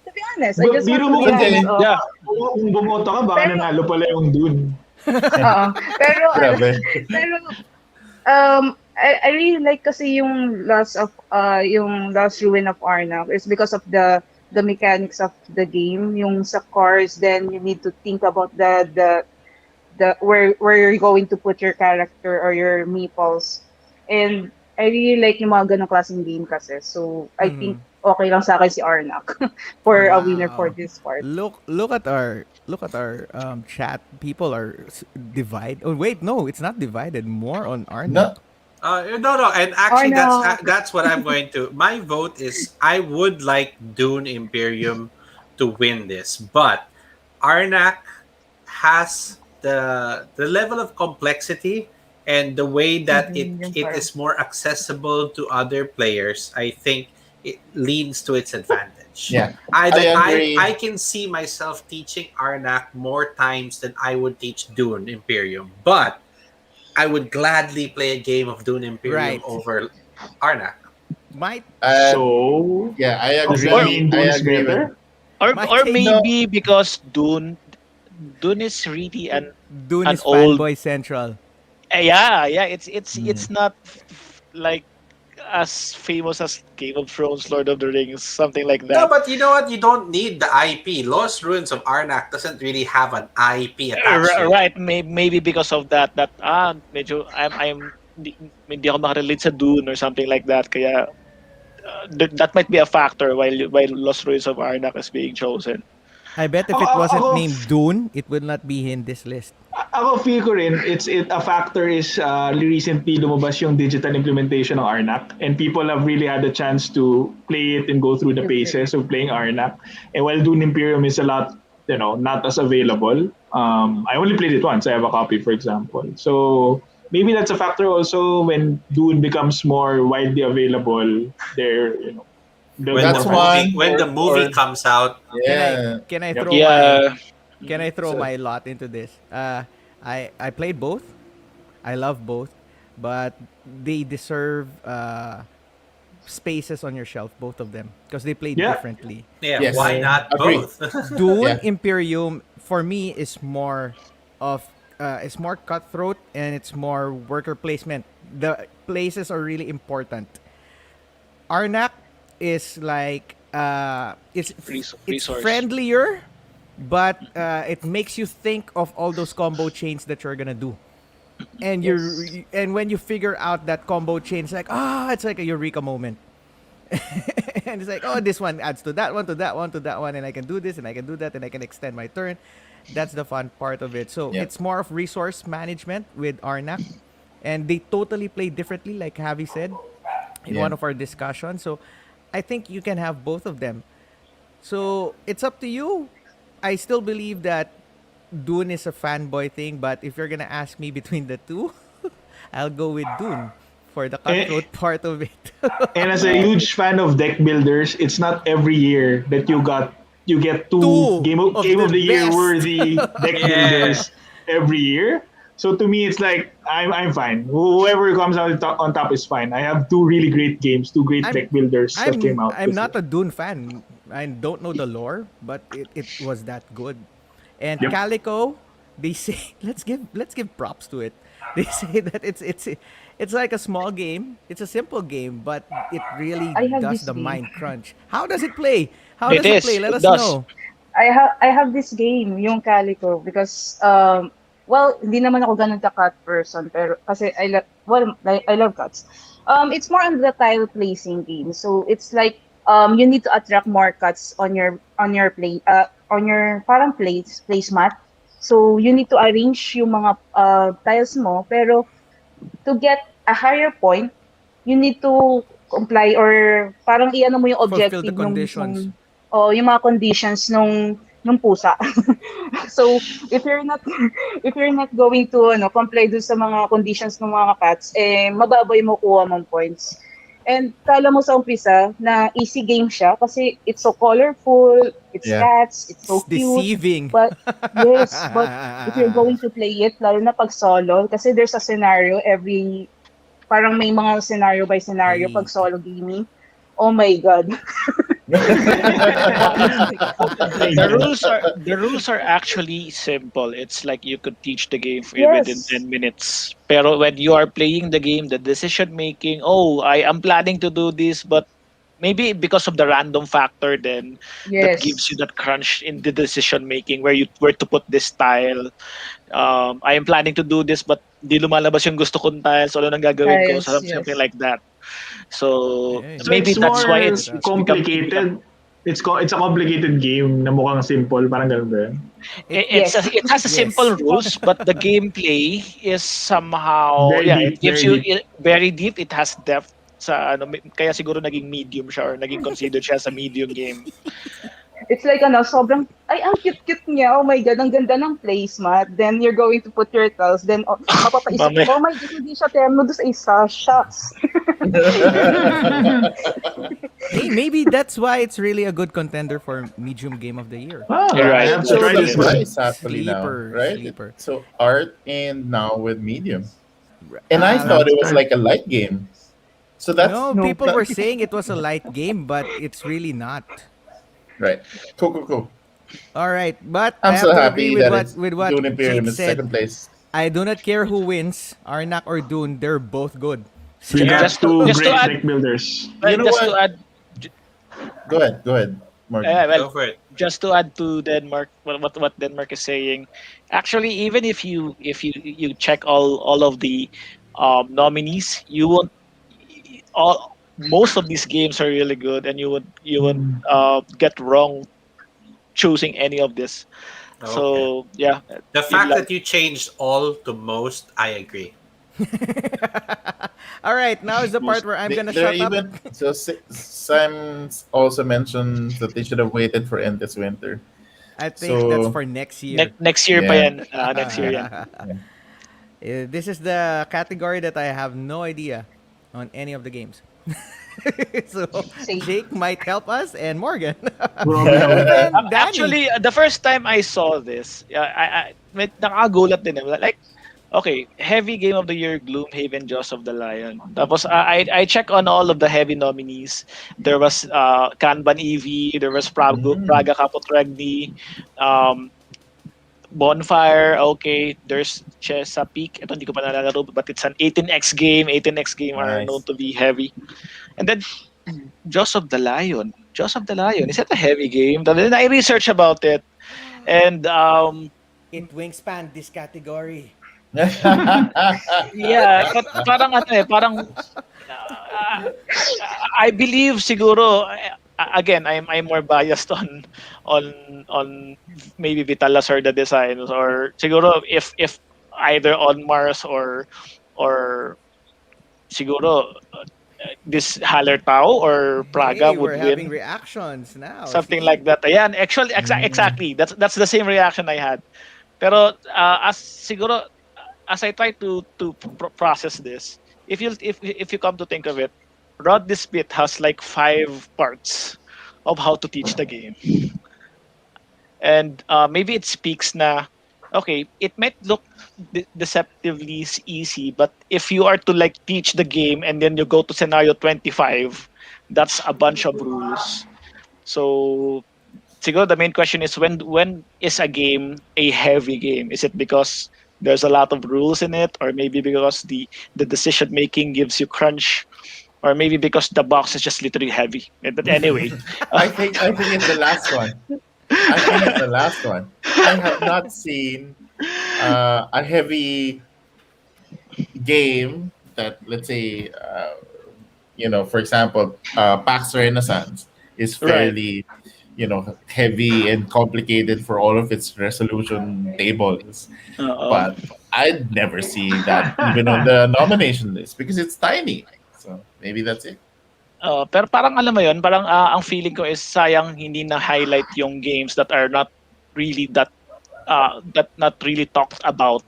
Speaker 6: To be honest, I just
Speaker 5: Biro
Speaker 6: want
Speaker 5: mo
Speaker 6: to be
Speaker 1: kasi,
Speaker 6: honest.
Speaker 4: Yeah.
Speaker 5: Kung bumoto ka, baka
Speaker 6: Pero-
Speaker 5: nanalo pala yung Dune.
Speaker 6: Oo. Pero,
Speaker 1: Grabe.
Speaker 6: pero, I really like kasi yung last ruin of Arnak is because of the mechanics of the game. Yung sa cars, then you need to think about the where you're going to put your character or your meeples. And I really like yung mga ganong klaseng game kasi. So, I think okay lang sa akin si Arnak for a winner for
Speaker 3: Wow.
Speaker 6: this part.
Speaker 3: Look at our chat. People are divided. Oh wait, no, it's not divided. More on Arnak.
Speaker 1: No,
Speaker 2: No, and actually,
Speaker 6: Oh, no.
Speaker 2: that's what I'm going to. My vote is I would like Dune Imperium to win this, but Arnak has the level of complexity and the way that it is more accessible to other players. I think it leans to its advantage.
Speaker 1: Yeah,
Speaker 2: I
Speaker 1: agree.
Speaker 2: I can see myself teaching Arnak more times than I would teach Dune Imperium, but I would gladly play a game of Dune Imperium
Speaker 3: Right.
Speaker 2: over Arnak.
Speaker 3: Might
Speaker 5: So,
Speaker 1: yeah, I
Speaker 5: does
Speaker 1: agree.
Speaker 5: that mean Dune
Speaker 1: I
Speaker 5: is
Speaker 1: agree
Speaker 5: better?
Speaker 1: with
Speaker 3: My take-
Speaker 4: Maybe because Dune is really
Speaker 3: Dune
Speaker 4: An
Speaker 3: is
Speaker 4: old-
Speaker 3: fanboy central.
Speaker 4: yeah, it's not like as famous as Game of Thrones, Lord of the Rings, something like
Speaker 2: No,
Speaker 4: that.
Speaker 2: but you know what? You don't need the IP. Lost Ruins of Arnak doesn't really have an IP attached to it.
Speaker 4: Right, maybe because of that medyo I'm hindi ako makarelate sa Dune or something like that, kaya that might be a factor while Lost Ruins of Arnak is being chosen.
Speaker 3: I bet if it
Speaker 5: Ako-
Speaker 3: wasn't
Speaker 5: ako-
Speaker 3: named Dune, it would not be in this list.
Speaker 5: Ako feel ko rin, a factor is recently lumabas yung digital implementation ng Arnak, and people have really had the chance to play it and go through the paces of playing Arnak. And while Dune Imperium is a lot, not as available, I only played it once. I have a copy, for example. So maybe that's a factor also when Dune becomes more widely available. There,
Speaker 2: when
Speaker 1: That's
Speaker 2: the
Speaker 1: one.
Speaker 2: movie
Speaker 1: Or
Speaker 2: comes out.
Speaker 3: Can I
Speaker 1: yeah.
Speaker 3: can I
Speaker 5: Yep.
Speaker 3: throw my
Speaker 4: Yeah.
Speaker 3: can I throw
Speaker 1: So
Speaker 3: my lot into this? I played both. I love both, but they deserve spaces on your shelf, both of them, because they play
Speaker 5: Yeah.
Speaker 3: differently.
Speaker 2: Yeah,
Speaker 1: yes,
Speaker 2: why
Speaker 3: So
Speaker 2: not
Speaker 1: agree.
Speaker 2: both?
Speaker 3: Dune
Speaker 1: Yeah,
Speaker 3: Imperium for me is more of it's more cutthroat and it's more worker placement. The places are really important. Arnak is like it's
Speaker 4: Resource.
Speaker 3: friendlier, but it makes you think of all those combo chains that you're gonna do. And
Speaker 6: Yes.
Speaker 3: when you figure out that combo chain, it's like it's like a eureka moment. And it's like, oh, this one adds to that one, to that one, to that one, and I can do this, and I can do that, and I can extend my turn. That's the fun part of it. So
Speaker 1: yeah,
Speaker 3: it's more of resource management with Arnak, and they totally play differently, like Javi said in
Speaker 1: yeah.
Speaker 3: one of our discussions. So I think you can have both of them. So it's up to you. I still believe that Dune is a fanboy thing, but if you're gonna ask me between the two, I'll go with Dune for the
Speaker 5: And,
Speaker 3: cutthroat part of it.
Speaker 5: and as a huge fan of deck builders, it's not every year that you get two
Speaker 3: Two of
Speaker 5: game
Speaker 3: the
Speaker 5: of the year
Speaker 3: best.
Speaker 5: worthy deck
Speaker 2: Yeah.
Speaker 5: builders every year. So to me, it's like I'm fine. Whoever comes out on top is fine. I have two really great games, two great
Speaker 3: I'm
Speaker 5: deck builders that came out
Speaker 3: I'm
Speaker 5: this
Speaker 3: not
Speaker 5: year.
Speaker 3: a Dune fan. I don't know the lore, but it was that good. And
Speaker 5: Yep.
Speaker 3: Calico, they say let's give props to it. They say that it's like a small game. It's a simple game, but it really
Speaker 6: I have
Speaker 3: does
Speaker 6: this
Speaker 3: the
Speaker 6: game.
Speaker 3: mind crunch. How does it play? How
Speaker 4: It
Speaker 3: does it play?
Speaker 4: is.
Speaker 3: Let
Speaker 4: It
Speaker 3: us
Speaker 4: does.
Speaker 3: know.
Speaker 6: I have this game, yung Calico, because well, hindi naman ako ganun ka cat person, pero kasi I love cats. It's more on the tile placing game. So it's like you need to attract more cats on your on your parang placemat. So you need to arrange yung mga tiles mo, pero to get a higher point, you need to comply or parang iano mo yung
Speaker 3: Fulfill the
Speaker 6: objective nung
Speaker 3: conditions.
Speaker 6: mismong o yung mga conditions nung pusa. So if you're not if you're not going to comply dun sa mga conditions ng mga cats, mababa yung makuha mong points. And kala mo sa umpisa na easy game siya kasi it's so colorful, it's
Speaker 1: Yeah.
Speaker 6: cats, it's
Speaker 3: It's
Speaker 6: so cute.
Speaker 3: deceiving.
Speaker 6: But yes, but if you're going to play it, lalo na pag solo, kasi there's a scenario parang may mga scenario by scenario pag
Speaker 3: Hey.
Speaker 6: solo gaming. Oh my God.
Speaker 4: The rules are actually simple. It's like you could teach the game within
Speaker 6: Yes.
Speaker 4: 10 minutes. Pero when you are playing the game, the decision making, oh, I am planning to do this, but maybe because of the random factor then that gives you
Speaker 6: Yes.
Speaker 4: that crunch in the decision making where you where to put this tile. I am planning to do this but di lumalabas yung gusto kong tile, so ano nang gagawin ko? So
Speaker 6: Tiles,
Speaker 4: something
Speaker 6: yes.
Speaker 4: like that. So
Speaker 3: Hey,
Speaker 5: So
Speaker 4: maybe
Speaker 5: it's
Speaker 3: nothing
Speaker 4: that's
Speaker 3: wrong
Speaker 4: why
Speaker 5: more
Speaker 3: with that.
Speaker 4: it's become
Speaker 5: complicated. It's a complicated game na mukhang simple, parang ganun ba yun?
Speaker 6: Yes.
Speaker 4: it has a simple
Speaker 3: Yes.
Speaker 4: rules, but the gameplay is somehow
Speaker 5: Very
Speaker 4: it
Speaker 5: deep,
Speaker 4: gives
Speaker 5: very
Speaker 4: you
Speaker 5: deep.
Speaker 4: very deep. It has depth sa ano kaya siguro naging medium siya or naging considered siya as a medium game.
Speaker 6: It's like sobrang, ay, ang cute-cute niya. Oh my God, ang ganda ng placemat. Then you're going to put your tiles. Then mapapaisip
Speaker 4: Mami.
Speaker 6: ko, oh my God, hindi siya terno doon sa isa. Shucks.
Speaker 3: Hey, maybe that's why it's really a good contender for medium game of the year.
Speaker 5: Ah,
Speaker 4: You're
Speaker 5: I
Speaker 4: right.
Speaker 5: have to
Speaker 1: So
Speaker 5: try
Speaker 1: the
Speaker 5: this one.
Speaker 1: price actually now,
Speaker 3: Sleeper,
Speaker 1: right?
Speaker 3: sleeper.
Speaker 1: So art and now with medium, and I
Speaker 5: I have
Speaker 1: thought
Speaker 3: Um,
Speaker 5: to
Speaker 1: it was
Speaker 5: try.
Speaker 1: like a light game. So that's
Speaker 3: no,
Speaker 6: No.
Speaker 3: people were saying it was a light game, but it's really not.
Speaker 1: right. Cool, cool, cool.
Speaker 3: All right, but I
Speaker 1: I'm
Speaker 3: have
Speaker 1: so
Speaker 3: to agree
Speaker 1: happy
Speaker 3: with
Speaker 1: that
Speaker 3: what
Speaker 1: it's Dune
Speaker 3: Jake
Speaker 1: Imperium is
Speaker 3: said.
Speaker 1: second place.
Speaker 3: I do not care who wins, Arnak or Dune. They're both good.
Speaker 5: We got
Speaker 4: Just to
Speaker 5: two
Speaker 4: just to
Speaker 5: great
Speaker 4: add
Speaker 5: deck builders.
Speaker 1: You know
Speaker 4: just to
Speaker 1: what?
Speaker 4: add
Speaker 1: Go ahead, Morgan.
Speaker 4: well,
Speaker 2: Go for it.
Speaker 4: just to add to Denmark, what Denmark is saying, actually, even if you check all of the nominees, you won't all most of these games are really good, and you won't
Speaker 5: Mm.
Speaker 4: get wrong choosing any of this.
Speaker 2: Okay.
Speaker 4: So yeah,
Speaker 2: The
Speaker 4: you'd
Speaker 2: fact
Speaker 4: like
Speaker 2: that you changed all to most, I agree.
Speaker 3: All right, now is the part
Speaker 1: Most,
Speaker 3: where I'm gonna
Speaker 1: they're
Speaker 3: shut up.
Speaker 1: even so. Sam also mentioned that they should have waited for Endless Winter.
Speaker 3: I think that's
Speaker 1: So
Speaker 3: for next year.
Speaker 4: next year pa
Speaker 1: yeah,
Speaker 4: yan, next year yan.
Speaker 1: yeah.
Speaker 3: This is the category that I have no idea on any of the games. So
Speaker 6: Same.
Speaker 3: Jake might help us, and Morgan.
Speaker 5: Probably help.
Speaker 3: Even Danny.
Speaker 4: Actually, the first time I saw this, nakagulat din. Like, okay, heavy game of the year, Gloomhaven, Jaws of the Lion. Tapos I check on all of the heavy nominees. There was Kanban EV, there was
Speaker 1: Mm.
Speaker 4: Praga Caput Regni, um, Bonfire, okay. There's Chesapeake. Ito hindi ko pa nalalaro, but it's an 18x game. 18x game are known
Speaker 1: Nice.
Speaker 4: to be heavy. And then Jaws of the Lion. Jaws of the Lion. Is that a heavy game? Then I research about it. And
Speaker 3: It wingspan this category.
Speaker 4: yeah, parang ano eh, parang uh, I believe siguro again I'm more biased on on maybe Vitalas or the designs or siguro if either on Mars or siguro this Hallertau or Praga
Speaker 3: Hey,
Speaker 4: would
Speaker 3: we're having
Speaker 4: win,
Speaker 3: reactions now.
Speaker 4: something
Speaker 3: See?
Speaker 4: like that. Ayan, actually
Speaker 1: Mm.
Speaker 4: exactly that's the same reaction I had. Pero as siguro as I try to process this, if you come to think of it, Rod this bit has like 5 parts of how to teach the game, and maybe it speaks na okay, it might look deceptively easy, but if you are to like teach the game and then you go to scenario 25, that's a bunch of rules. So siguro the main question is when is a game a heavy game? Is it because there's a lot of rules in it, or maybe because the decision making gives you crunch, or maybe because the box is just literally heavy? But anyway,
Speaker 1: I think it's the last one. I think it's the last one. I have not seen a heavy game that, let's say, for example, Pax Renaissance is
Speaker 4: right.
Speaker 1: fairly, heavy and complicated for all of its resolution tables.
Speaker 4: Uh,
Speaker 1: But I'd never see that even on the nomination list because it's tiny. So maybe that's it.
Speaker 4: pero parang alam mo yun, parang ang feeling ko is sayang hindi na highlight yung games that are not really that not really talked about.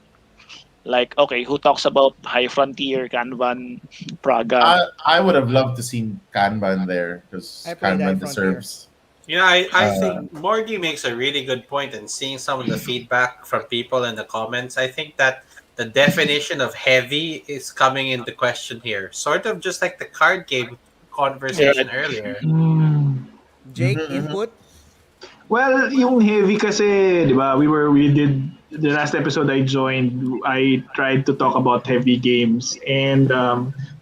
Speaker 4: Like, okay, who talks about High Frontier, Kanban, Praga?
Speaker 1: I would have loved to see Kanban there because
Speaker 3: I played High
Speaker 1: Kanban
Speaker 3: Frontier.
Speaker 1: deserves.
Speaker 2: I think
Speaker 1: Uh,
Speaker 2: Morgy makes a really good point, and seeing some of the feedback from people in the comments, I think that the definition of heavy is coming into question here. Sort of just like the card game
Speaker 4: Yeah,
Speaker 2: conversation earlier.
Speaker 5: Mm.
Speaker 3: Jake,
Speaker 1: mhm.
Speaker 3: input?
Speaker 5: Well, yung heavy kasi, di ba, we did, the last episode I joined, I tried to talk about heavy games and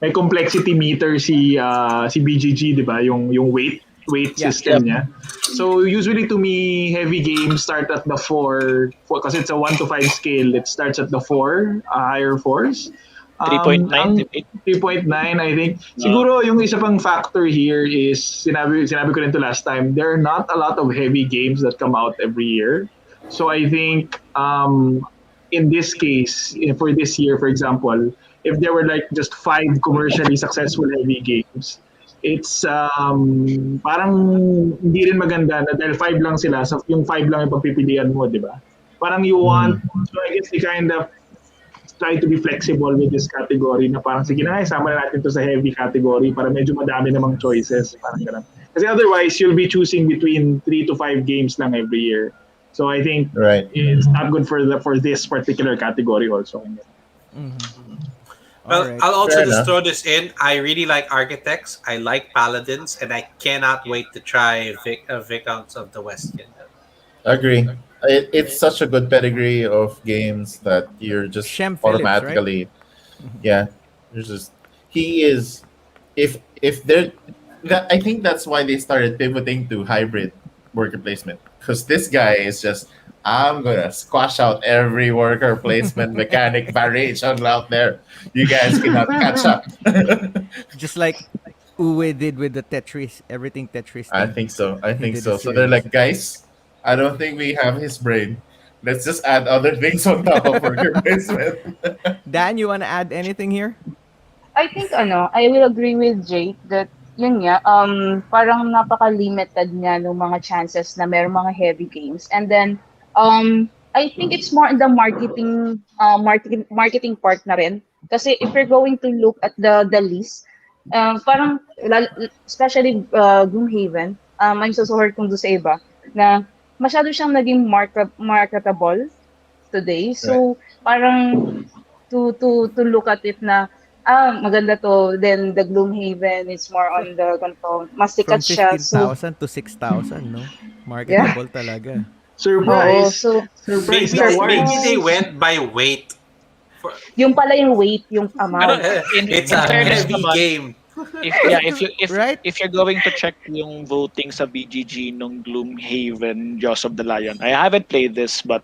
Speaker 5: may complexity meter si BGG, di ba, yung weight
Speaker 3: Yeah.
Speaker 5: system niya. So usually to me, heavy games start at the 4 because it's a 1 to 5 scale. It starts at the 4, higher fours.
Speaker 4: 3.9.
Speaker 5: Ang 3.9, I think.
Speaker 4: Uh,
Speaker 5: Siguro yung isa pang factor here is, sinabi ko rin to last time, there are not a lot of heavy games that come out every year. So I think in this case, for this year, for example, if there were like just 5 commercially successful heavy games, it's parang hindi rin maganda na dahil 5 lang sila, so yung 5 lang yung pagpipilian mo, di ba? Parang you want,
Speaker 1: Mhm.
Speaker 5: so I guess they kind of try to be flexible with this category na parang sige na nga, isama na natin to sa heavy category para medyo madami namang choices. Parang ganun. Kasi otherwise, you'll be choosing between 3 to 5 games lang every year. So I think
Speaker 1: Right.
Speaker 5: it's not good for this particular category also.
Speaker 3: All
Speaker 2: Well,
Speaker 3: right.
Speaker 2: I'll also
Speaker 1: Fair
Speaker 2: just
Speaker 1: enough.
Speaker 2: throw this in. I really like architects. I like paladins, and I cannot wait to try Viscounts of the West Kingdom.
Speaker 1: Agree. It's such a good pedigree of games that you're just
Speaker 3: Shem Phillips, right?
Speaker 1: automatically, yeah. There's just he is if they're that I think that's why they started pivoting to hybrid worker placement because this guy is just I'm gonna squash out every worker placement mechanic variation out there. You guys cannot catch up.
Speaker 3: Just like Uwe did with the Tetris, everything Tetris
Speaker 1: I
Speaker 3: thing.
Speaker 1: think so. I
Speaker 3: He
Speaker 1: think
Speaker 3: did a
Speaker 1: so. So they're
Speaker 3: series.
Speaker 1: like, guys, I don't think we have his brain. Let's just add other things on top of worker placement.
Speaker 3: Dan, you want to add anything here?
Speaker 6: I think I will agree with Jake that yun nga, parang napaka-limited niya ng mga chances na merong mga heavy games. And then, I think it's more in the marketing part na rin. Kasi if you're going to look at the list, Parang, especially Gloomhaven, I'm so sorry kung doon sa iba, na masyado siyang naging marketable today.
Speaker 1: Right.
Speaker 6: So, parang to look at it na, maganda to, then the Gloomhaven is more on the ganito, mas
Speaker 3: From
Speaker 6: sikat siya. So,
Speaker 3: 15,000 to 6,000, no?
Speaker 6: yeah.
Speaker 3: Marketable talaga.
Speaker 6: Oo,
Speaker 5: Surprise!
Speaker 6: so,
Speaker 5: Surprise
Speaker 2: Maybe
Speaker 5: the
Speaker 2: maybe
Speaker 5: awards.
Speaker 2: they
Speaker 6: surprise.
Speaker 2: went by weight. For
Speaker 6: Yung pala yung weight, yung amount.
Speaker 2: it's
Speaker 4: In
Speaker 2: a
Speaker 4: fairness
Speaker 2: heavy
Speaker 4: naman,
Speaker 2: game.
Speaker 3: Right?
Speaker 4: if you're going to check yung voting sa BGG nung Gloomhaven Jaws of the Lion, I haven't played this, but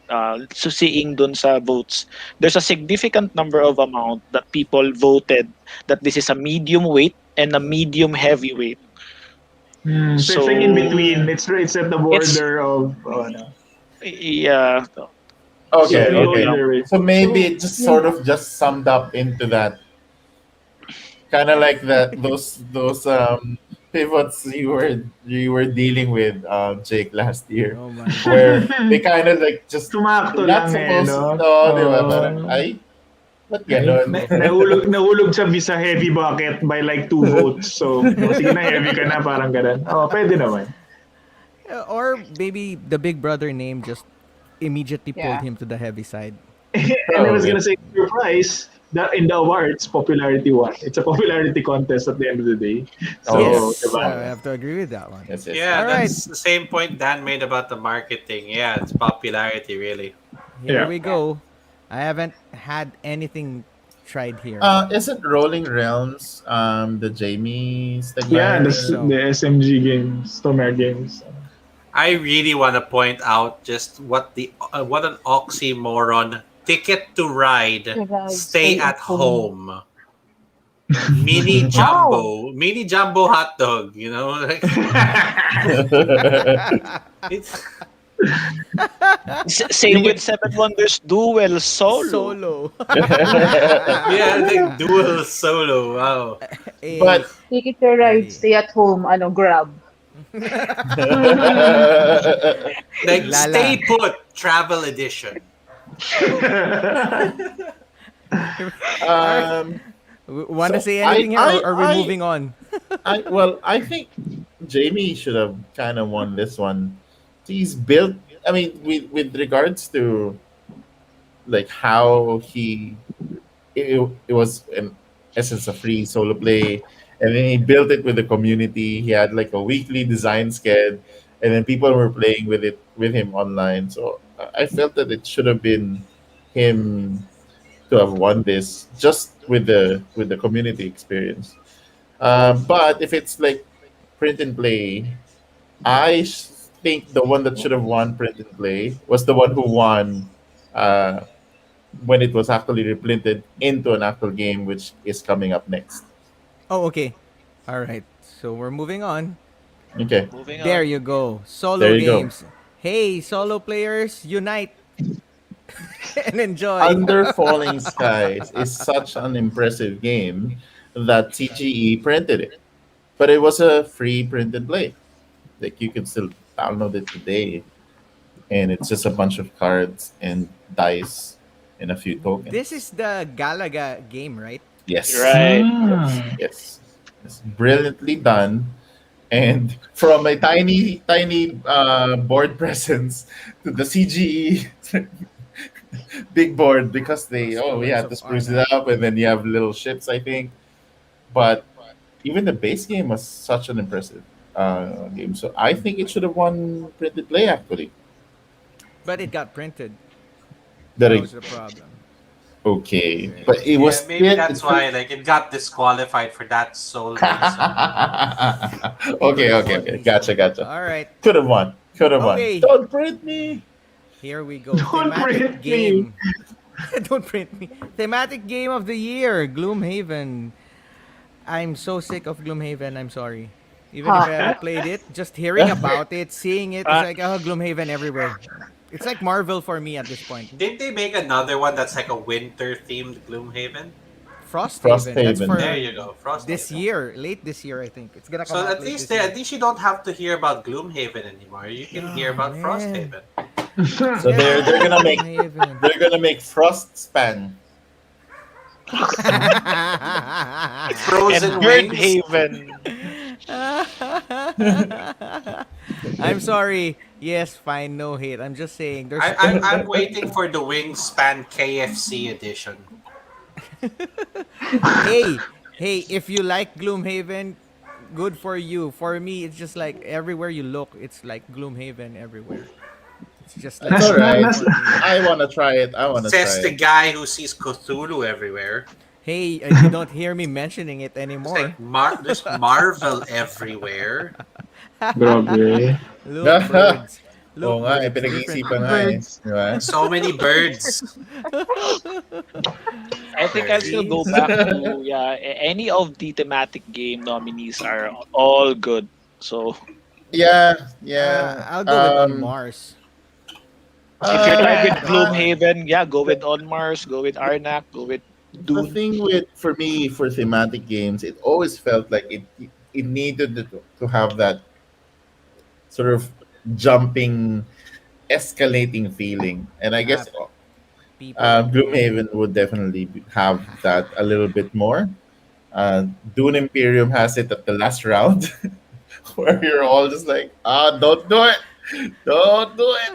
Speaker 4: so seeing dun sa votes, there's a significant number of amount that people voted that this is a medium weight and a medium heavyweight.
Speaker 5: So it's like in
Speaker 4: So
Speaker 5: between.
Speaker 1: Mm.
Speaker 5: It's at the
Speaker 4: it's
Speaker 5: border of no.
Speaker 4: yeah.
Speaker 5: It's
Speaker 1: Okay,
Speaker 4: So
Speaker 5: below
Speaker 1: okay.
Speaker 4: yeah.
Speaker 5: either way.
Speaker 1: So maybe
Speaker 6: So,
Speaker 1: it just
Speaker 6: yun.
Speaker 1: sort of just summed up into that kind of like that those pivots you were dealing with Jake last year,
Speaker 3: Oh my
Speaker 1: where
Speaker 3: gosh.
Speaker 1: they kind of like just
Speaker 5: Sumakto
Speaker 1: they're not
Speaker 5: lang eh,
Speaker 1: supposed
Speaker 5: no?
Speaker 1: to, di ba? Parang ay, what
Speaker 5: Ay,
Speaker 1: ganon?
Speaker 5: nahulog sa heavy bucket by like 2 votes. So, sige na, heavy ka na, parang ganun. Oh, pwede naman.
Speaker 3: Or maybe the Big Brother name just immediately pulled
Speaker 6: Yeah.
Speaker 3: him to the heavy side.
Speaker 5: And I was
Speaker 1: Probably.
Speaker 5: gonna say, surprise, that in the awards, popularity won. It's a popularity contest at the end of the day. So,
Speaker 1: Oh,
Speaker 3: Yes,
Speaker 5: diba?
Speaker 3: I have to agree with that one.
Speaker 1: yes, yes,
Speaker 2: Yeah,
Speaker 3: All
Speaker 1: yes.
Speaker 3: right,
Speaker 2: that's the same point Dan made about the marketing. Yeah, it's popularity really.
Speaker 3: here
Speaker 5: Yeah.
Speaker 3: we
Speaker 6: Yeah.
Speaker 3: go. I haven't had anything tried here.
Speaker 1: Isn't Rolling Realms the Jamie
Speaker 3: Yeah, I
Speaker 5: Yeah,
Speaker 3: think
Speaker 1: Stegmaier?
Speaker 3: so.
Speaker 5: the SMG games, Stormare games.
Speaker 2: I really want to point out just what an oxymoron. Ticket to ride,
Speaker 6: Right,
Speaker 2: stay
Speaker 6: stay at
Speaker 2: at
Speaker 6: home.
Speaker 2: home.
Speaker 6: How?
Speaker 2: Mini jumbo hot dog. Like it's
Speaker 4: Same with Seven Wonders Duel Solo.
Speaker 3: Solo.
Speaker 2: yeah, like dual solo. Wow,
Speaker 3: A,
Speaker 1: But
Speaker 6: Take it your ride,
Speaker 3: a
Speaker 6: stay at home, ano, grab.
Speaker 2: like
Speaker 3: Lala.
Speaker 2: stay put travel edition.
Speaker 3: All right.
Speaker 1: um,
Speaker 3: Want to
Speaker 1: so
Speaker 3: say
Speaker 1: I
Speaker 3: anything here,
Speaker 1: I
Speaker 3: or are we
Speaker 1: I
Speaker 3: moving on?
Speaker 1: I think Jamie should have kind of won this one. He's built. I mean, with regards to like how it was in essence a free solo play, and then he built it with the community. He had like a weekly design sked, and then people were playing with it with him online. So I felt that it should have been him to have won this just with the community experience. But if it's like print and play, think the one that should have won print and play was the one who won uh, when it was actually reprinted into an actual game, which is coming up next.
Speaker 3: Oh, okay. All right. So we're moving on.
Speaker 1: Okay,
Speaker 4: Moving
Speaker 3: There
Speaker 4: on.
Speaker 3: you go. Solo
Speaker 1: there you go.
Speaker 3: games. Hey, solo players, unite and enjoy.
Speaker 1: Under Falling Skies is such an impressive game that TGE printed it, but it was a free print and play. Like you can still download it today, and it's just a bunch of cards and dice and a few
Speaker 3: This is
Speaker 1: tokens.
Speaker 3: the Galaga game, right?
Speaker 1: Yes,
Speaker 4: Right.
Speaker 1: yes, yes. It's brilliantly done. And from a tiny board presence to the CGE big board because we
Speaker 3: Influence
Speaker 1: had to
Speaker 3: of art.
Speaker 1: spruce it up, and then you have little ships, I think. But even the base game was such an impressive game. So I think it should have won printed play actually.
Speaker 3: But it got printed.
Speaker 1: That
Speaker 3: That
Speaker 1: it,
Speaker 3: was the problem.
Speaker 1: okay, but it was
Speaker 2: Yeah, maybe
Speaker 1: still
Speaker 2: that's why like it got disqualified for that sole reason.
Speaker 1: okay,
Speaker 3: For
Speaker 1: okay,
Speaker 3: one
Speaker 1: okay.
Speaker 3: reason.
Speaker 1: Gotcha, gotcha.
Speaker 3: All right.
Speaker 1: Could have won. Could have won.
Speaker 3: Okay.
Speaker 1: Don't print me.
Speaker 3: Here we go.
Speaker 5: Don't
Speaker 3: Thematic
Speaker 5: print me.
Speaker 3: game. Don't print me. Thematic game of the year, Gloomhaven. I'm so sick of Gloomhaven. I'm sorry. Even if I
Speaker 6: Huh?
Speaker 3: haven't played it, just hearing about it, seeing it, it's
Speaker 4: Uh,
Speaker 3: like, oh, Gloomhaven everywhere. It's like Marvel for me at this point.
Speaker 2: Didn't they make another one that's like a winter themed Gloomhaven?
Speaker 3: Frosthaven. That's
Speaker 1: Frosthaven.
Speaker 2: There
Speaker 3: for
Speaker 2: you go, Frost.
Speaker 3: this year, late this year, I think. It's gonna come
Speaker 2: So
Speaker 3: out
Speaker 2: at
Speaker 3: late
Speaker 2: least
Speaker 3: this year.
Speaker 2: you don't have to hear about Gloomhaven anymore. You can hear
Speaker 3: Oh,
Speaker 2: about
Speaker 3: man.
Speaker 2: Frosthaven.
Speaker 1: So they're gonna make
Speaker 3: Gloomhaven.
Speaker 1: they're gonna make Frost Span.
Speaker 4: And
Speaker 2: Frozen
Speaker 4: Bird
Speaker 2: Wings.
Speaker 4: Haven.
Speaker 3: I'm sorry. Yes, fine, no hate. I'm just saying there's
Speaker 2: I'm waiting for the Wingspan KFC edition.
Speaker 3: hey, hey, if you like Gloomhaven, good for you. For me, it's just like everywhere you look, it's like Gloomhaven everywhere. It's just
Speaker 1: It's
Speaker 3: like
Speaker 1: all
Speaker 5: Nas, na,
Speaker 3: Gloom
Speaker 1: right.
Speaker 5: nas,
Speaker 3: for me.
Speaker 1: I want to try it. I want to try
Speaker 2: Says the
Speaker 1: it.
Speaker 2: guy who sees Cthulhu everywhere.
Speaker 3: Hey, you don't hear me mentioning it
Speaker 2: It's like
Speaker 3: anymore.
Speaker 2: There's Marvel everywhere.
Speaker 5: Grabe.
Speaker 3: Look, birds.
Speaker 1: Oo
Speaker 3: Look,
Speaker 1: nga, eh,
Speaker 3: birds. Different
Speaker 1: pinag-iisipan nga eh.
Speaker 3: birds.
Speaker 1: Di ba?
Speaker 2: So many birds.
Speaker 4: I think I'll still go
Speaker 2: Birdies.
Speaker 4: back to any of the thematic game nominees are all good. So
Speaker 1: Yeah, yeah.
Speaker 3: I'll go with On Mars.
Speaker 4: if you're tied
Speaker 1: Uh,
Speaker 4: with
Speaker 3: Kind of
Speaker 1: uh,
Speaker 3: fun.
Speaker 4: Gloomhaven, yeah, go with On Mars, go with Arnak, go with
Speaker 1: the
Speaker 4: Dune.
Speaker 1: thing with for me for thematic games, it always felt like it needed to have that sort of jumping, escalating feeling, and I
Speaker 3: Ah,
Speaker 1: guess
Speaker 3: people agree.
Speaker 1: Gloomhaven would definitely have that a little bit more. Dune Imperium has it at the last round, where you're all just like, don't do it, don't do it.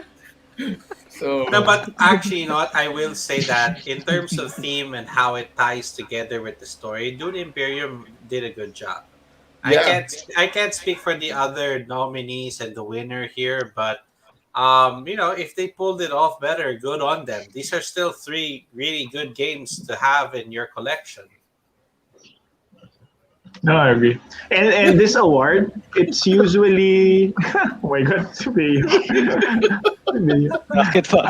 Speaker 2: No,
Speaker 1: So
Speaker 2: but actually, you know what? I will say that in terms of theme and how it ties together with the story, Dune Imperium did a good job.
Speaker 1: yeah,
Speaker 2: I can't speak for the other nominees and the winner here, but if they pulled it off better, good on them. These are still three really good games to have in your collection.
Speaker 5: No, I agree. And this award, it's usually oh my god, Subiyo. Subiyo.
Speaker 4: Bakit pa?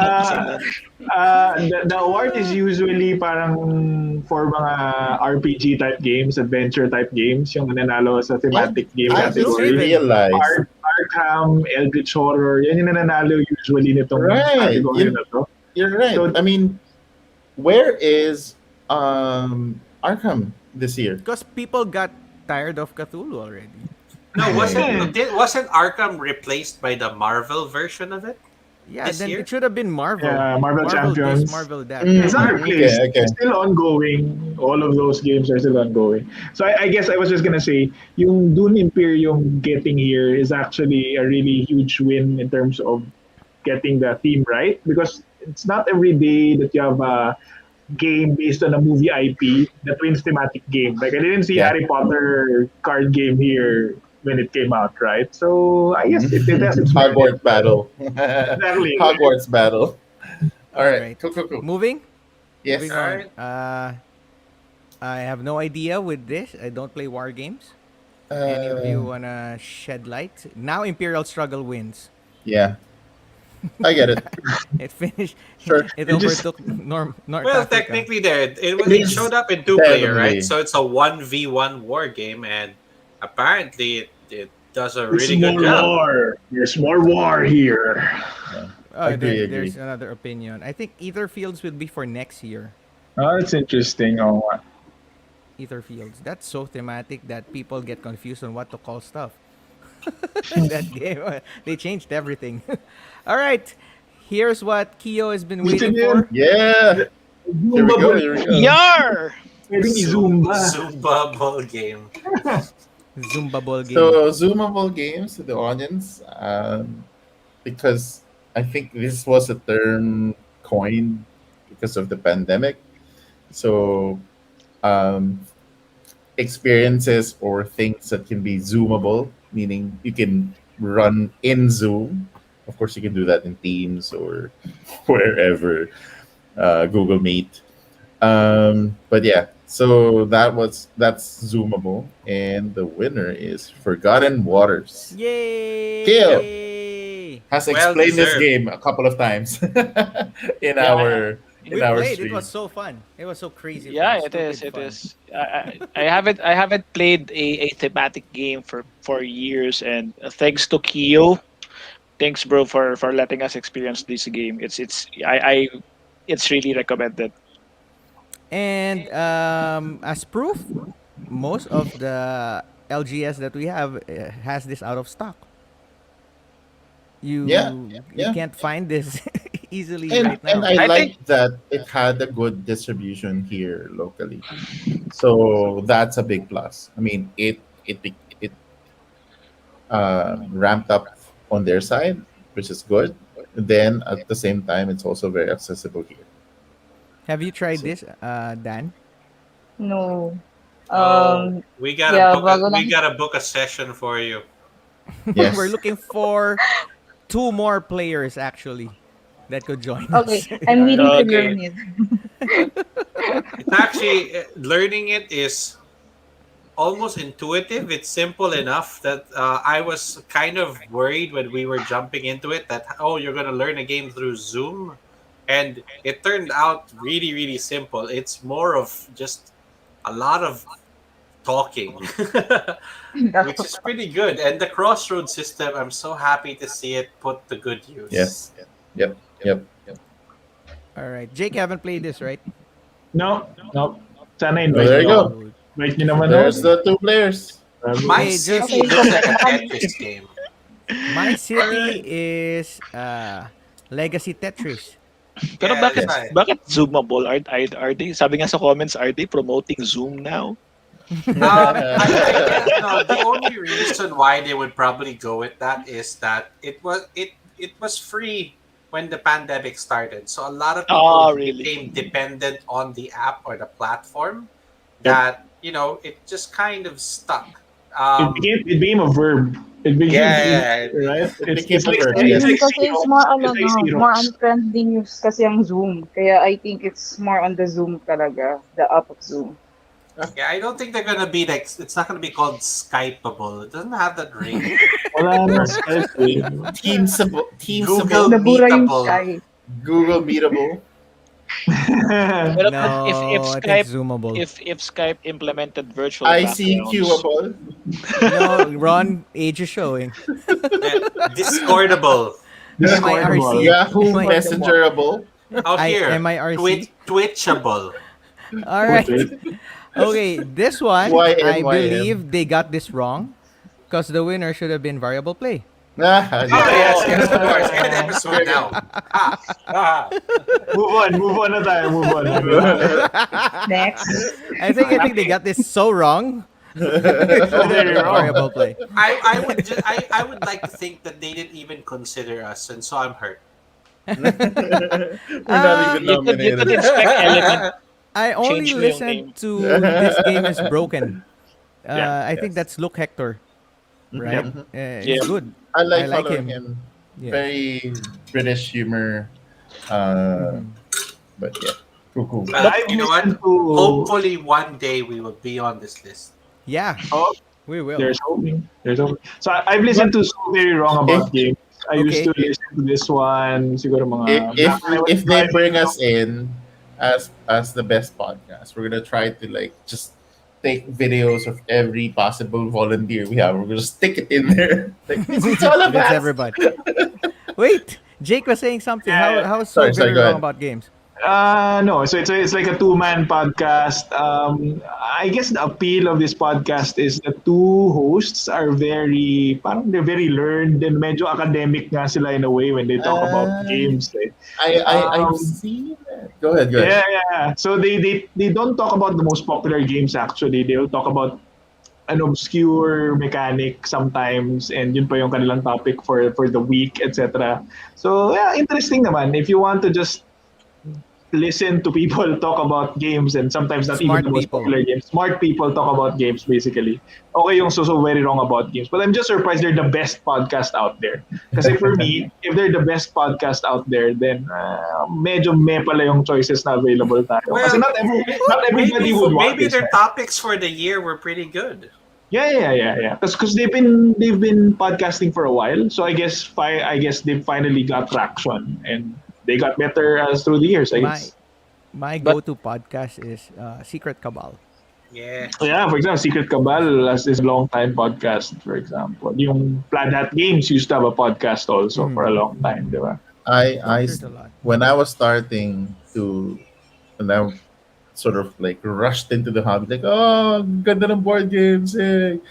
Speaker 5: Uh, the award is usually parang for mga RPG type games, adventure type games, yung nananalo sa
Speaker 1: I
Speaker 5: thematic game
Speaker 1: I
Speaker 3: Like
Speaker 1: just
Speaker 5: category.
Speaker 3: Gloomhaven.
Speaker 1: realized,
Speaker 5: Arkham, Eldritch Horror, yan yung nananalo usually nitong
Speaker 1: right?
Speaker 5: category na to.
Speaker 1: You're right.
Speaker 5: So,
Speaker 1: I mean, where is Arkham this year?
Speaker 3: Because people got tired of Cthulhu already.
Speaker 2: No,
Speaker 5: yeah.
Speaker 2: wasn't Arkham replaced by the Marvel version of it
Speaker 3: Yeah,
Speaker 2: this
Speaker 3: then it
Speaker 2: year?
Speaker 3: should have been Marvel.
Speaker 5: Yeah, Marvel
Speaker 3: Marvel this,
Speaker 5: Champions.
Speaker 3: Marvel that.
Speaker 1: Mm,
Speaker 5: It's
Speaker 3: Yeah.
Speaker 5: not replaced.
Speaker 1: okay, okay.
Speaker 5: It's still ongoing. All of those games are still ongoing. So I guess I was just gonna say, yung Dune Imperium getting here is actually a really huge win in terms of getting the theme right, because it's not every day that you have a game based on a movie IP that wins thematic game. Like I didn't see
Speaker 1: Yeah.
Speaker 5: Harry Potter card game here when it came out, right? So I guess it has its merit.
Speaker 1: Hogwarts battle.
Speaker 5: Exactly.
Speaker 1: Hogwarts battle. All
Speaker 3: All
Speaker 1: right.
Speaker 3: right.
Speaker 1: Cool, cool, cool.
Speaker 3: Moving?
Speaker 1: Yes.
Speaker 3: Moving
Speaker 2: All
Speaker 3: on.
Speaker 2: right.
Speaker 3: I have no idea with this. I don't play war games. Any of you
Speaker 1: Uh,
Speaker 3: wanna shed light? Now Imperial Struggle wins.
Speaker 1: yeah. I get it.
Speaker 3: It finished.
Speaker 1: Sure.
Speaker 3: It
Speaker 5: It just
Speaker 3: overtook North
Speaker 2: Well,
Speaker 3: Africa.
Speaker 2: technically, it
Speaker 1: It's
Speaker 2: showed up in two player, right?
Speaker 1: definitely.
Speaker 2: So it's a 1v1 war game, and apparently it does a
Speaker 5: It's
Speaker 2: really good
Speaker 5: more
Speaker 2: job.
Speaker 5: war. There's more war here.
Speaker 1: Yeah.
Speaker 3: Oh,
Speaker 1: Agree,
Speaker 3: there's
Speaker 1: agree.
Speaker 3: another opinion. I think Ether Fields will be for next year.
Speaker 5: Oh, that's interesting. Oh,
Speaker 3: Ether Fields. That's so thematic that people get confused on what to call stuff. That game, they changed everything. All right, here's what Kyo has been
Speaker 5: Ito
Speaker 3: waiting
Speaker 5: yun.
Speaker 3: for.
Speaker 1: Yeah. Here we
Speaker 5: Zumba
Speaker 1: go.
Speaker 5: ball.
Speaker 1: Here we go.
Speaker 4: Yar!
Speaker 5: Pwedeng i-zumba.
Speaker 2: Zumba ball game.
Speaker 3: Zumba ball game.
Speaker 1: So, zoomable games to the audience, because I think this was a term coined because of the pandemic. So, um, experiences or things that can be zoomable, meaning you can run in Zoom. Of course, you can do that in Teams or wherever, Google Meet. But yeah, so that's zoomable, and the winner is Forgotten Waters.
Speaker 3: Yay!
Speaker 1: Has
Speaker 2: Well
Speaker 1: explained this
Speaker 2: deserved.
Speaker 1: game a couple of times in
Speaker 4: Yeah,
Speaker 1: our
Speaker 3: We
Speaker 1: in our
Speaker 3: played. It
Speaker 1: stream.
Speaker 3: was so fun. It was so crazy.
Speaker 4: yeah,
Speaker 3: fun.
Speaker 4: it is.
Speaker 3: Stupid
Speaker 4: It
Speaker 3: fun.
Speaker 4: is. I haven't played a thematic game for years, and thanks to Kyo, thanks bro for letting us experience this game. It's really recommended.
Speaker 3: And as proof, most of the LGS that we have has this out of stock.
Speaker 1: Yeah,
Speaker 3: You
Speaker 1: yeah.
Speaker 3: can't find this easily
Speaker 1: and
Speaker 3: right
Speaker 1: and
Speaker 3: now.
Speaker 1: I
Speaker 4: I think
Speaker 1: like that it had a good distribution here locally. So that's a big plus. I mean, it ramped up on their side, which is good. Then at the same time, it's also very accessible here.
Speaker 3: Have you tried
Speaker 1: So
Speaker 3: this, Dan?
Speaker 6: No.
Speaker 2: Oh,
Speaker 6: Um, yeah, bago
Speaker 2: we
Speaker 6: lang.
Speaker 2: gotta book a session for you.
Speaker 3: We're
Speaker 1: yes,
Speaker 3: looking for two more players actually that could join
Speaker 6: Okay,
Speaker 3: us.
Speaker 6: I'm willing to
Speaker 4: okay.
Speaker 6: learn it.
Speaker 2: It's actually learning it is almost intuitive. It's simple enough that I was kind of worried when we were jumping into it that oh, you're gonna learn a game through Zoom, and it turned out really simple. It's more of just a lot of talking, which is pretty good. And the crossroad system, I'm so happy to see it put to good use.
Speaker 1: yes, yep, yep.
Speaker 3: All right, Jake, you haven't played this, right?
Speaker 5: No, no. Sana
Speaker 1: Oh,
Speaker 5: invite
Speaker 1: there you
Speaker 5: niyo ako.
Speaker 1: go.
Speaker 3: Good.
Speaker 5: Invite niyo naman ako.
Speaker 1: There's the two players.
Speaker 2: My
Speaker 3: Hey, just
Speaker 2: city
Speaker 6: Okay,
Speaker 2: looks
Speaker 6: so
Speaker 2: like a
Speaker 6: baka
Speaker 2: Tetris game.
Speaker 3: my city is Legacy Tetris.
Speaker 4: Pero
Speaker 2: Yeah, that's
Speaker 4: bakit
Speaker 1: Yes.
Speaker 2: right.
Speaker 4: bakit zoomable? Are they sabi nga sa comments, are they promoting Zoom now?
Speaker 2: I guess no. The only reason why they would probably go with that is that it was free when the pandemic started. So a lot of people
Speaker 4: Oh, really?
Speaker 2: became dependent on the app or the platform
Speaker 4: Yep.
Speaker 2: that it just kind of stuck.
Speaker 5: It became a verb. It became
Speaker 2: Yeah,
Speaker 5: right.
Speaker 1: It
Speaker 5: It's
Speaker 1: became
Speaker 5: it's
Speaker 1: a
Speaker 5: like
Speaker 1: verb,
Speaker 5: it's
Speaker 1: yes.
Speaker 5: like
Speaker 6: Kasi it's more
Speaker 5: Xerox.
Speaker 6: on
Speaker 5: It's like
Speaker 6: ano, more
Speaker 5: Xerox.
Speaker 6: on trending use kasi ang Zoom. Kaya I think it's more on the Zoom talaga, the app of Zoom.
Speaker 2: yeah. I don't think they're gonna be like. It's not gonna be called Skypeable. It doesn't have that ring.
Speaker 5: Wala na Skype eh.
Speaker 1: Teamsable,
Speaker 2: Google
Speaker 1: Teamsable,
Speaker 6: Nabura yung
Speaker 2: Meetable.
Speaker 6: Sky.
Speaker 1: Google Meetable.
Speaker 4: Pero if
Speaker 3: No, I think
Speaker 4: Skype
Speaker 3: zoomable.
Speaker 4: if Skype implemented virtual backgrounds,
Speaker 1: ICQable.
Speaker 3: No, Ron, age is showing.
Speaker 2: Yeah, Discordable.
Speaker 5: Discordable.
Speaker 3: MIRC.
Speaker 1: Yahoo
Speaker 3: MI,
Speaker 1: Messengerable.
Speaker 2: Out here,
Speaker 3: MIRC.
Speaker 2: Twitchable.
Speaker 3: All
Speaker 5: Wait,
Speaker 3: right.
Speaker 5: wait.
Speaker 3: Okay, this one, I
Speaker 1: YMYM.
Speaker 3: believe they got this wrong because the winner should have been variable play.
Speaker 1: Ah,
Speaker 2: Oh
Speaker 1: yes.
Speaker 2: yes, of course. End episode now. Ah, ah.
Speaker 5: Move on na tayo, move on.
Speaker 6: Next.
Speaker 3: I think they got this so wrong. It should have
Speaker 5: Very
Speaker 3: been
Speaker 5: wrong.
Speaker 3: variable play.
Speaker 2: I would like to think that they didn't even consider us, and so I'm hurt.
Speaker 1: We're not even
Speaker 4: you could
Speaker 1: nominated.
Speaker 4: inspect element.
Speaker 3: I only
Speaker 4: Change mo yung name.
Speaker 3: listened to This Game is Broken.
Speaker 5: Yeah,
Speaker 3: I think
Speaker 1: yes.
Speaker 3: that's Luke Hector, right? It's
Speaker 4: Yeah.
Speaker 3: good.
Speaker 1: I like
Speaker 3: I like
Speaker 1: following
Speaker 3: him.
Speaker 1: him.
Speaker 3: Yes.
Speaker 1: Very British humor. But yeah, cool.
Speaker 2: Well,
Speaker 5: I've
Speaker 2: you know what?
Speaker 5: listened to-
Speaker 2: Hopefully, one day we will be on this list.
Speaker 3: Yeah,
Speaker 5: Oh,
Speaker 3: we will.
Speaker 5: there's hoping. There's hoping. So I've listened to So Very Wrong About Games. I used to
Speaker 3: Okay.
Speaker 5: listen to this one. Siguro mga
Speaker 1: If they bring us in as the best podcast, we're gonna try to like just take videos of every possible volunteer we have. We're gonna stick it in there. Like, it's all of
Speaker 3: That's
Speaker 1: us.
Speaker 3: everybody. Wait, Jake was saying something.
Speaker 5: Yeah,
Speaker 3: How is so
Speaker 1: Sorry,
Speaker 3: very
Speaker 1: go
Speaker 3: wrong
Speaker 1: ahead.
Speaker 3: about games?
Speaker 5: No, so it's like a two-man podcast. I guess the appeal of this podcast is the two hosts are parang they're very learned and medyo academic nga sila in a way when they talk about games. Eh.
Speaker 1: I've
Speaker 5: Um,
Speaker 1: seen that. Go ahead.
Speaker 5: Yeah. So they don't talk about the most popular games actually. They'll talk about an obscure mechanic sometimes and yun pa yung kanilang topic for the week, etc. So yeah, interesting naman. If you want to just listen to people talk about games and sometimes not
Speaker 3: Smart
Speaker 5: even the most
Speaker 3: people.
Speaker 5: popular games. Smart people talk about games basically. Okay yung so very wrong about games. But I'm just surprised they're the best podcast out there. Kasi for me, if they're the best podcast out there, then medyo may pala yung choices na available tayo. Kasi not everybody would want
Speaker 2: maybe
Speaker 5: this.
Speaker 2: their topics for the year were pretty good.
Speaker 5: Yeah. Because they've been podcasting for a while, so I guess they finally got traction and they got better as through the years. I guess.
Speaker 3: My
Speaker 4: But-
Speaker 3: go-to podcast is Secret Cabal.
Speaker 2: Yeah.
Speaker 5: So yeah, for example, Secret Cabal is a long time podcast. For example, yung Plaid Hat Games used to have a podcast also for a long time, di ba?
Speaker 3: There's a lot.
Speaker 1: When I was starting to, and I sort of like rushed into the hobby, like, oh, ganda ng board games. Eh.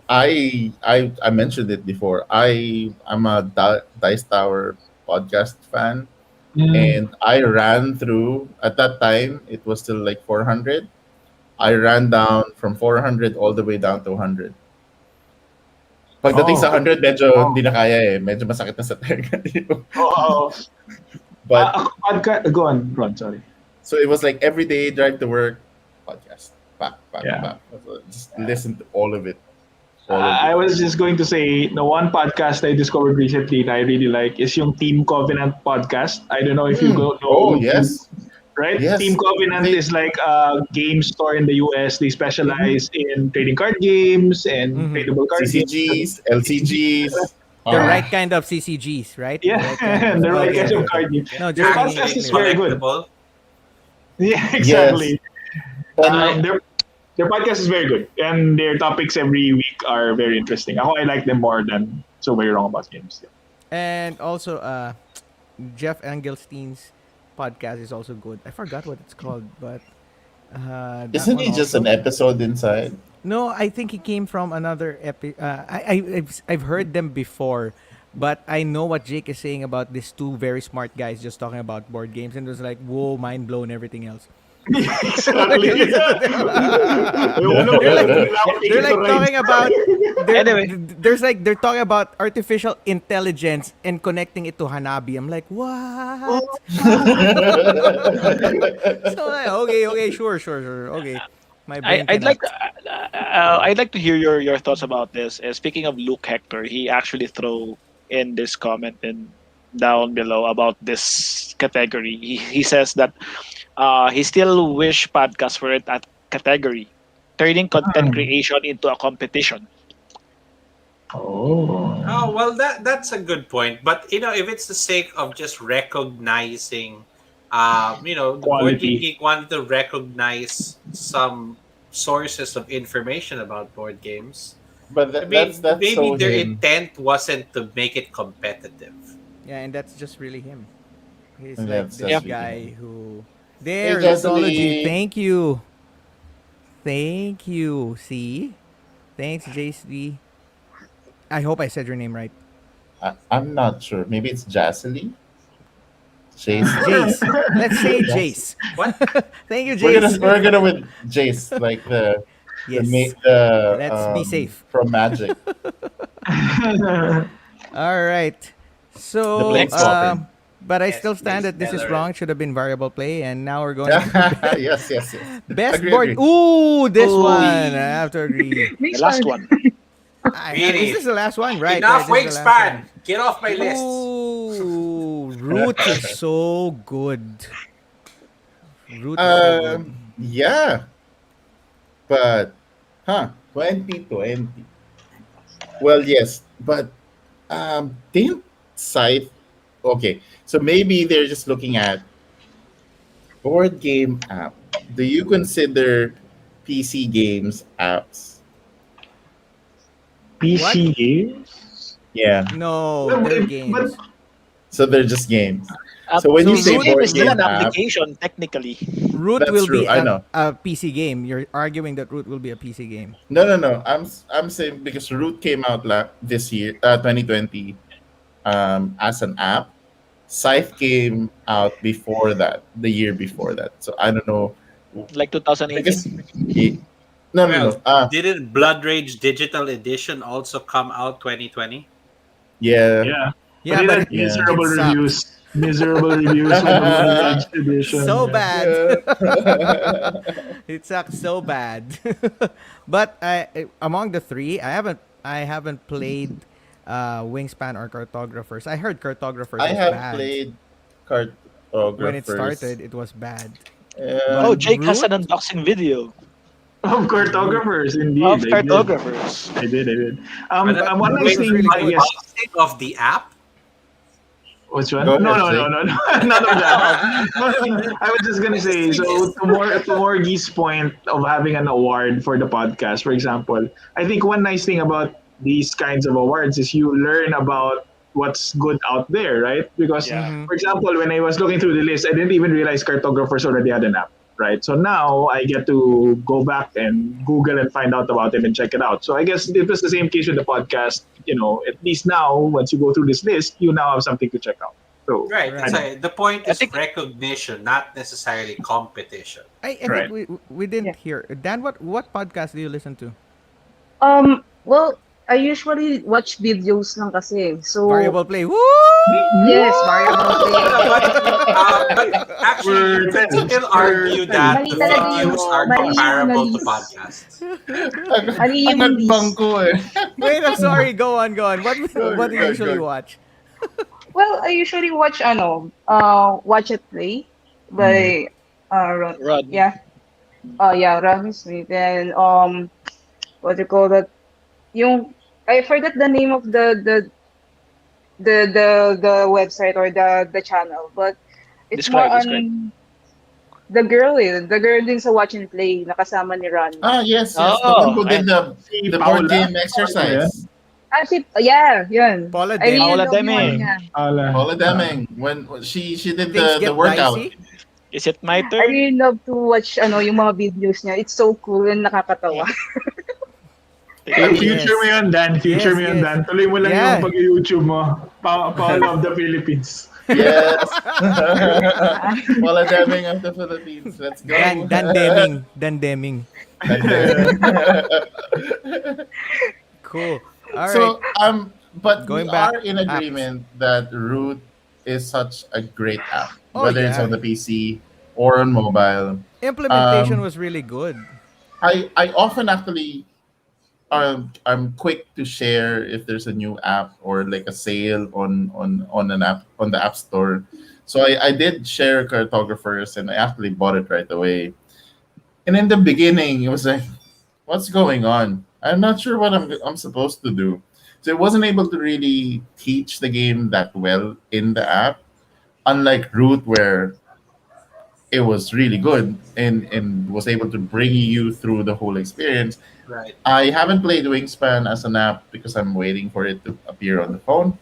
Speaker 1: I mentioned it before. I'm a Dice Tower podcast fan,
Speaker 5: Mm.
Speaker 1: and I ran through. At that time, it was still like 400. I ran down from 400 all the way down to 100. Pagdating sa
Speaker 5: Oh.
Speaker 1: 100, medyo
Speaker 5: Oh.
Speaker 1: hindi na kaya eh. Medyo masakit na sa tenga.
Speaker 5: Oh.
Speaker 1: But
Speaker 5: Podcast. Go on, Ron. Sorry.
Speaker 1: so it was like every day, drive to work, podcast. Back, back,
Speaker 5: Yeah.
Speaker 1: back. So just listen to all of it. All of
Speaker 5: I
Speaker 1: it.
Speaker 5: was just going to say, the one podcast I discovered recently and I really like is yung Team Covenant podcast. I don't know if you go know.
Speaker 1: Oh, yes.
Speaker 5: Right?
Speaker 1: Yes.
Speaker 5: Team Covenant
Speaker 1: They-
Speaker 5: is like a game store in the US. They specialize in trading card games and
Speaker 3: Mhm.
Speaker 5: tradable card games.
Speaker 1: CCGs, LCGs.
Speaker 3: The
Speaker 1: Ah.
Speaker 3: right kind of CCGs, right?
Speaker 5: Yeah,
Speaker 3: The right kind
Speaker 5: the right
Speaker 3: okay,
Speaker 5: kind of
Speaker 3: okay.
Speaker 5: card games.
Speaker 3: No,
Speaker 5: Their
Speaker 3: just making
Speaker 5: podcast
Speaker 3: it
Speaker 5: is
Speaker 3: clear.
Speaker 5: very good.
Speaker 2: Collectible.
Speaker 5: Yeah, exactly.
Speaker 1: And
Speaker 5: Their podcast is very good, and their topics every week are very interesting. Ako, I like them more than So Very Wrong About Games.
Speaker 3: And also, Jeff Engelstein's podcast is also good. I forgot what it's called, but that
Speaker 1: isn't
Speaker 3: one
Speaker 1: he just an
Speaker 3: also-
Speaker 1: episode inside?
Speaker 3: No, I think he came from another I've heard them before, but I know what Jake is saying about these two very smart guys just talking about board games, and it was like, whoa, mind blown, everything else.
Speaker 5: Exactly.
Speaker 3: They're like talking about.
Speaker 4: Anyway.
Speaker 3: They're talking about artificial intelligence and connecting it to Hanabi. I'm like, what? So like, okay, sure, okay. My brain
Speaker 4: I'd like
Speaker 3: cannot-
Speaker 4: I'd like to hear your thoughts about this. Speaking of Luke Hector, he actually throw in this comment in down below about this category. He says that he still wish podcasts were at that category, turning content creation into a competition.
Speaker 5: Oh.
Speaker 2: Oh well, that's a good point. But if it's the sake of just recognizing, the board
Speaker 5: Quality.
Speaker 2: game geek wanted to recognize some sources of information about board games.
Speaker 1: But
Speaker 2: I mean,
Speaker 1: that's
Speaker 2: maybe
Speaker 1: so
Speaker 2: their
Speaker 1: him.
Speaker 2: intent wasn't to make it competitive.
Speaker 3: Yeah, and that's just really him. He's
Speaker 1: And
Speaker 3: like
Speaker 1: that's
Speaker 3: this
Speaker 1: just
Speaker 3: guy
Speaker 1: really
Speaker 3: who. There,
Speaker 1: Just
Speaker 3: Lithology.
Speaker 1: the-
Speaker 3: Thank you. Thank you. See? Thanks, JC. I hope I said your name right.
Speaker 1: I'm not sure. Maybe it's Jacely. Jace.
Speaker 3: Jace. Let's say Jace.
Speaker 2: What?
Speaker 3: Thank you,
Speaker 1: We're
Speaker 3: Jace.
Speaker 1: gonna with Jace, like the
Speaker 3: Yes.
Speaker 1: Let's
Speaker 3: be safe.
Speaker 1: from Magic.
Speaker 3: All right.
Speaker 1: The
Speaker 3: So,
Speaker 1: Blink Swapper.
Speaker 3: but I
Speaker 2: Yes,
Speaker 3: still stand that this is
Speaker 2: stellar.
Speaker 3: wrong. Should have been variable play, and now we're going
Speaker 1: yes.
Speaker 3: best
Speaker 1: Agree,
Speaker 3: board.
Speaker 1: agree.
Speaker 3: Ooh, this
Speaker 4: Ooh.
Speaker 3: one. I have to agree.
Speaker 4: The last one.
Speaker 2: Really?
Speaker 3: Is this the last one? Right.
Speaker 2: Enough
Speaker 3: right, this is the last
Speaker 2: wingspan. Get off my
Speaker 3: one.
Speaker 2: list.
Speaker 3: Ooh, Root is so good. Root is so good.
Speaker 1: Yeah, but 2020. Well, yes, but didn't Scythe? Okay, so maybe they're just looking at board game app. Do you consider PC games apps?
Speaker 5: PC games?
Speaker 1: Yeah,
Speaker 3: No,
Speaker 5: But-
Speaker 3: they're
Speaker 5: but-
Speaker 3: games.
Speaker 1: so they're just games. So when you
Speaker 3: so
Speaker 1: say
Speaker 3: Root
Speaker 4: Game
Speaker 1: board
Speaker 4: is still
Speaker 1: game
Speaker 4: an
Speaker 1: app,
Speaker 4: application technically.
Speaker 3: Root
Speaker 1: That's
Speaker 3: will
Speaker 1: true,
Speaker 3: be
Speaker 1: I know.
Speaker 3: a PC game. You're arguing that Root will be a PC game.
Speaker 1: no. I'm saying because Root came out this year, 2020, as an app. Scythe came out before that, the year before that. So I don't know.
Speaker 4: Like
Speaker 1: I
Speaker 4: 2018.
Speaker 1: guess no.
Speaker 2: Well, didn't Blood Rage Digital Edition also come out 2020?
Speaker 1: Yeah.
Speaker 5: Yeah.
Speaker 3: Yeah,
Speaker 5: But
Speaker 3: but
Speaker 5: it had miserable
Speaker 3: it sucked.
Speaker 5: reviews. Miserable reviews for the Blood Rage edition.
Speaker 3: So
Speaker 5: Yeah.
Speaker 3: bad.
Speaker 1: Yeah.
Speaker 3: It sucks so bad. But among the three, I haven't played Wingspan or Cartographers. I heard Cartographers
Speaker 1: I
Speaker 3: was
Speaker 1: have
Speaker 3: bad.
Speaker 1: played cartographers.
Speaker 3: When it started, it was bad.
Speaker 4: Oh, Jake has
Speaker 3: Root?
Speaker 4: an unboxing video
Speaker 5: Of cartographers, indeed.
Speaker 4: of
Speaker 5: I did.
Speaker 4: cartographers.
Speaker 5: I did.
Speaker 2: But
Speaker 5: One nice
Speaker 3: Wait,
Speaker 5: thing,
Speaker 3: really
Speaker 5: I
Speaker 3: good.
Speaker 5: guess.
Speaker 2: Of the app?
Speaker 5: Which one?
Speaker 1: Go
Speaker 5: No,
Speaker 1: ahead,
Speaker 5: none of that. I was just gonna say, so to more Gee's point of having an award for the podcast, for example, I think one nice thing about these kinds of awards is you learn about what's good out there, right? Because,
Speaker 4: Yeah.
Speaker 5: for example, when I was looking through the list, I didn't even realize cartographers already had an app, right? So now I get to go back and Google and find out about it and check it out. So I guess it was the same case with the podcast. At least now, once you go through this list, you now have something to check out. So
Speaker 2: Right.
Speaker 5: I
Speaker 2: It's
Speaker 3: Right.
Speaker 5: don't.
Speaker 2: like, the point
Speaker 4: I
Speaker 2: is
Speaker 4: think
Speaker 2: recognition, not necessarily competition.
Speaker 3: I think
Speaker 5: Right.
Speaker 3: we
Speaker 6: Yeah.
Speaker 3: didn't hear Dan. What podcast do you listen to?
Speaker 6: Well, I usually watch videos lang kasi. So,
Speaker 3: Variable Play. Woo!
Speaker 6: yes, variable play.
Speaker 2: Yeah, but actually, you
Speaker 5: We're
Speaker 2: can still
Speaker 5: we're
Speaker 2: argue that
Speaker 6: Mali
Speaker 2: the
Speaker 6: talaga yung,
Speaker 2: videos are
Speaker 6: mali yung
Speaker 2: comparable to
Speaker 6: analysis.
Speaker 2: podcasts.
Speaker 6: Mali yung
Speaker 1: Agad
Speaker 6: list.
Speaker 1: bangko eh.
Speaker 3: Wait, I'm sorry. Go on, go on. What
Speaker 1: Go,
Speaker 3: what do you
Speaker 1: go,
Speaker 3: usually
Speaker 1: go.
Speaker 3: watch?
Speaker 6: Well, I usually watch, Watch It Play
Speaker 1: Mm.
Speaker 6: by,
Speaker 4: Rod.
Speaker 6: yeah, yeah, Ron Smith. And, what do you call that? Yung, I forgot the name of the website or the channel, but it's more
Speaker 4: Describe.
Speaker 6: on the girl din sa Watch and Play, nakasama ni Ron.
Speaker 1: Ah, yes, yes. The one
Speaker 4: Oh,
Speaker 1: who did
Speaker 4: ayan.
Speaker 5: Si
Speaker 1: the board
Speaker 5: Paula.
Speaker 1: game
Speaker 5: Paula ba yan?
Speaker 1: exercise.
Speaker 6: Yeah, yun.
Speaker 3: Paula
Speaker 6: I really
Speaker 3: Demi.
Speaker 4: Paula
Speaker 6: love yung ano
Speaker 4: Demi.
Speaker 6: niya.
Speaker 5: Paula.
Speaker 1: Paula Deming. When she did
Speaker 3: Things
Speaker 1: the
Speaker 3: get
Speaker 1: workout.
Speaker 3: dicey.
Speaker 4: Is it my
Speaker 6: I
Speaker 4: turn?
Speaker 6: really love to watch yung mga videos niya. It's so cool and nakakatawa.
Speaker 5: Future mo yun, Dan. Future
Speaker 3: Yes,
Speaker 5: mo yun,
Speaker 3: yes.
Speaker 5: Dan. Tuloy mo lang
Speaker 3: Yeah.
Speaker 5: yung pag-YouTube mo. Paula of the Philippines.
Speaker 1: Yes. Paula Deming of the Philippines. Let's go.
Speaker 3: Dan Deming. Dan Deming.
Speaker 1: Dan Deming.
Speaker 3: Cool. All right.
Speaker 1: So but
Speaker 3: Going
Speaker 1: we
Speaker 3: back,
Speaker 1: are in
Speaker 3: apps.
Speaker 1: agreement that Root is such a great app,
Speaker 3: Oh,
Speaker 1: whether it's
Speaker 3: yeah.
Speaker 1: on the PC or on mobile.
Speaker 3: Implementation
Speaker 1: Um,
Speaker 3: was really good.
Speaker 1: I often actually I'm quick to share if there's a new app or like a sale on an app on the app store. So I did share cartographers and I actually bought it right away. And in the beginning, it was like, what's going on? I'm not sure what I'm supposed to do. So I wasn't able to really teach the game that well in the app, unlike Root, where it was really good and was able to bring you through the whole experience.
Speaker 2: Right.
Speaker 1: I haven't played Wingspan as an app because I'm waiting for it to appear on the phone.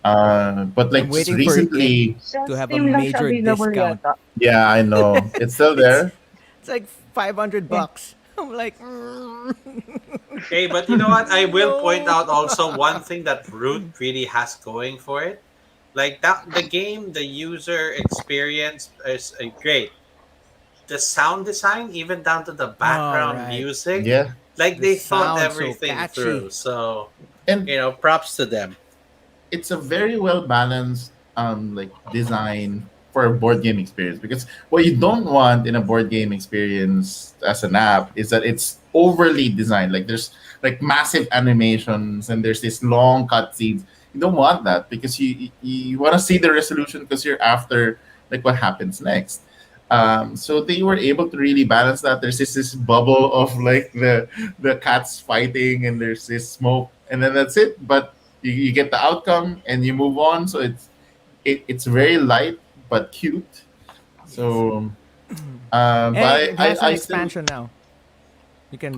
Speaker 1: But
Speaker 3: I'm
Speaker 1: like just
Speaker 3: waiting for it
Speaker 1: recently,
Speaker 6: Sa
Speaker 3: to have a
Speaker 6: Steam lang siya
Speaker 3: major
Speaker 6: available
Speaker 3: discount.
Speaker 6: yata.
Speaker 1: yeah, I know it's still there.
Speaker 3: It's like $500. I'm like,
Speaker 2: Okay, but you know what? I will point
Speaker 3: No.
Speaker 2: out also one thing that Root really has going for it. Like that, the game, the user experience is great. The sound design, even down to the background
Speaker 3: right.
Speaker 2: music,
Speaker 1: Yeah,
Speaker 2: like
Speaker 3: The
Speaker 2: they thought
Speaker 3: sound so
Speaker 2: everything
Speaker 3: catchy.
Speaker 2: through. So,
Speaker 1: and
Speaker 2: props to them.
Speaker 1: it's a very well balanced like design for a board game experience, because what you don't want in a board game experience as an app is that it's overly designed, like there's like massive animations and there's this long cutscenes. You don't want that because you want to see the resolution because you're after like what happens next. So they were able to really balance that. There's this bubble of like the cats fighting and there's this smoke and then that's it, but you get the outcome and you move on. So it's very light but cute. So
Speaker 3: and
Speaker 1: but
Speaker 3: it has an
Speaker 1: I still
Speaker 3: expansion now.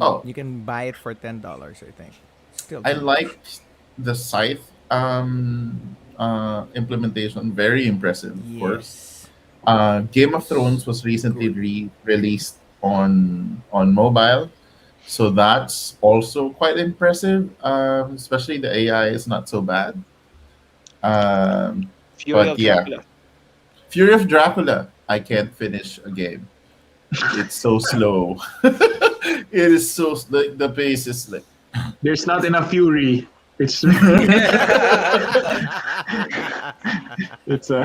Speaker 1: Oh.
Speaker 3: You can buy it for $10, I think. Still
Speaker 1: I
Speaker 3: cheap.
Speaker 1: like the scythe implementation. Very impressive, of course.
Speaker 3: Yes.
Speaker 1: Game of Thrones was recently released on mobile, so that's also quite impressive. Especially the AI is not so bad.
Speaker 4: Fury
Speaker 1: But
Speaker 4: of
Speaker 1: yeah,
Speaker 4: Dracula.
Speaker 1: Fury of Dracula. I can't finish a game. It's so slow. It is so the pace is like
Speaker 5: There's not enough fury. It's it's
Speaker 1: so.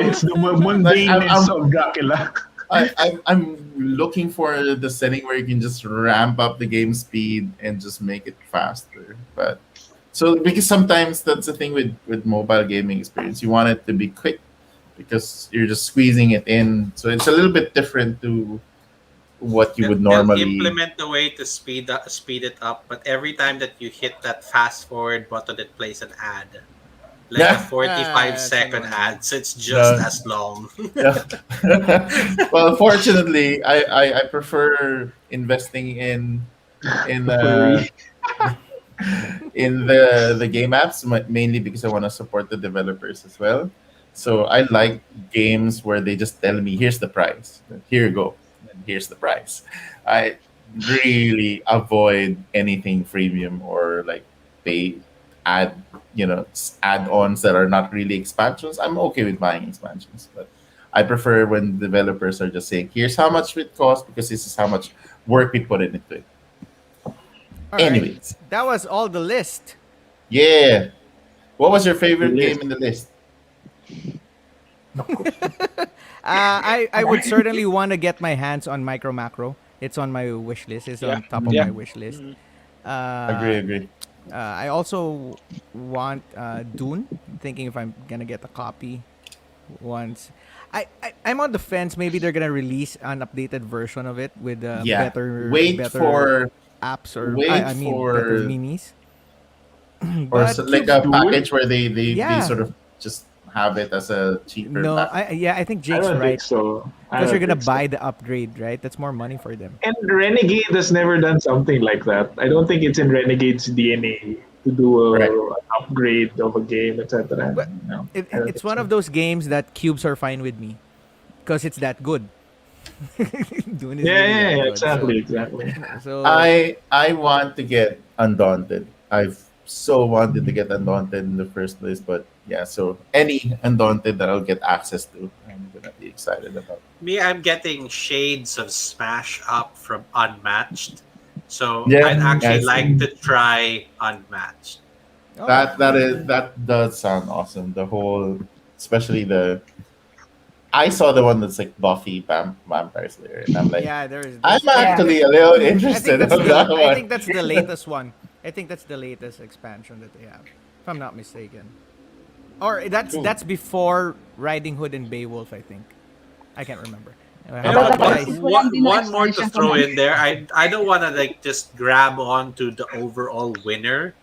Speaker 5: it's the
Speaker 1: Like
Speaker 5: mundaneness of Dracula.
Speaker 1: I'm looking for the setting where you can just ramp up the game speed and just make it faster. But so because sometimes that's the thing with mobile gaming experience, you want it to be quick because you're just squeezing it in. So it's a little bit different to what you would
Speaker 2: They'll
Speaker 1: normally.
Speaker 2: implement the way to speed it up, but every time that you hit that fast forward button, it plays an ad, like a
Speaker 1: Yeah.
Speaker 2: 45
Speaker 3: That's
Speaker 2: second
Speaker 3: annoying.
Speaker 2: ad, so it's just
Speaker 1: Yeah.
Speaker 2: as long.
Speaker 1: Yeah. Well, fortunately, I prefer investing in in the game apps mainly because I want to support the developers as well. So I like games where they just tell me, "Here's the price. Here you go. And here's the price." I really avoid anything freemium or like pay ad add-ons that are not really expansions, I'm okay with buying expansions. But I prefer when developers are just saying, "Here's how much it costs because this is how much work we put into it."
Speaker 3: All right.
Speaker 1: Anyways,
Speaker 3: That was all the list.
Speaker 1: yeah. What was your favorite
Speaker 5: List.
Speaker 1: game in the list?
Speaker 3: I would certainly want to get my hands on Micro Macro. It's on my wish list. It's
Speaker 4: Yeah.
Speaker 3: on top of
Speaker 4: Yeah.
Speaker 3: my wish list.
Speaker 4: Mhm.
Speaker 1: Agree,
Speaker 3: Uh,
Speaker 1: agree.
Speaker 3: I also want Dune. Thinking if I'm gonna get a copy once. I'm on the fence. Maybe they're gonna release an updated version of it with
Speaker 1: Yeah. Wait
Speaker 3: better
Speaker 1: for
Speaker 3: apps or
Speaker 1: wait
Speaker 3: I mean better
Speaker 1: for
Speaker 3: minis.
Speaker 1: or
Speaker 3: But
Speaker 1: like
Speaker 3: Cubes,
Speaker 1: a
Speaker 5: Dude.
Speaker 1: package where they
Speaker 3: yeah,
Speaker 1: sort of just have it as a cheaper
Speaker 3: no,
Speaker 1: package.
Speaker 3: I think
Speaker 5: I
Speaker 3: Jake's
Speaker 5: don't
Speaker 3: right
Speaker 5: think so. I
Speaker 3: because you're
Speaker 5: don't
Speaker 3: gonna
Speaker 5: think so.
Speaker 3: buy the upgrade, right? That's more money for them.
Speaker 5: And Renegade has never done something like that. I don't think it's in Renegade's DNA to do
Speaker 1: Right.
Speaker 5: an upgrade of a game, etc.
Speaker 3: But
Speaker 5: No, I don't
Speaker 3: it's
Speaker 5: think
Speaker 3: one
Speaker 5: so.
Speaker 3: of those games that cubes are fine with me because it's that good. Dune is
Speaker 5: Yeah,
Speaker 3: really
Speaker 5: yeah,
Speaker 3: that
Speaker 5: yeah,
Speaker 3: good.
Speaker 5: exactly, exactly.
Speaker 3: So
Speaker 1: I want to get Undaunted. I've so wanted to get Undaunted in the first place, but yeah, so any Undaunted that I'll get access to, I'm gonna be excited about.
Speaker 2: Me, I'm getting shades of Smash Up from Unmatched. So I'd
Speaker 1: Yeah,
Speaker 2: actually
Speaker 1: yes,
Speaker 2: like to try Unmatched.
Speaker 3: oh
Speaker 1: that does sound awesome. The whole, especially the I saw the one that's like Buffy Vampire Slayer, and I'm like,
Speaker 3: yeah,
Speaker 1: I'm
Speaker 3: there's
Speaker 6: Yeah.
Speaker 1: actually a little
Speaker 3: I think
Speaker 1: interested
Speaker 3: that's
Speaker 1: on that
Speaker 3: I
Speaker 1: one.
Speaker 3: think that's the latest one. I think that's the latest expansion that they have, if I'm not mistaken. Or
Speaker 1: Cool.
Speaker 3: that's before Riding Hood and Beowulf. I think I can't remember.
Speaker 2: You
Speaker 3: How
Speaker 2: know,
Speaker 6: But
Speaker 3: about
Speaker 6: the
Speaker 3: you
Speaker 2: one,
Speaker 6: point
Speaker 3: guys?
Speaker 6: is, walang
Speaker 2: one,
Speaker 6: din na
Speaker 2: one more to
Speaker 6: expansion to
Speaker 2: throw
Speaker 6: man.
Speaker 2: in there. I don't want to like just grab on to the overall winner,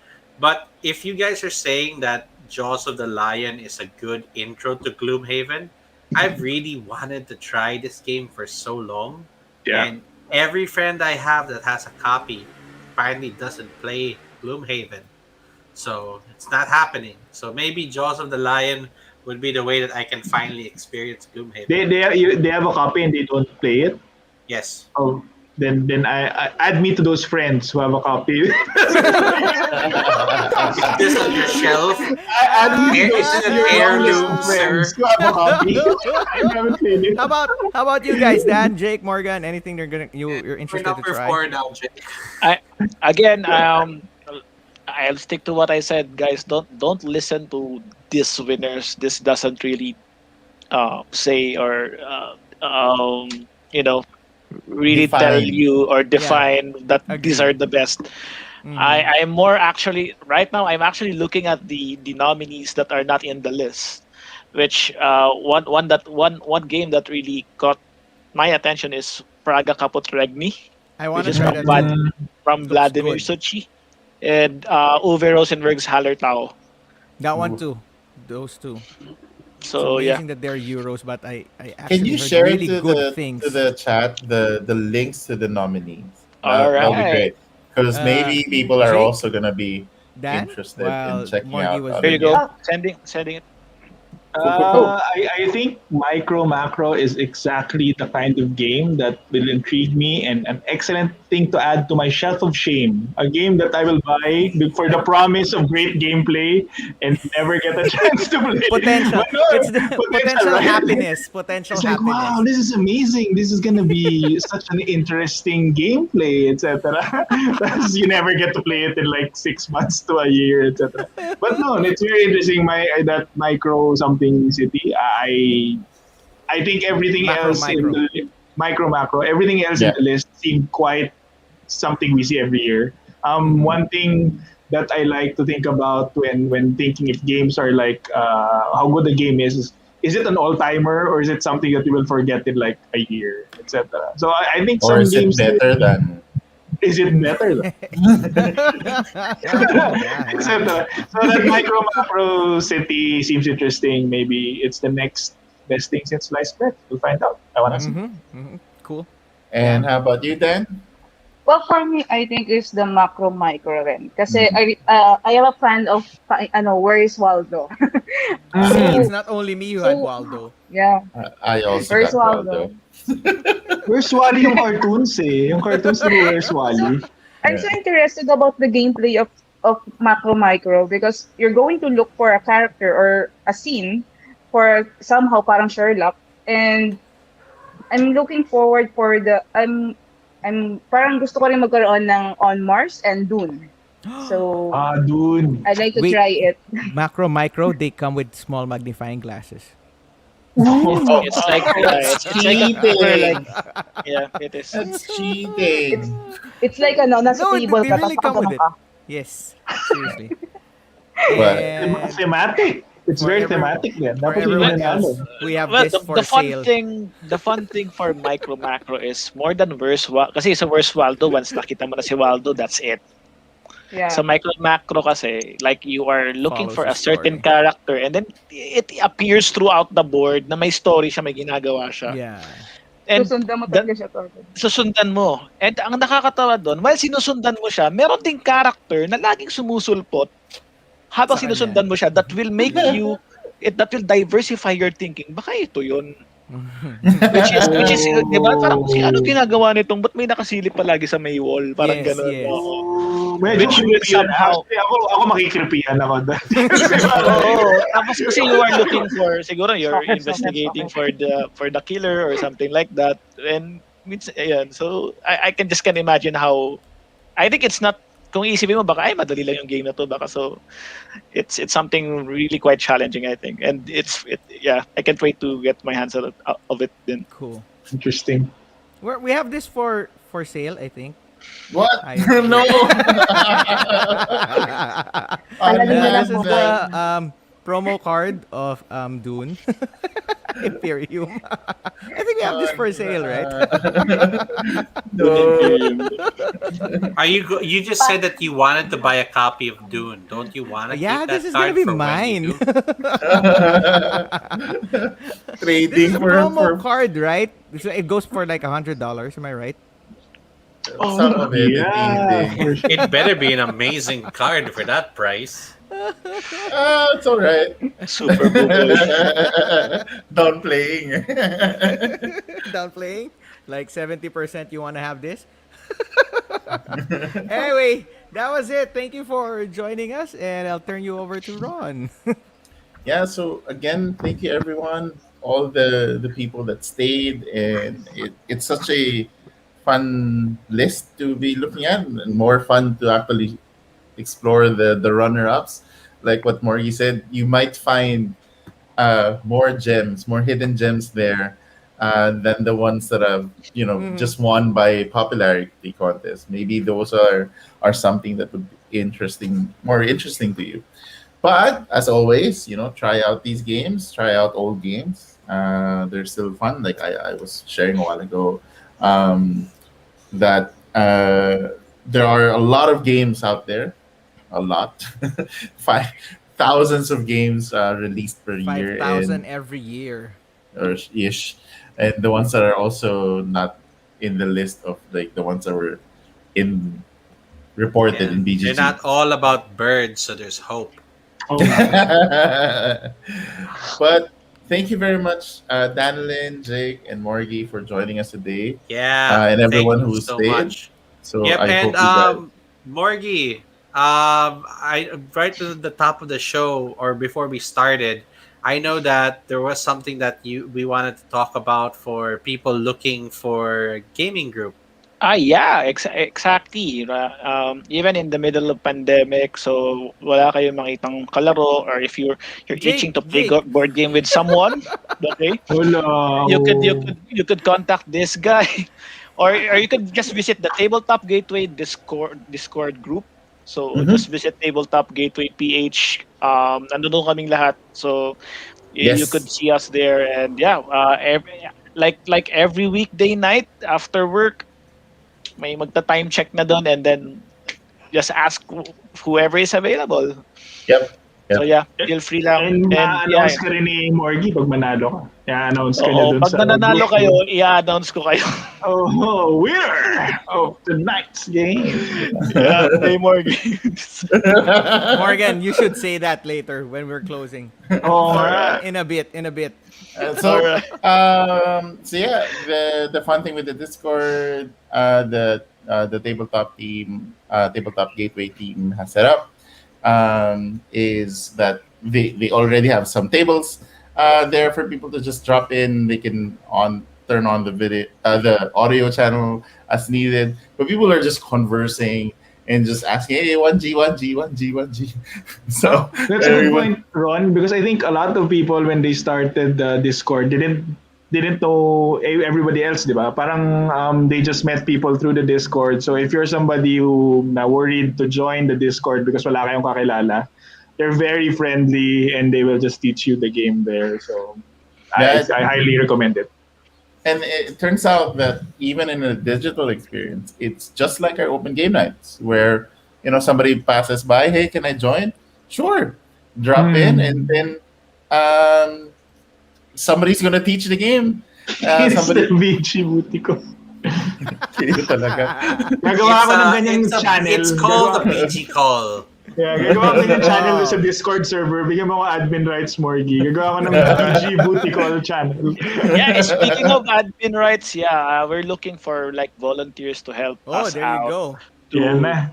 Speaker 2: but if you guys are saying that Jaws of the Lion is a good intro to Gloomhaven, I've really wanted to try this game for so long,
Speaker 5: Yeah.
Speaker 2: and every friend I have that has a copy finally doesn't play Gloomhaven. So it's not happening. So maybe Jaws of the Lion would be the way that I can finally experience Gloomhaven.
Speaker 5: They have a copy and they don't play it.
Speaker 2: Yes.
Speaker 5: Oh, then I add me to those friends who have a copy.
Speaker 2: Is this on your shelf?
Speaker 5: Add me to
Speaker 2: Is
Speaker 5: those
Speaker 2: it an
Speaker 5: your long list
Speaker 2: heirloom,
Speaker 5: of friends
Speaker 2: sir?
Speaker 5: who have a copy. I haven't played it.
Speaker 3: How about you guys, Dan, Jake, Morgan? Anything you're
Speaker 2: We're
Speaker 3: interested to
Speaker 2: number
Speaker 3: try?
Speaker 2: 4 now, Jake.
Speaker 4: I again I'll stick to what I said, guys. Don't listen to these winners. This doesn't really say or you know really tell
Speaker 1: Define.
Speaker 4: you or
Speaker 3: Yeah,
Speaker 4: define that these are
Speaker 3: agreed.
Speaker 4: the best.
Speaker 3: Mm-hmm.
Speaker 4: I'm more actually right now. I'm actually looking at the nominees that are not in the list. Which one game that really caught my attention is Praga Kaput Regni,
Speaker 3: I
Speaker 4: which
Speaker 3: want to
Speaker 4: is
Speaker 3: try
Speaker 4: from
Speaker 3: that too.
Speaker 4: from
Speaker 3: Looks
Speaker 4: Vladimir
Speaker 3: good.
Speaker 4: Suchi, and Uwe Rosenberg's Hallertau.
Speaker 3: That one
Speaker 1: Ooh.
Speaker 3: too. Those two. It's
Speaker 4: So yeah,
Speaker 3: amazing that they're Euros, but I
Speaker 1: Can
Speaker 3: actually
Speaker 1: you
Speaker 3: heard
Speaker 1: share
Speaker 3: really good
Speaker 1: to
Speaker 3: things.
Speaker 1: the chat the links to the nominees?
Speaker 4: all
Speaker 1: That'll be
Speaker 4: right.
Speaker 1: great because
Speaker 3: Uh,
Speaker 1: maybe people are
Speaker 3: Jake,
Speaker 1: also gonna be
Speaker 3: Dan,
Speaker 1: interested in
Speaker 3: while
Speaker 1: checking
Speaker 3: Morgie
Speaker 1: out
Speaker 3: was
Speaker 4: Here
Speaker 1: other
Speaker 4: you
Speaker 1: games.
Speaker 4: go.
Speaker 6: Oh,
Speaker 4: Sending it.
Speaker 1: Cool, cool, cool.
Speaker 5: I think Micro Macro is exactly the kind of game that will intrigue me and an excellent thing to add to my shelf of shame. A game that I will buy for the promise of great gameplay and never get a chance to play.
Speaker 3: potential.
Speaker 5: But no,
Speaker 3: It's the
Speaker 5: potential,
Speaker 3: potential
Speaker 5: right?
Speaker 3: happiness. Potential
Speaker 5: It's like, wow,
Speaker 3: happiness.
Speaker 5: this is amazing. This is gonna be such an interesting gameplay, etc. Because you never get to play it in like 6 months to a year, etc. But no, it's very interesting. That micro something city. I think everything
Speaker 3: Macro,
Speaker 5: else in
Speaker 3: micro.
Speaker 5: the micro macro, everything else in
Speaker 1: Yeah.
Speaker 5: the list seemed quite something we see every year.
Speaker 3: Mm-hmm.
Speaker 5: One thing that I like to think about when thinking if games are like how good the game is it an all timer or is it something that you will forget in like a year, etc. So I think
Speaker 1: Or
Speaker 5: some
Speaker 1: is it
Speaker 5: games
Speaker 1: better than?
Speaker 5: is it better though? etc. So that micro macro city seems interesting. Maybe it's the next best thing since sliced bread. We'll find out. I wanna see.
Speaker 3: Mm-hmm. Mm-hmm. Cool.
Speaker 1: And
Speaker 3: Dan.
Speaker 1: how about you, Dan?
Speaker 6: well, for me, I think it's the macro micro rin. Kasi
Speaker 1: Mhm.
Speaker 6: I am a fan of, Where is Waldo?
Speaker 3: See, it's
Speaker 6: So,
Speaker 1: Ah,
Speaker 3: not only me who had
Speaker 6: so,
Speaker 3: Waldo.
Speaker 6: yeah,
Speaker 1: I also
Speaker 6: Where's
Speaker 1: got
Speaker 6: Waldo?
Speaker 1: Waldo.
Speaker 5: Where's Wally yung cartoons eh? Yung cartoons ni Where's
Speaker 6: So,
Speaker 5: Wally?
Speaker 6: I'm so
Speaker 1: Yeah.
Speaker 6: interested about the gameplay of of macro micro because you're going to look for a character or a scene for somehow parang Sherlock, and I'm looking forward for the I'm parang gusto ko rin magkaroon ng on Mars and Dune. So
Speaker 5: Dune.
Speaker 6: I'd like to
Speaker 3: Wait,
Speaker 6: try it.
Speaker 3: macro, micro, they come with small magnifying glasses.
Speaker 1: Oh,
Speaker 4: It's like
Speaker 1: that's
Speaker 4: it's like a super like
Speaker 1: cheating.
Speaker 4: yeah, it is.
Speaker 1: That's
Speaker 6: It's
Speaker 1: cheating.
Speaker 6: it's like ano, nasa
Speaker 3: No,
Speaker 6: table
Speaker 3: they
Speaker 6: ka, tapos
Speaker 3: really come with
Speaker 6: nakaganon
Speaker 3: it.
Speaker 6: ka.
Speaker 3: Yes, seriously.
Speaker 1: But
Speaker 3: And
Speaker 5: Thematic. It's
Speaker 3: for
Speaker 5: very
Speaker 3: every,
Speaker 5: thematic din.
Speaker 3: for
Speaker 5: Dapat yun yung
Speaker 3: everyone else,
Speaker 5: nanalo.
Speaker 3: we have
Speaker 4: Well,
Speaker 3: this
Speaker 4: the
Speaker 3: for sale.
Speaker 4: the fun thing for micro macro is more than kasi sa Where's Waldo, once nakita mo na si Waldo, that's it. Sa
Speaker 6: Yeah.
Speaker 4: micro macro kasi, like you are looking
Speaker 3: Follows
Speaker 4: for
Speaker 3: the
Speaker 4: a certain
Speaker 3: story.
Speaker 4: character and then it appears throughout the board na may story siya, may ginagawa siya.
Speaker 3: Yeah.
Speaker 4: And
Speaker 6: Susundan mo
Speaker 4: the,
Speaker 6: talaga siya to.
Speaker 4: susundan mo. And ang nakakatawa doon, while sinusundan mo siya, meron ding character na laging sumusulpot habang
Speaker 3: Sa kanya.
Speaker 4: sinusundan mo siya that will make you that will diversify your thinking. Baka ito yun. Which is, di ba? Parang si ano ginagawa nitong, ba't may nakasilip palagi sa may wall? Parang
Speaker 3: Yes,
Speaker 4: ganun.
Speaker 3: yes.
Speaker 5: Medyo
Speaker 4: Which will
Speaker 5: creepy yun.
Speaker 4: somehow,
Speaker 5: Actually, ako makikripihan ako doon.
Speaker 4: oo. Tapos kasi you are looking for, siguro you're
Speaker 6: Socket, socket,
Speaker 4: investigating
Speaker 6: socket.
Speaker 4: for the killer or something like that. And, ayan. So, I can just can imagine how, I think it's not, kung isipin mo, baka, ay, madali lang yung game na to. Baka so, it's something really quite challenging, I think. And yeah, I can't wait to get my hands of it then.
Speaker 3: Cool.
Speaker 5: Interesting.
Speaker 3: We have this for sale, I think.
Speaker 1: what?
Speaker 3: I-
Speaker 1: No.
Speaker 6: Talagang
Speaker 3: This is the
Speaker 1: Unless-
Speaker 3: promo card of Dune Imperium. I think we have this for sale, right?
Speaker 1: No.
Speaker 2: You just said that you wanted to buy a copy of Dune. Don't you want to
Speaker 3: Yeah,
Speaker 2: keep
Speaker 3: this
Speaker 2: that
Speaker 3: is gonna
Speaker 2: card
Speaker 3: be
Speaker 2: for when
Speaker 3: mine.
Speaker 2: you do?
Speaker 3: This
Speaker 1: Trading
Speaker 3: is a
Speaker 1: for
Speaker 3: promo card, right? So it goes for like $100. Am I right?
Speaker 1: some of it.
Speaker 5: Yeah.
Speaker 1: Trading.
Speaker 5: For sure.
Speaker 2: It better be an amazing card for that price.
Speaker 1: It's all right.
Speaker 4: Super boom.
Speaker 1: Downplaying.
Speaker 3: Downplaying? Like 70% you want to have this? Anyway, that was it. Thank you for joining us, and I'll turn you over to Ron.
Speaker 1: Yeah, so again, thank you everyone, all the people that stayed, and it's such a fun list to be looking at, and more fun to actually explore the runner-ups. Like what Morgie said, you might find more gems, more hidden gems there than the ones that have just won by popularity contest. Maybe those are something that would be more interesting to you. But as always, try out these games, try out old games. They're still fun. Like I was sharing a while ago, that there are a lot of games out there, a lot, five thousands of games released per year,
Speaker 3: 5,000 every year.
Speaker 1: or ish, and the ones that are also not in the list of like the ones that were in reported in BGG.
Speaker 2: They're not all about birds, so there's hope.
Speaker 1: But thank you very much, Danilin, Jake, and Morgie for joining us today,
Speaker 2: Yeah,
Speaker 1: and everyone
Speaker 2: thank you
Speaker 1: who
Speaker 2: so
Speaker 1: stayed.
Speaker 2: much.
Speaker 1: So
Speaker 2: Yep,
Speaker 1: I
Speaker 2: and
Speaker 1: hope you guys.
Speaker 2: Morgie, I right to the top of the show or before we started, I know that there was something that we wanted to talk about for people looking for a gaming group.
Speaker 4: Yeah, exactly. Even in the middle of pandemic, so wala kayong makitang kalaro, or if you're itching to play
Speaker 3: Jake.
Speaker 4: board game with someone, okay,
Speaker 5: Wala.
Speaker 4: you could contact this guy, or you could just visit the Tabletop Gateway Discord group. So just visit Tabletop Gateway PH. Nandun kaming lahat. So you
Speaker 1: Yes.
Speaker 4: could see us there, and yeah, like every weekday night after work, may magta-time check na doon, and then just ask whoever is available.
Speaker 1: Yep.
Speaker 4: So yeah, feel free lang.
Speaker 5: And
Speaker 4: And
Speaker 5: ma-announce ka rin ni Morgie pag manalo ka. I-announce ka niya
Speaker 4: oo,
Speaker 5: dun
Speaker 4: pag
Speaker 5: sa
Speaker 4: nananalo
Speaker 5: group.
Speaker 4: kayo, i-announce ko kayo.
Speaker 5: Oh, winner of tonight's game.
Speaker 4: Yeah, play more games.
Speaker 3: Morgan, you should say that later when we're closing.
Speaker 5: Oh,
Speaker 3: In a bit.
Speaker 1: So yeah, the fun thing with the Discord, the tabletop gateway team has set up. is that they already have some tables there for people to just drop in. They can on turn on the video, the audio channel as needed. But people are just conversing and just asking, "Hey, 1G, 1G, 1G, 1G." So
Speaker 5: That's a good
Speaker 1: everyone,
Speaker 5: point, Ron, because I think a lot of people when they started Discord didn't know everybody else, di ba? Parang they just met people through the Discord. So if you're somebody who na worried to join the Discord because wala kayong kakilala, they're very friendly and they will just teach you the game there. So
Speaker 1: that
Speaker 5: I highly recommend it.
Speaker 1: and it turns out that even in a digital experience, it's just like our open game nights where somebody passes by, hey, can I join? Sure, drop in, and
Speaker 5: Hmm.
Speaker 1: then somebody's gonna teach the game.
Speaker 5: It's the
Speaker 1: Somebody
Speaker 5: VG Butiko.
Speaker 1: kayo talaga.
Speaker 5: Gagawa ako ng ganyang channel.
Speaker 2: It's called the PG call.
Speaker 5: Yeah, gagawa ko ganyan channel
Speaker 3: Wow.
Speaker 5: sa Discord server. Bigyan mo ako admin rights, Morgy. Gagawa ko ng VG Booty Call channel.
Speaker 4: Yeah, speaking of admin rights, yeah, we're looking for like volunteers to help
Speaker 3: Oh,
Speaker 4: us
Speaker 3: there you
Speaker 4: out
Speaker 3: go.
Speaker 5: Yan
Speaker 4: to
Speaker 5: na.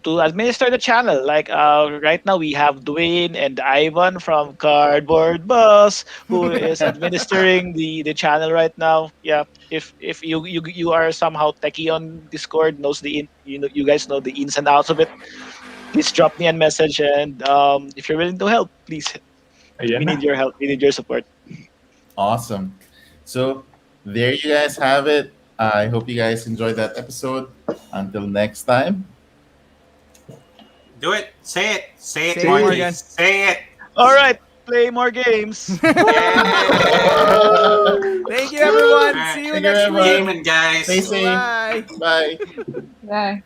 Speaker 4: to administer the channel. Like right now we have Dwayne and Ivan from Cardboard Boss who is administering the channel right now. Yeah, if you are somehow techie on Discord, knows you guys know the ins and outs of it. Please drop me a message, and if you're willing to help, please,
Speaker 5: Ayan
Speaker 4: we
Speaker 5: na.
Speaker 4: need your help. We need your support.
Speaker 1: Awesome. So there you guys have it. I hope you guys enjoyed that episode. Until next time.
Speaker 2: Do it. Say it. Say it,
Speaker 3: Say it,
Speaker 2: Morgan.
Speaker 3: Morgan.
Speaker 2: Say it.
Speaker 4: All right, play more games.
Speaker 2: Yeah.
Speaker 3: Thank you, everyone.
Speaker 2: Alright.
Speaker 3: See you
Speaker 1: Thank you,
Speaker 3: next
Speaker 1: everyone.
Speaker 3: week.
Speaker 2: Gaming, guys.
Speaker 1: Stay safe.
Speaker 3: Bye.
Speaker 1: Bye.
Speaker 6: Bye.